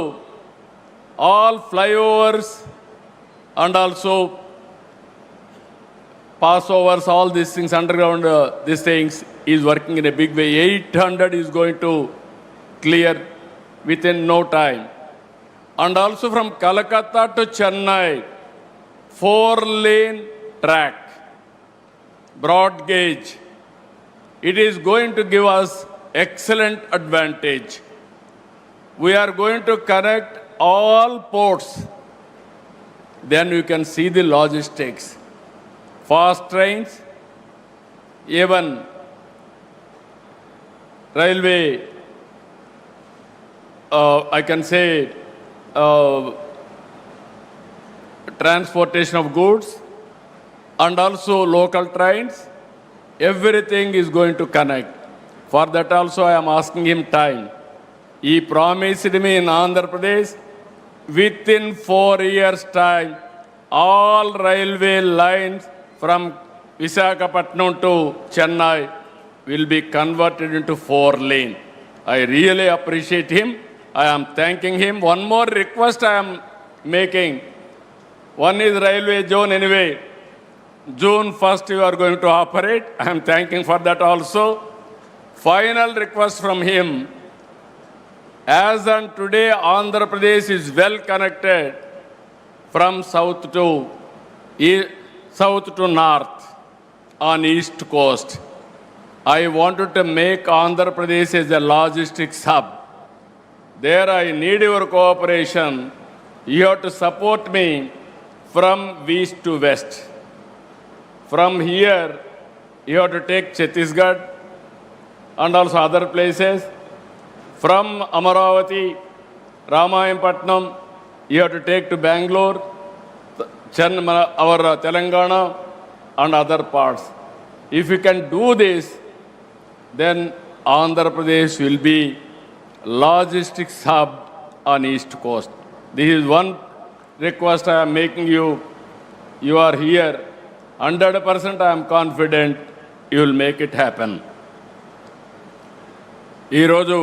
P: all flyovers and also passovers, all these things, underground, these things, is working in a big way. 800 is going to clear within no time. And also from Calcutta to Chennai, 4-lane track, broad gauge. It is going to give us excellent advantage. We are going to connect all ports. Then you can see the logistics. Fast trains, even railway, I can say transportation of goods, and also local trains, everything is going to connect. For that also I am asking him time. He promised me in Andhra Pradesh, within 4 years' time, all railway lines from Visakhapatnam to Chennai will be converted into 4-lane. I really appreciate him. I am thanking him. One more request I am making. One is railway zone anyway. June 1st you are going to operate. I am thanking for that also. Final request from him. As on today, Andhra Pradesh is well connected from south to north on east coast. I wanted to make Andhra Pradesh as a logistics hub. There I need your cooperation. You have to support me from east to west. From here, you have to take Chhattisgarh and also other places. From Amaravati, Ramayampatnam, you have to take to Bangalore, our Telangana, and other parts. If you can do this, then Andhra Pradesh will be logistics hub on east coast. This is one request I am making you, you are here. 100% I am confident you will make it happen. ఈరోజు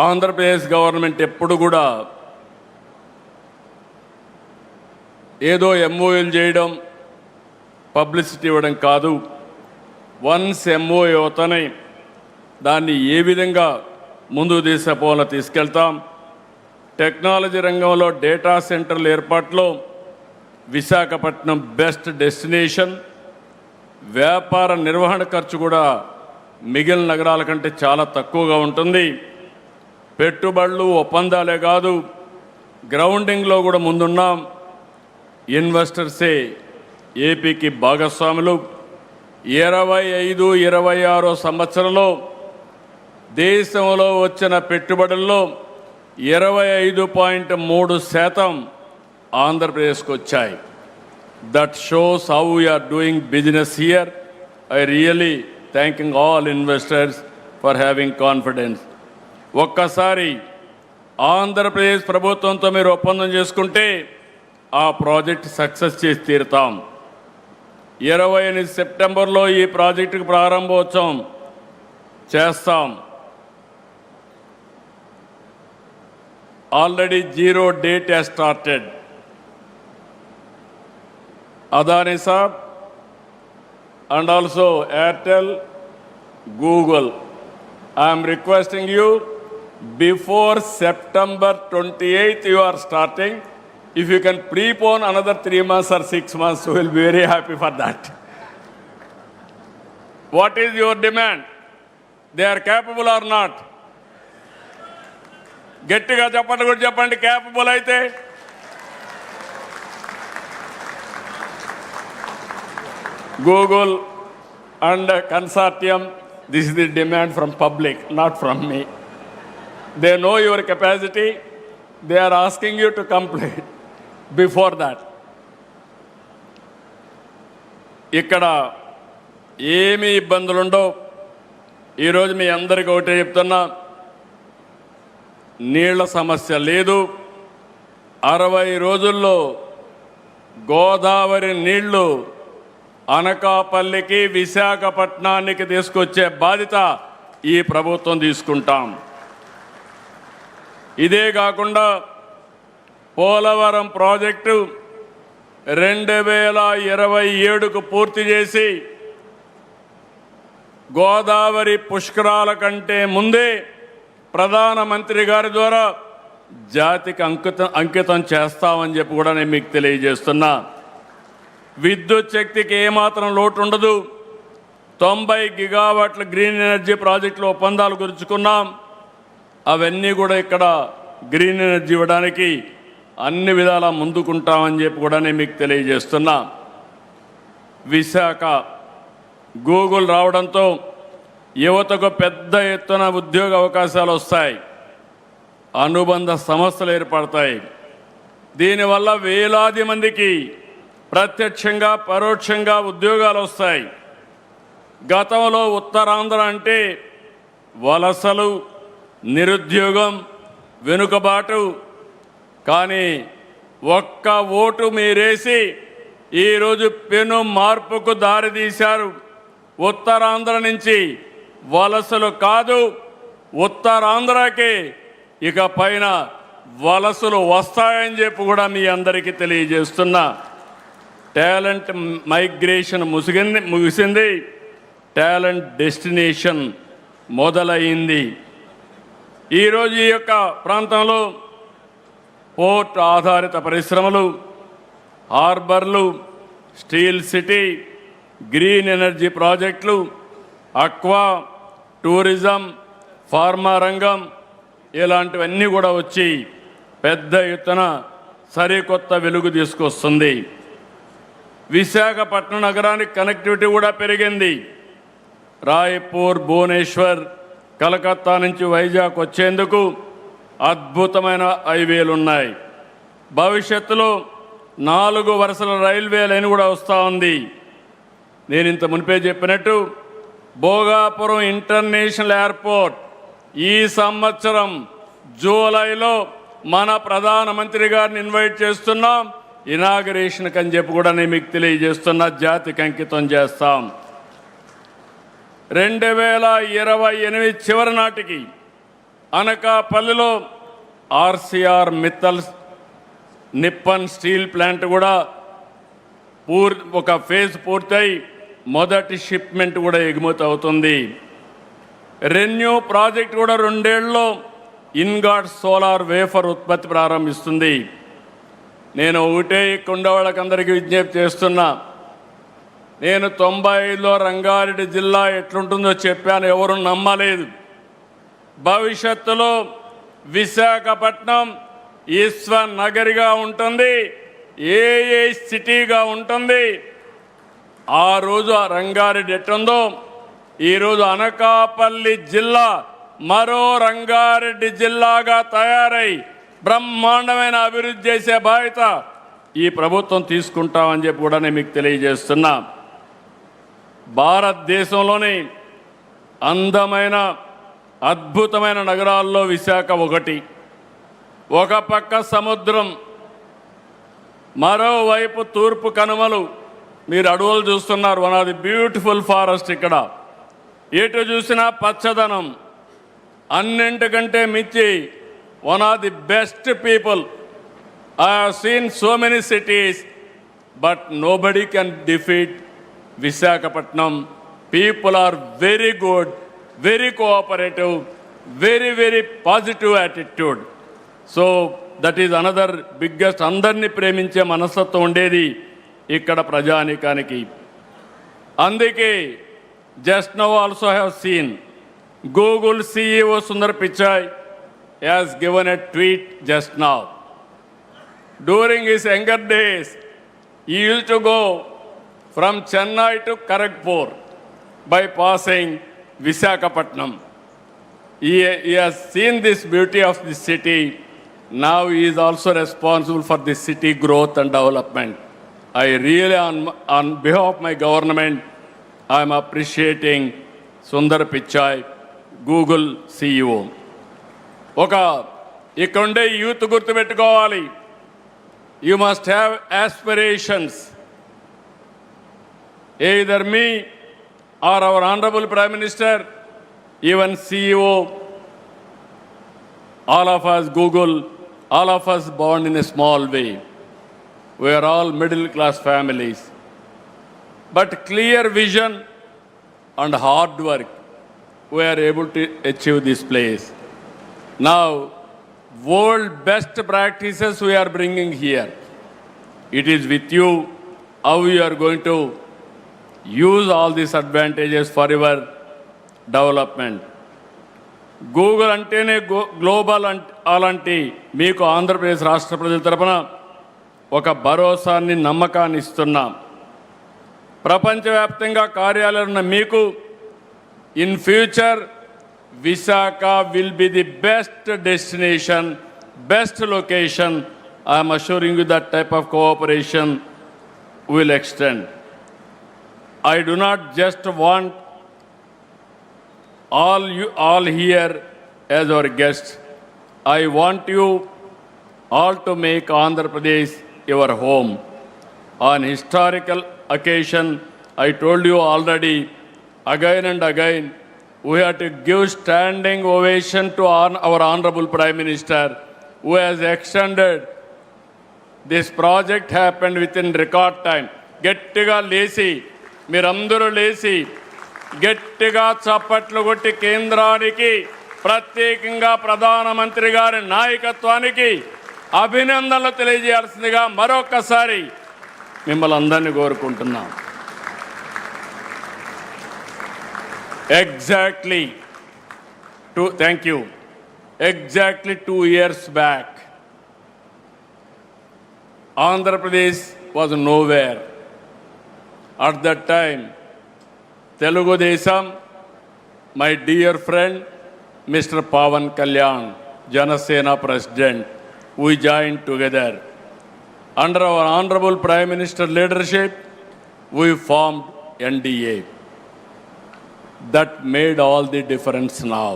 P: Andhra Pradesh government ఎప్పుడు కూడా ఏదో ఎంఓయూలు చేయడం, publicity ఇవ్వడం కాదు. Once MoU అవుతానే దాన్ని ఏ విధంగా ముందుకు తీసుకెళ్తాం. టెక్నాలజీ రంగంలో డేటా సెంటర్ల ఏర్పాటులో విశాఖపట్నం బెస్ట్ డెస్టినేషన్. వ్యాపార నిర్వహణ ఖర్చు కూడా మిగిలిన నగరాల కంటే చాలా తక్కువగా ఉంటుంది. పెట్టుబడులు ఒప్పందాలే కాదు, గ్రౌండింగ్లో కూడా ముందున్నాం. ఇన్వెస్టర్సే ఏపీకి భాగస్వాములు. 25-26 సంవత్సరంలో దేశంలో వచ్చిన పెట్టుబడుల్లో 25.3% ఆంధ్రప్రదేశ్కి వచ్చాయి. That shows how we are doing business here. I really thanking all investors for having confidence. ఒక్కసారి ఆంధ్రప్రదేశ్ ప్రభుత్వంతో మీరు ఒప్పందం చేసుకుంటే ఆ ప్రాజెక్ట్ సక్సెస్ చేసి తీరుతాం. 28 సెప్టెంబర్లో ఈ ప్రాజెక్టుకు ప్రారంభోత్సవం చేస్తాం. Already 0 date has started. Adani Saab and also Airtel, Google. I am requesting you, before September 28th you are starting. If you can prepone another 3 months or 6 months, we will be very happy for that. What is your demand? They are capable or not? గట్టిగా చెప్పండి, కూడా చెప్పండి. Capable అయితే Google and consortium, this is the demand from public, not from me. They know your capacity. They are asking you to complete before that. ఇక్కడ ఏమీ ఇబ్బందులుండవు. ఈరోజు మీ అందరికీ ఒకటే చెప్తున్నా, నీళ్ల సమస్య లేదు. 60 రోజుల్లో గోదావరి నీళ్లు అనకాపల్లికి, విశాఖపట్నానికి తీసుకొచ్చే బాధ్యత ఈ ప్రభుత్వం తీసుకుంటాం. ఇదే కాకుండా పోలవరం ప్రాజెక్టు 2027కు పూర్తి చేసి గోదావరి పుష్కరాల కంటే ముందే ప్రధానమంత్రి గారి ద్వారా జాతికి అంకితం చేస్తామని చెప్పి కూడా నేను మీకు తెలియజేస్తున్నా. విద్యుత్ శక్తికి ఏమాత్రం లోటు ఉండదు. 90 గిగావాట్ల గ్రీన్ ఎనర్జీ ప్రాజెక్టులు ఒప్పందాలు కుదుర్చుకున్నాం. అవన్నీ కూడా ఇక్కడ గ్రీన్ ఎనర్జీ ఇవ్వడానికి అన్ని విధాలా ముందుకుంటామని చెప్పి కూడా నేను మీకు తెలియజేస్తున్నా. విశాఖ గూగుల్ రావడంతో యువతకు పెద్ద ఎత్తున ఉద్యోగ అవకాశాలు వస్తాయి, అనుబంధ సంస్థలు ఏర్పడతాయి. దీనివల్ల వేలాది మందికి ప్రత్యక్షంగా పరోక్షంగా ఉద్యోగాలు వస్తాయి. గతంలో ఉత్తరాంధ్ర అంటే వలసలు, నిరుద్యోగం, వెనుకబాటు. కానీ ఒక్క ఓటు మీరేసి ఈరోజు పెను మార్పుకు దారితీశారు. ఉత్తరాంధ్ర నుంచి వలసలు కాదు, ఉత్తరాంధ్రకి ఇక పైన వలసలు వస్తాయని చెప్పి కూడా మీ అందరికీ తెలియజేస్తున్నా. టాలెంట్ మైగ్రేషన్ ముగిసింది, టాలెంట్ డెస్టినేషన్ మొదలైంది. ఈరోజు ఈ యొక్క ప్రాంతంలో పోర్ట్ ఆధారిత పరిశ్రమలు, హార్బర్లు, స్టీల్ సిటీ, గ్రీన్ ఎనర్జీ ప్రాజెక్టులు, అక్వా, టూరిజం, ఫార్మా రంగం ఇలాంటివన్నీ కూడా వచ్చి పెద్ద ఎత్తున సరికొత్త వెలుగు తీసుకొస్తుంది. విశాఖపట్నం నగరానికి కనెక్టివిటీ కూడా పెరిగింది. రాయ్పూర్, భువనేశ్వర్, కలకత్తా నుంచి వైజాగ్ వచ్చేందుకు అద్భుతమైన హైవేలు ఉన్నాయి. భవిష్యత్తులో 4 వరుసల రైల్వే లైన్ కూడా వస్తూ ఉంది. నేను ఇంత మునిపే చెప్పినట్టు భోగాపురం ఇంటర్నేషనల్ ఎయిర్పోర్ట్ ఈ సంవత్సరం జూలైలో మన ప్రధానమంత్రి గారిని ఇన్వైట్ చేస్తున్నాం. ఇనాగరేషన్ అని చెప్పి కూడా నేను మీకు తెలియజేస్తున్నా, జాతికి అంకితం చేస్తాం. 2028 చివరి నాటికి అనకాపల్లిలో RCR Mittal Nippon steel plant కూడా ఒక ఫేజ్ పూర్తయి మొదటి షిప్మెంట్ కూడా ఎగుమతి అవుతుంది. రెన్యూ ప్రాజెక్ట్ కూడా 2 ఏళ్లలో ఇన్గాట్ సోలార్ వేఫర్ ఉత్పత్తి ప్రారంభిస్తుంది. నేను ఒకటే కొండవాళ్ళకందరికీ విజ్ఞప్తి చేస్తున్నా. నేను 95లో రంగారెడ్డి జిల్లా ఎట్లుంటుందో చెప్పాను, ఎవరు నమ్మలేదు. భవిష్యత్తులో విశాఖపట్నం విశ్వ నగరిగా ఉంటుంది, ఏ సిటీగా ఉంటుంది. ఆ రోజు ఆ రంగారెడ్డి ఎట్టుందో ఈరోజు అనకాపల్లి జిల్లా మరో రంగారెడ్డి జిల్లాగా తయారై బ్రహ్మాండమైన అభివృద్ధి చేసే బాధ్యత ఈ ప్రభుత్వం తీసుకుంటామని చెప్పి కూడా నేను మీకు తెలియజేస్తున్నా. భారతదేశంలోని అందమైన అద్భుతమైన నగరాల్లో విశాఖ ఒకటి. ఒక పక్క సముద్రం, మరోవైపు తూర్పు కనుమలు. మీరు అడవులు చూస్తున్నారు, one of the beautiful forest. ఇక్కడ ఎటు చూసినా పచ్చదనం. అన్నింటికంటే మించి one of the best people. I have seen so many cities, but nobody can defeat Visakhapatnam. People are very good, very cooperative, very, very positive attitude. So that is another biggest, andarni preminche మనస్తత్వం ఉండేది ఇక్కడ ప్రజానీకానికి. అందుకే just now also I have seen Google CEO Sundar Pichai has given a tweet just now. During his younger days, he used to go from Chennai to Kharagpur by passing Visakhapatnam. He has seen this beauty of the city. Now he is also responsible for the city growth and development. I really, on behalf of my government, I am appreciating Sundar Pichai, Google CEO. ఇక్కడుండే youth గుర్తుపెట్టుకోవాలి. You must have aspirations. either me or our honorable Prime Minister, even CEO, all of us, Google, all of us born in a small way. We are all middle class families. But clear vision and hard work, we are able to achieve this place. Now, world best practices we are bringing here. It is with you how you are going to use all these advantages for your development. Google అంటేనే global అలాంటి మీకు ఆంధ్రప్రదేశ్ రాష్ట్ర ప్రజల తరపున ఒక భరోసాన్ని, నమ్మకాన్ని ఇస్తున్నాం. ప్రపంచవ్యాప్తంగా కార్యాలయాలు ఉన్న మీకు in future Visakha will be the best destination, best location. I am assuring you that type of cooperation will extend. I do not just want all here as our guests. I want you all to make Andhra Pradesh your home. On historical occasion, I told you already, again and again, we have to give standing ovation to our Honorable Prime Minister, who has extended this project. Happened within record time. Gettiga lesi, meerandaru lesi, gettiga chappatlu kotti kendraniki, pratyekanga pradhana mantri gari nayakatvaniki abhinandanlu teliyajeyalsindiga marokasari mimmalni andarni కోరుకుంటున్నాం. Thank you. Exactly 2 years back, Andhra Pradesh was nowhere. At that time, Telugu Desam, my dear friend, Mr. Pawan Kalyan, Janasena President, we joined together. Under our Honorable Prime Minister leadership, we formed NDA. That made all the difference now.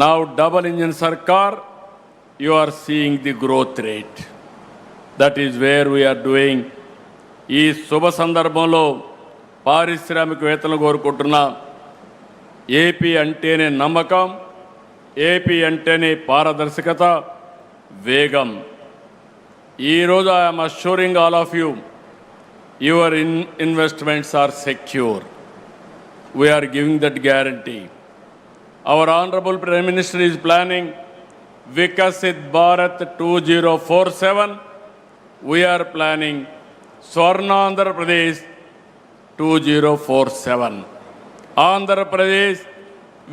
P: Now double engine sarkar, you are seeing the growth rate. That is where we are doing. ఈ శుభ సందర్భంలో పారిశ్రామికవేత్తలు కోరుకుంటున్నా, AP అంటేనే నమ్మకం, AP అంటేనే పారదర్శకత, వేగం. ఈరోజు I'm assuring all of you, your investments are secure. We are giving that guarantee. Our Honorable Prime Minister is planning Vikasit Bharat 2047. We are planning Swarna Andhra Pradesh 2047. Andhra Pradesh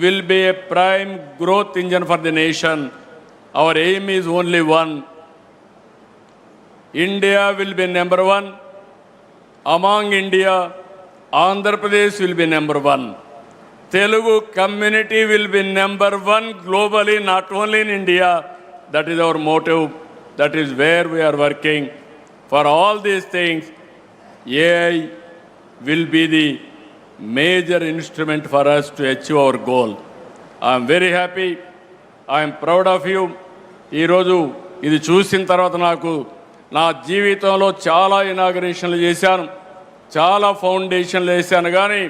P: will be a prime growth engine for the nation. Our aim is only one. India will be number one. Among India, Andhra Pradesh will be number one. Telugu community will be number one globally, not only in India. That is our motive. That is where we are working. For all these things, AI will be the major instrument for us to achieve our goal. I am very happy. I am proud of you. ఈరోజు ఇది చూసిన తర్వాత నాకు నా జీవితంలో చాలా ఇనాగరేషన్లు చేశాను, చాలా ఫౌండేషన్లు వేశాను, కానీ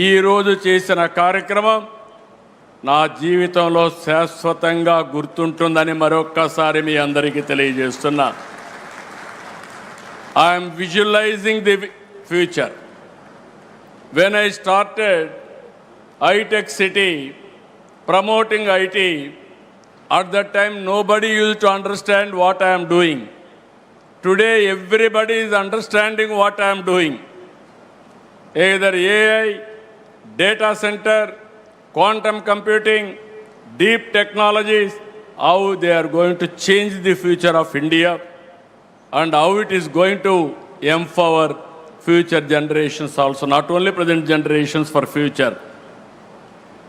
P: ఈరోజు చేసిన కార్యక్రమం నా జీవితంలో శాశ్వతంగా గుర్తుంటుందని మరొక్కసారి మీ అందరికీ తెలియజేస్తున్నా. I'm visualising the future. When I started iTech City, promoting IT, at that time nobody used to understand what I am doing. Today everybody is understanding what I am doing. Either AI, data center, quantum computing, deep technologies, how they are going to change the future of India and how it is going to empower future generations also, not only present generations, for future.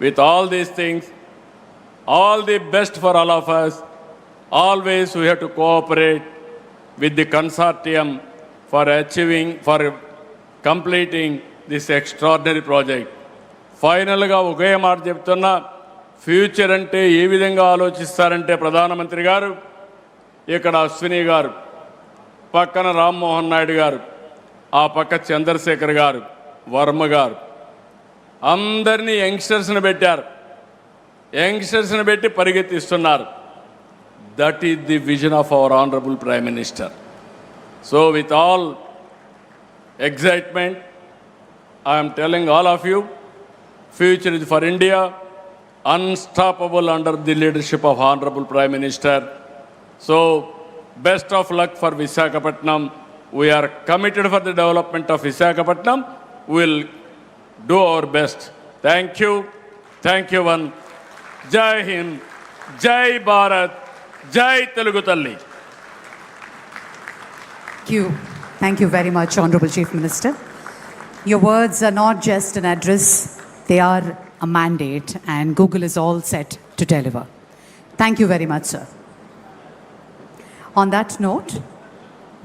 P: With all these things, all the best for all of us. Always we have to cooperate with the consortium for achieving, for completing this extraordinary project. ఫైనల్గా ఒకే మాట చెప్తున్నా, future అంటే ఏ విధంగా ఆలోచిస్తారంటే ప్రధానమంత్రి గారు, ఇక్కడ అశ్విని గారు, పక్కన రామ్మోహన్ నాయుడు గారు, ఆ పక్క చంద్రశేఖర్ గారు, వర్మ గారు, అందరినీ యంగ్స్టర్స్ని పెట్టారు. యంగ్స్టర్స్ని పెట్టి పరిగెత్తిస్తున్నారు. That is the vision of our honourable prime minister. So with all excitement I'm telling all of you, future is for India, unstoppable under the leadership of Honorable Prime Minister. So, best of luck for Visakhapatnam. We are committed for the development of Visakhapatnam. We will do our best. Thank you. Thank you, one. Jai Hind, Jai Bharat, Jai Telugu Talli.
B: Thank you. Thank you very much, Honorable Chief Minister. Your words are not just an address, they are a mandate, and Google is all set to deliver. Thank you very much, sir. On that note,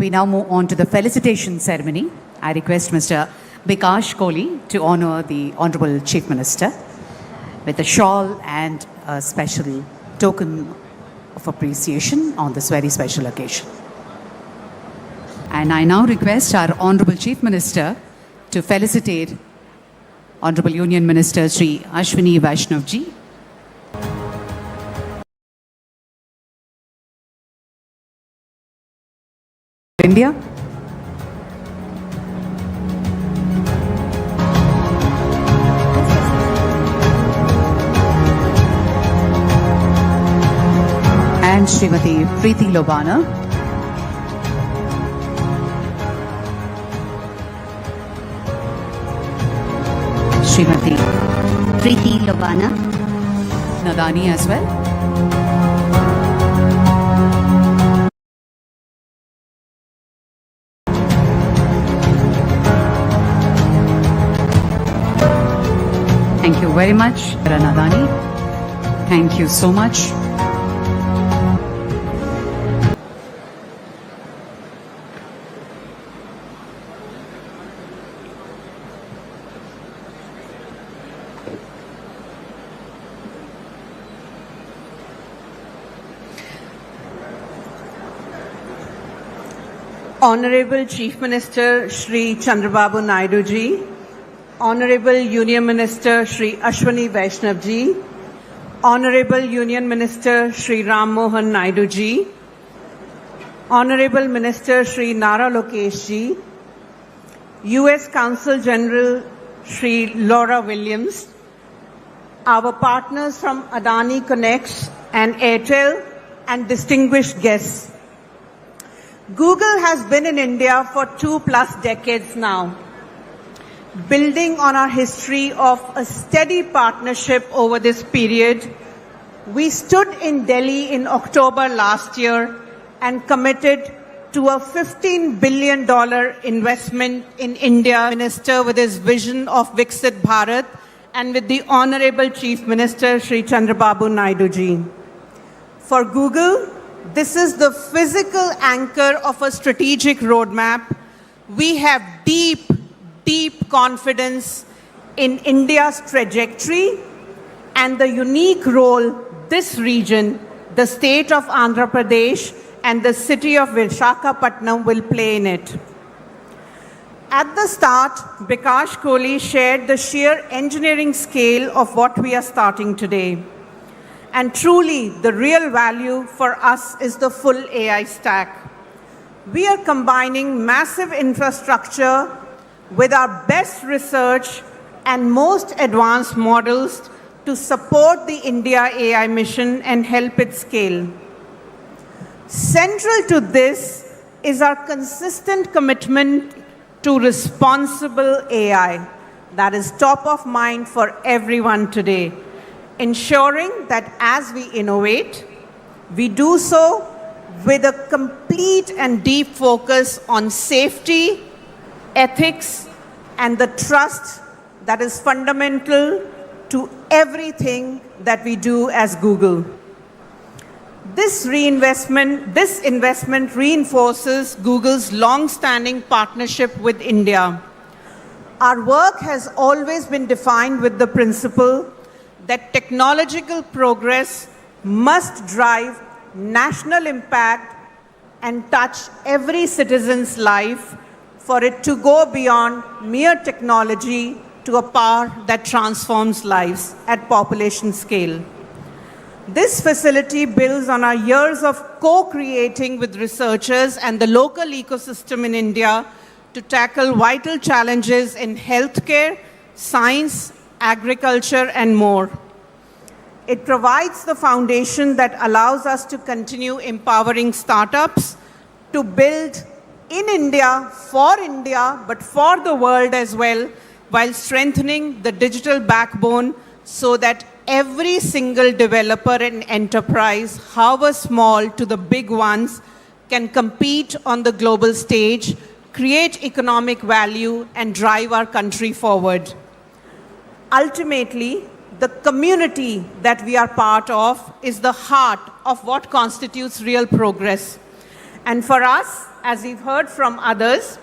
B: we now move on to the felicitation ceremony. I request Mr. Bikash Kohli to honor the Honorable Chief Minister with a shawl and a special token of appreciation on this very special occasion. And I now request our Honorable Chief Minister to felicitate Honorable Union Minister Shri Ashwini Vaishnav ji. India. And Srimati Preeti Lobana. Srimati
Q: Preeti Lobana.
B: Nadani as well. Thank you very much, Nadani. Thank you so much.
R: Honorable Chief Minister Shri Chandrababu Naidu ji, Honorable Union Minister Shri Ashwini Vaishnav ji, Honorable Union Minister Shri Ram Mohan Naidu ji, Honorable Minister Shri Nara Lokesh ji, US Consul General Shri Laura Williams, our partners from Adani Connects and Airtel, and distinguished guests. Google has been in India for 2+ decades now, building on our history of a steady partnership over this period. We stood in Delhi in October last year and committed to a $15 billion investment in India, Minister with his vision of Viksit Bharat, and with the Honorable Chief Minister Shri Chandrababu Naidu ji. For Google, this is the physical anchor of a strategic roadmap. We have deep, deep confidence in India's trajectory and the unique role this region, the state of Andhra Pradesh, and the city of Visakhapatnam will play in it. At the start, Bikash Kohli shared the sheer engineering scale of what we are starting today. And truly, the real value for us is the full AI stack. We are combining massive infrastructure with our best research and most advanced models to support the India AI mission and help it scale. Central to this is our consistent commitment to responsible AI that is top of mind for everyone today, ensuring that as we innovate, we do so with a complete and deep focus on safety, ethics, and the trust that is fundamental to everything that we do as Google. This investment reinforces Google's long-standing partnership with India. Our work has always been defined with the principle that technological progress must drive national impact and touch every citizen's life for it to go beyond mere technology to a power that transforms lives at population scale. This facility builds on our years of co-creating with researchers and the local ecosystem in India to tackle vital challenges in healthcare, science, agriculture, and more. It provides the foundation that allows us to continue empowering startups to build in India, but for the world as well, while strengthening the digital backbone so that every single developer and enterprise, however small to the big ones, can compete on the global stage, create economic value, and drive our country forward. Ultimately, the community that we are part of is the heart of what constitutes real progress. And for us, as we've heard from others,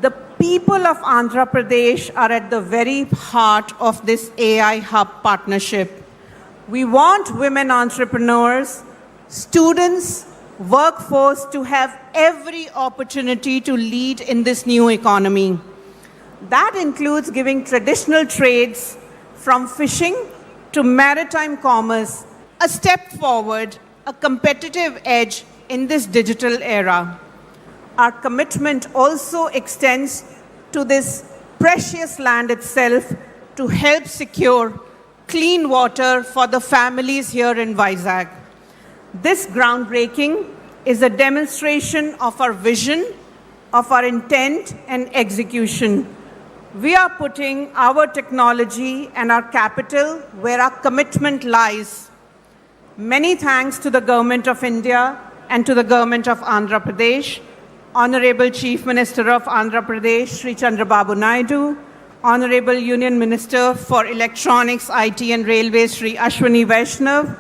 R: the people of Andhra Pradesh are at the very heart of this AI Hub partnership. We want women entrepreneurs, students, workforce to have every opportunity to lead in this new economy. That includes giving traditional trades from fishing to maritime commerce a step forward, a competitive edge in this digital era. Our commitment also extends to this precious land itself to help secure clean water for the families here in Vizag. This groundbreaking is a demonstration of our vision, of our intent and execution. We are putting our technology and our capital where our commitment lies. Many thanks to the Government of India and to the Government of Andhra Pradesh, Honorable Chief Minister of Andhra Pradesh, Shri Chandrababu Naidu, Honorable Union Minister for Electronics, IT and Railways, Shri Ashwini Vaishnav,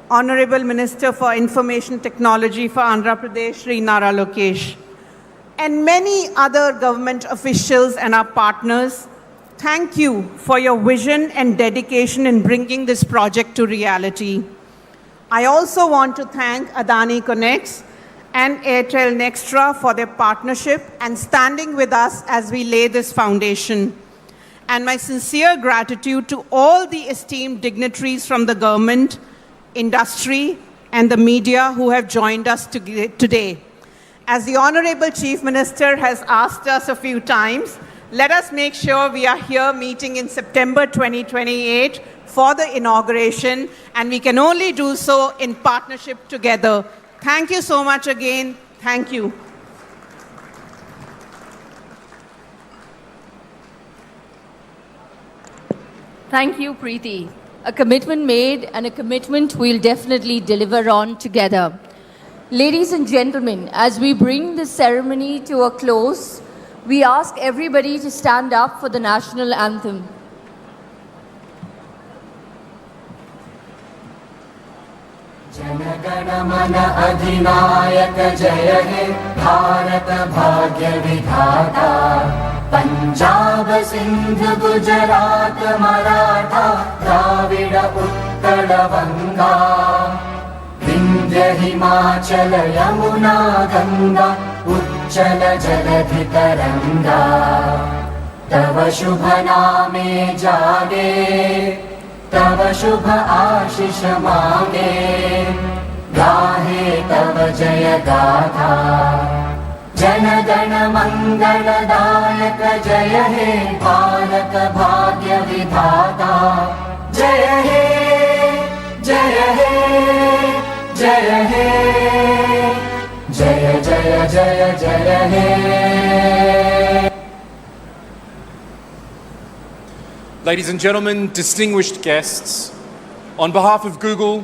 R: Honorable Minister for Information Technology for Andhra Pradesh, Shri Nara Lokesh, and many other government officials and our partners. Thank you for your vision and dedication in bringing this project to reality. I also want to thank Adani Connects and Airtel Nextra for their partnership and standing with us as we lay this foundation. And my sincere gratitude to all the esteemed dignitaries from the government, industry, and the media who have joined us today. As the Honorable Chief Minister has asked us a few times, let us make sure we are here meeting in September 2028 for the inauguration, and we can only do so in partnership together. Thank you so much again. Thank you.
E: Thank you, Preeti. A commitment made and a commitment we'll definitely deliver on together. Ladies and gentlemen, as we bring this ceremony to a close, we ask everybody to stand up for the national anthem.
S: जनगणमन अधिनायक जय हे भारत भाग्य विधाता पंजाब सिंध गुजरात मराठा द्राविड उत्कल बंगा विंध्य हिमाचल यमुना गंगा उच्चल जलधि तरंगा तव शुभ नामे जागे तव शुभ आशीष मांगे गाहे तव जय गाथा जन गण मंगलदायक जय हे भारत भाग्य विधाता जय हे जय हे जय हे जय जय जय जय हे.
C: Ladies and gentlemen, distinguished guests, on behalf of Google,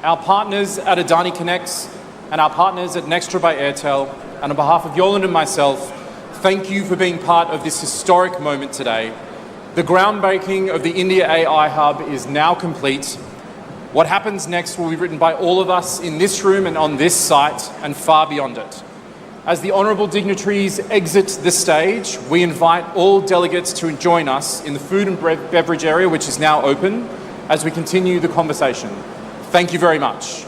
C: our partners at Adani Connects, and our partners at Nextra by Airtel, and on behalf of Yolande and myself, thank you for being part of this historic moment today. The groundbreaking of the India AI Hub is now complete. What happens next will be written by all of us in this room and on this site and far beyond it. As the honourable dignitaries exit the stage, we invite all delegates to join us in the food and beverage area, which is now open, as we continue the conversation. Thank you very much.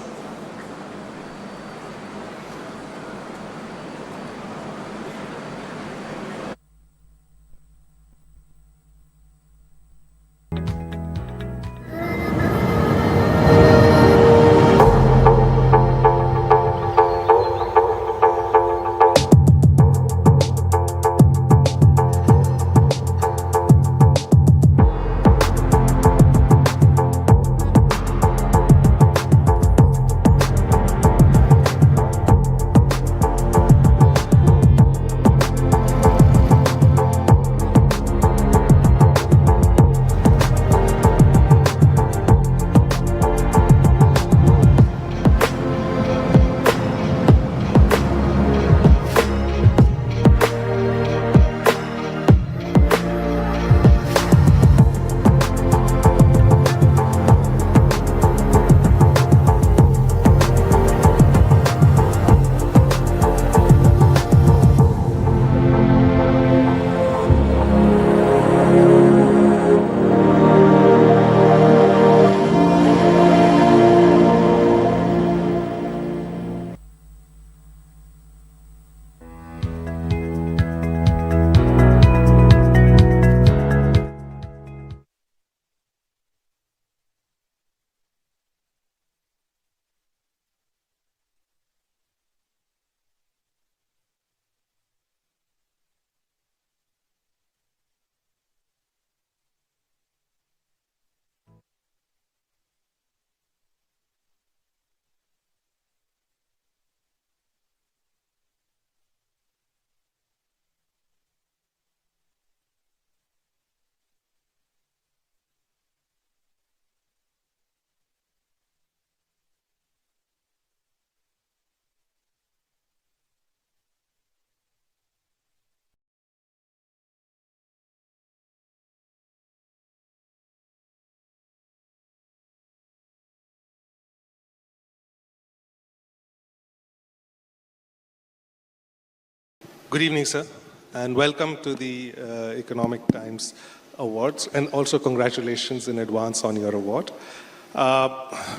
T: Good evening, sir, and welcome to the Economic Times Awards, and also congratulations in advance on your award.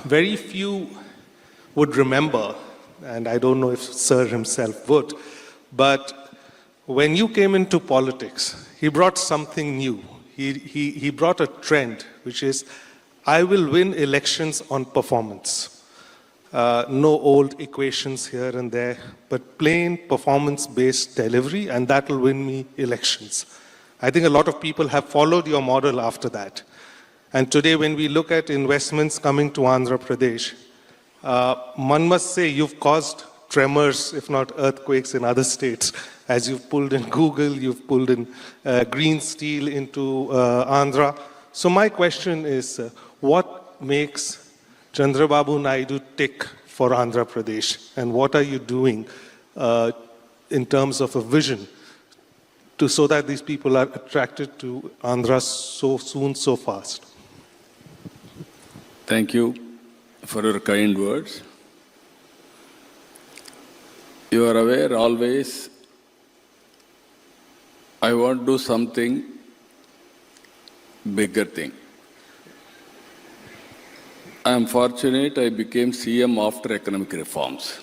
T: Very few would remember and I don't know if Sir himself would, but when you came into politics, he brought something new. He brought a trend, which is, I will win elections on performance. No old equations here and there, but plain performance-based delivery, and that will win me elections. I think a lot of people have followed your model after that. And today, when we look at investments coming to Andhra Pradesh, one must say you've caused tremors, if not earthquakes, in other states. As you've pulled in Google, you've pulled in green steel into Andhra. So my question is, what makes Chandrababu Naidu tick for Andhra Pradesh? And what are you doing in terms of a vision so that these people are attracted to Andhra so soon, so fast?
P: Thank you for your kind words. You are aware always, I want to do something bigger thing. I am fortunate I became CM after economic reforms.